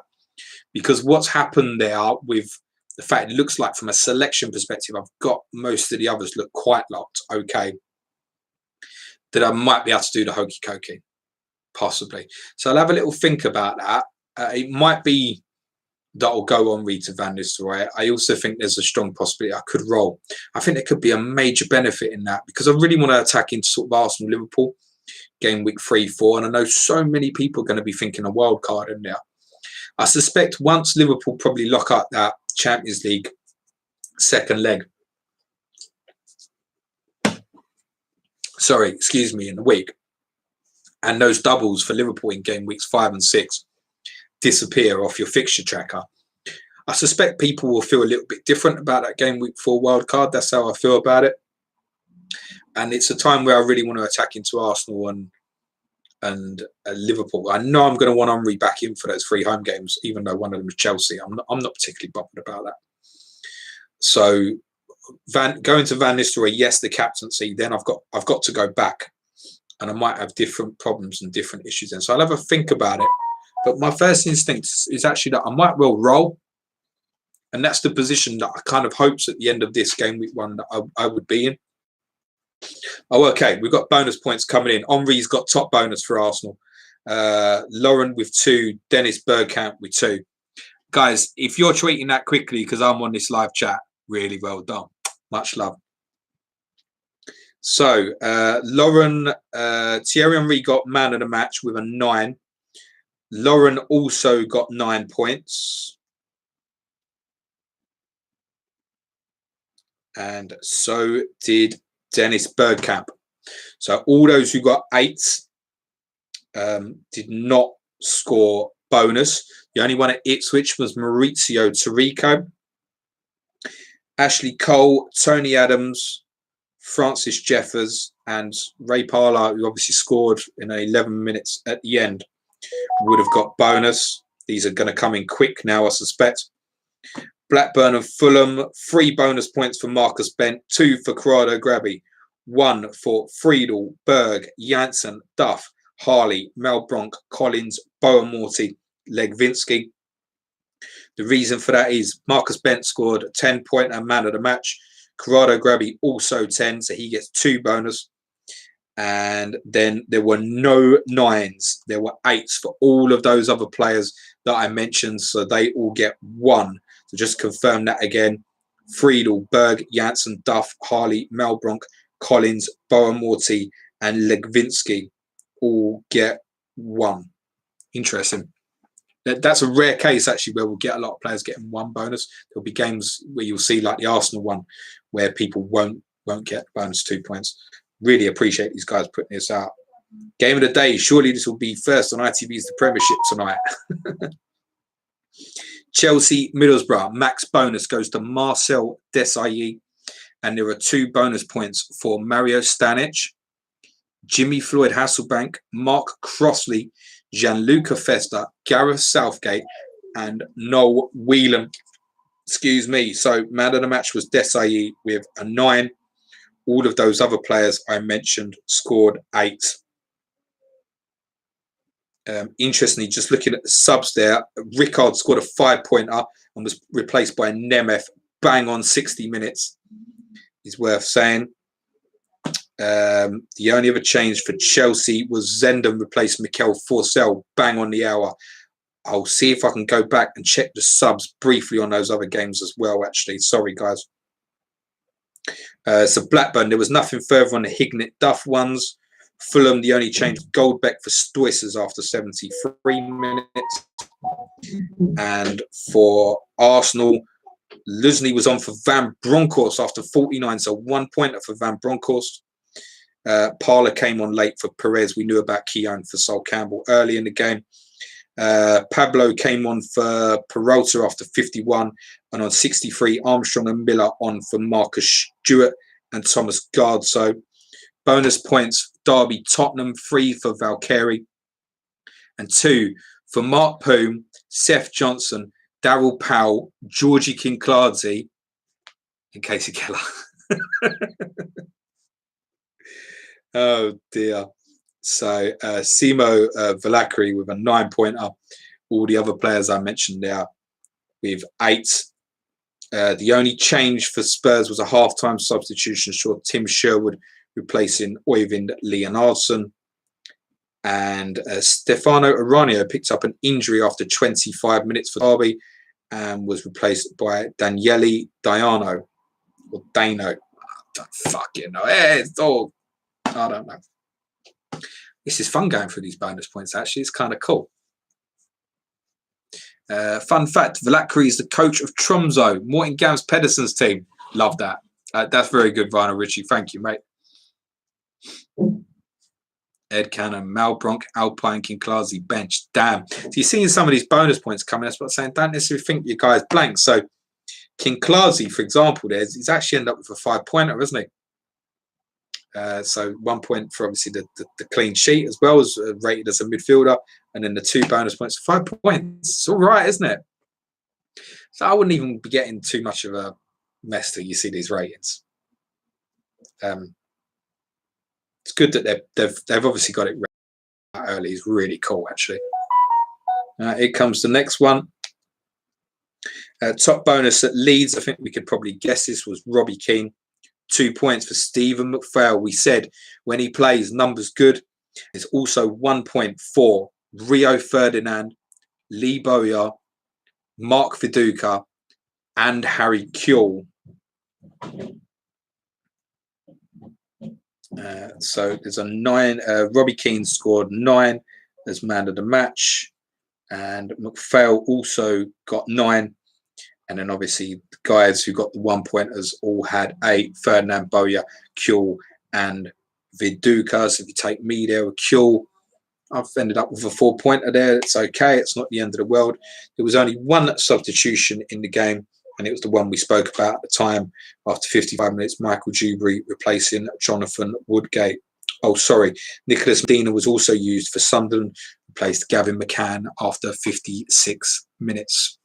because what's happened there with the fact it looks like from a selection perspective, I've got most of the others look quite locked, okay, that I might be able to do the hokey cokey, possibly. So I'll have a little think about that. It might be that I'll go on Henry to Van Nistelrooy. I also think there's a strong possibility I could roll. I think there could be a major benefit in that, because I really want to attack into sort of Arsenal Liverpool game week 3, 4, and I know so many people are going to be thinking a wild card in there. I suspect once Liverpool probably lock up that Champions League second leg, in the week, and those doubles for Liverpool in game weeks 5 and 6 disappear off your fixture tracker, I suspect people will feel a little bit different about that game week 4 wild card. That's how I feel about it. And it's a time where I really want to attack into Arsenal and Liverpool. I know I'm going to want Henry back in for those 3 home games, even though one of them is Chelsea. I'm not particularly bothered about that. So going to Van Nistelrooy, yes, the captaincy. Then I've got to go back, and I might have different problems and different issues then. So I'll have a think about it. But my first instinct is actually that I might well roll. And that's the position that I kind of hopes at the end of this game week 1 that I would be in. Oh, okay. We've got bonus points coming in. Henry's got top bonus for Arsenal. Lauren with 2. Dennis Bergkamp with 2. Guys, if you're tweeting that quickly because I'm on this live chat, really well done. Much love. So, Lauren, Thierry Henry got man of the match with a 9. Lauren also got 9 points. And so did Dennis Bergkamp. So all those who got 8s did not score bonus. The only one at Ipswich was Maurizio Tarico. Ashley Cole, Tony Adams, Francis Jeffers, and Ray Parler, who obviously scored in 11 minutes at the end, would have got bonus. These are going to come in quick now, I suspect. Blackburn and Fulham, 3 bonus points for Marcus Bent, 2 for Corrado Grabby, 1 for Friedel, Berg, Janssen, Duff, Harley, Melbronk, Collins, Bowen Morty, Legvinsky. The reason for that is Marcus Bent scored a 10-pointer man of the match. Corrado Grabby also 10, so he gets 2 bonus. And then there were no 9s. There were 8s for all of those other players that I mentioned. So they all get 1. So just confirm that again. Friedel, Berg, Janssen, Duff, Harley, Malbronk, Collins, Boamorti, and Legvinsky all get 1. Interesting. That's a rare case, actually, where we'll get a lot of players getting 1 bonus. There'll be games where you'll see, like the Arsenal one, where people won't get bonus 2 points. Really appreciate these guys putting this out. Game of the day. Surely this will be first on ITV's The Premiership tonight. Chelsea, Middlesbrough. Max bonus goes to Marcel Desailly. And there are 2 bonus points for Mario Stanic, Jimmy Floyd Hasselbank, Mark Crossley, Gianluca Festa, Gareth Southgate, and Noel Whelan. Excuse me. So man of the match was Desailly with a 9. All of those other players I mentioned scored 8. Interestingly, just looking at the subs there, Rickard scored a 5-pointer and was replaced by Nemeth. Bang on 60 minutes. Is worth saying. The only other change for Chelsea was Zenden replaced Mikel Forsell. Bang on the hour. I'll see if I can go back and check the subs briefly on those other games as well, actually. Sorry, guys. So Blackburn, there was nothing further on the Hignett Duff ones. Fulham, the only change, Goldbeck for Stoices after 73 minutes. And for Arsenal, Luzny was on for Van Bronckhorst after 49, so 1 pointer for Van Bronckhorst. Parler came on late for Perez. We knew about Keown for Sol Campbell early in the game. Pablo came on for Peralta after 51, and on 63, Armstrong and Miller on for Marcus Stewart and Thomas Gard. So bonus points, Derby Tottenham, 3 for Valkyrie, and 2 for Mark Poom, Seth Johnson, Daryl Powell, Georgie Kinclardsey, and Casey Keller. Oh dear. So Simo Valakri with a 9-pointer. All the other players I mentioned there with 8. The only change for Spurs was a half-time substitution. Saw Tim Sherwood replacing Oyvind Leonardson. And Stefano Aranio picked up an injury after 25 minutes for Derby and was replaced by Daniele Diano. Or Dano. I don't fucking know. It's all, I don't know. This is fun going through these bonus points, actually. It's kind of cool. Fun fact, Valakri is the coach of Tromso, Morten Gams Pedersen's team. Love that. That's very good, Vinyl Richie. Thank you, mate. Ed Cannon, Malbronk, Alpine, Kinclardsey, bench. Damn. So you're seeing some of these bonus points coming. That's what I'm saying. Don't necessarily think your guy's blank. So Kinclardsey, for example, he's actually ended up with a 5-pointer, isn't he? So 1 point for obviously the clean sheet as well as rated as a midfielder, and then the 2 bonus points. 5 points. It's all right, isn't it? So I wouldn't even be getting too much of a mess till you see these ratings. It's good that they've obviously got it early. It's really cool, actually. Here comes the next one. Top bonus at Leeds. I think we could probably guess this was Robbie Keane. 2 points for Stephen McPhail. We said when he plays, numbers good. There's also 1 point for Rio Ferdinand, Lee Bowyer, Mark Viduka, and Harry Kewell. So there's a 9. Robbie Keane scored 9 as man of the match, and McPhail also got 9. And then obviously the guys who got the 1 pointers all had 8. Ferdinand, Bowyer, Kewell, and Viduka. So if you take me there with Kewell, I've ended up with a 4-pointer there. It's okay. It's not the end of the world. There was only 1 substitution in the game, and it was the one we spoke about at the time. After 55 minutes, Michael Dewberry replacing Jonathan Woodgate. Oh, sorry. Nicholas Medina was also used for Sunderland, replaced Gavin McCann after 56 minutes.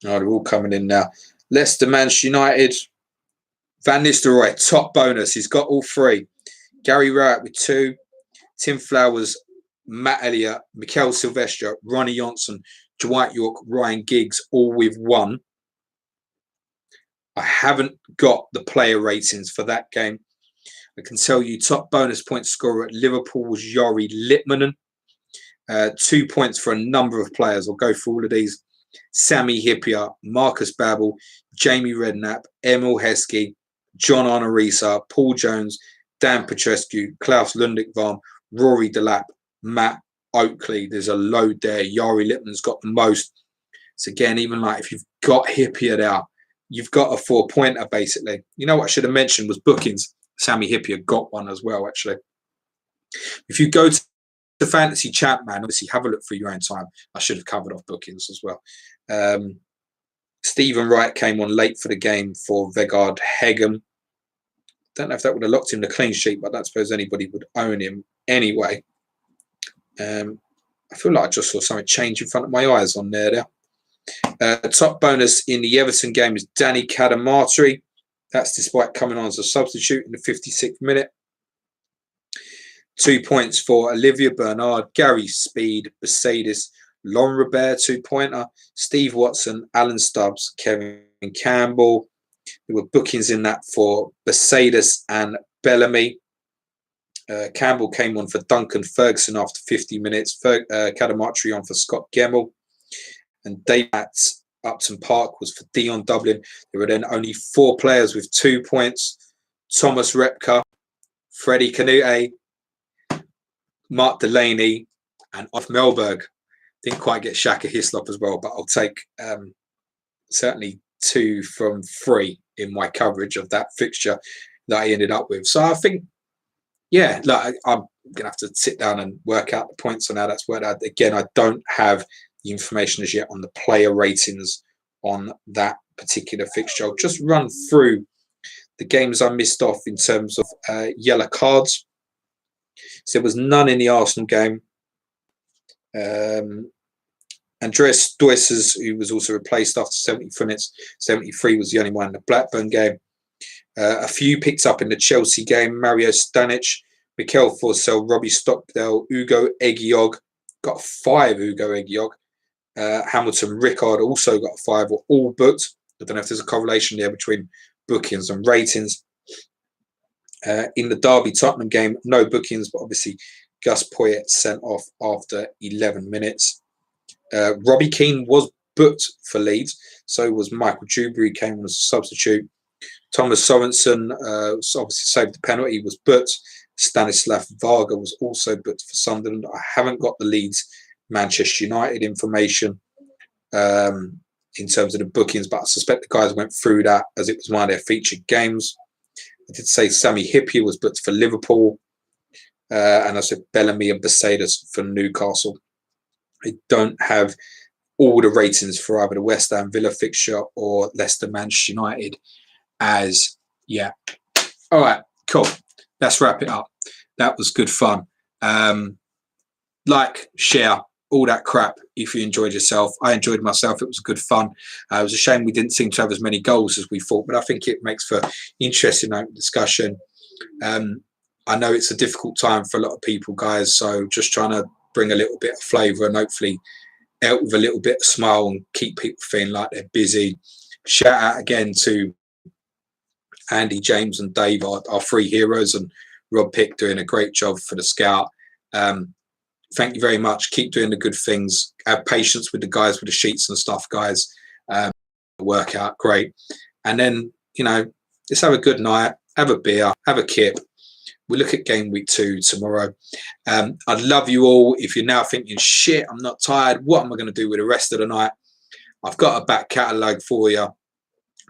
Oh, they're all coming in now. Leicester, Manchester United. Van Nistelrooy, top bonus. He's got all 3. Gary Rowett with 2. Tim Flowers Matt Elliott, Mikel Silvestre, Ronnie Johnson, Dwight York, Ryan Giggs, all with 1. I haven't got the player ratings for that game. I can tell you top bonus point scorer at Liverpool was Jori Litmanen. 2 points for a number of players. I'll go through all of these. Sami Hyypiä, Marcus Babbel, Jamie Redknapp, Emil Heskey, John Honorisa, Paul Jones, Dan Petrescu, Klaus Lundekvam, Rory Delap, Matt Oakley. There's a load there. Jori Litmanen's got the most. So again, even like if you've got Hyypiä there, you've got a 4-pointer basically. You know what I should have mentioned was bookings. Sami Hyypiä got one as well, actually. If you go to the Fantasy Chat, man, obviously have a look for your own time. I should have covered off bookings as well. Stephen Wright came on late for the game for Vegard Hegem. Don't know if that would have locked him the clean sheet, but I don't suppose anybody would own him anyway. I feel like I just saw something change in front of my eyes on there. Top bonus in the Everton game is Danny Cadamarteri. That's despite coming on as a substitute in the 56th minute. 2 points for Olivia Bernard, Gary Speed, Mercedes, Lauren Robert, 2-pointer, Steve Watson, Alan Stubbs, Kevin Campbell. There were bookings in that for Mercedes and Bellamy. Campbell came on for Duncan Ferguson after 50 minutes. Cadamarteri on for Scott Gemmell. And Dave at Upton Park was for Dion Dublin. There were then only 4 players with 2 points. Thomas Repka, Freddie Canute, Mark Delaney, and Off Melberg. Didn't quite get Shaka Hislop as well, but I'll take certainly 2 from 3 in my coverage of that fixture that I ended up with. So I think, yeah, like, I'm going to have to sit down and work out the points on how that's worked out. Again, I don't have the information as yet on the player ratings on that particular fixture. I'll just run through the games I missed off in terms of yellow cards. So there was none in the Arsenal game. Andreas Doisers, who was also replaced after 70 minutes, 73 was the only one in the Blackburn game. A few picked up in the Chelsea game. Mario Stanic, Mikel Forsell, Robbie Stockdale, Ugo Egiog. Got 5 Ugo Egiog. Hamilton Rickard also got 5, were all booked. I don't know if there's a correlation there between bookings and ratings. In the Derby Tottenham game, no bookings, but obviously Gus Poyet sent off after 11 minutes. Robbie Keane was booked for Leeds, so was Michael Dewberry, came on as a substitute. Thomas Sorensen obviously saved the penalty, was booked. Stanislav Varga was also booked for Sunderland. I haven't got the Leeds Manchester United information in terms of the bookings, but I suspect the guys went through that as it was one of their featured games. I did say Sami Hyypiä was booked for Liverpool, and I said Bellamy and Mercedes for Newcastle. I don't have all the ratings for either the West Ham Villa fixture or Leicester Manchester United as yet. All right, cool. Let's wrap it up. That was good fun. Like, share, all that crap if you enjoyed yourself. I enjoyed myself. It was good fun. It was a shame we didn't seem to have as many goals as we thought, but I think it makes for interesting discussion. I know it's a difficult time for a lot of people, guys, so just trying to bring a little bit of flavour and hopefully help with a little bit of smile and keep people feeling like they're busy. Shout out again to Andy, James and Dave, our 3 heroes, and Rob Pick doing a great job for the Scout. Thank you very much. Keep doing the good things. Have patience with the guys with the sheets and stuff, guys. Work out great. And then, you know, let's have a good night, have a beer, have a kip. We'll look at game week 2 tomorrow. I'd love you all. If you're now thinking, shit, I'm not tired, what am I going to do with the rest of the night? I've got a back catalogue for you.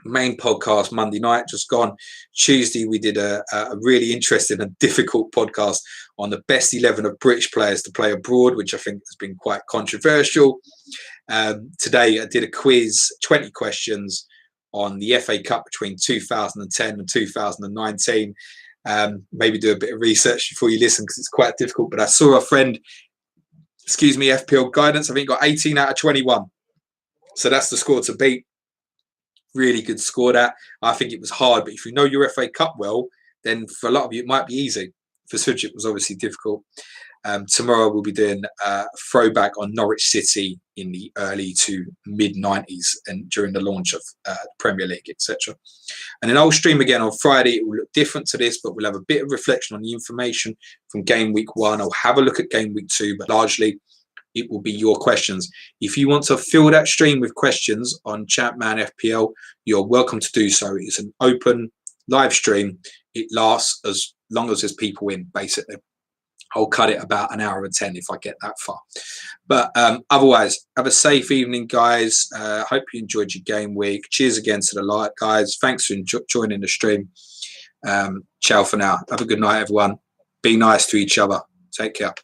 Main podcast Monday night, just gone. Tuesday, we did a really interesting and difficult podcast on the best 11 of British players to play abroad, which I think has been quite controversial. Today, I did a quiz, 20 questions on the FA Cup between 2010 and 2019. Maybe do a bit of research before you listen because it's quite difficult. But I saw a friend, FPL Guidance, I think got 18 out of 21. So that's the score to beat. Really good score that. I think it was hard, but if you know your FA Cup well, then for a lot of you, it might be easy. for Sujic was obviously difficult. Tomorrow we'll be doing a throwback on Norwich City in the early to mid 90s and during the launch of Premier League, etc. And then I'll stream again on Friday. It will look different to this, but we'll have a bit of reflection on the information from game week 1. I'll have a look at game week 2, but largely it will be your questions. If you want to fill that stream with questions on Champman FPL, you're welcome to do so. It's an open live stream. It lasts as long as there's people in, basically. I'll cut it about an hour and 10 if I get that far. But otherwise, have a safe evening, guys. Hope you enjoyed your game week. Cheers again to the light, guys. Thanks for joining the stream. Ciao for now. Have a good night, everyone. Be nice to each other. Take care.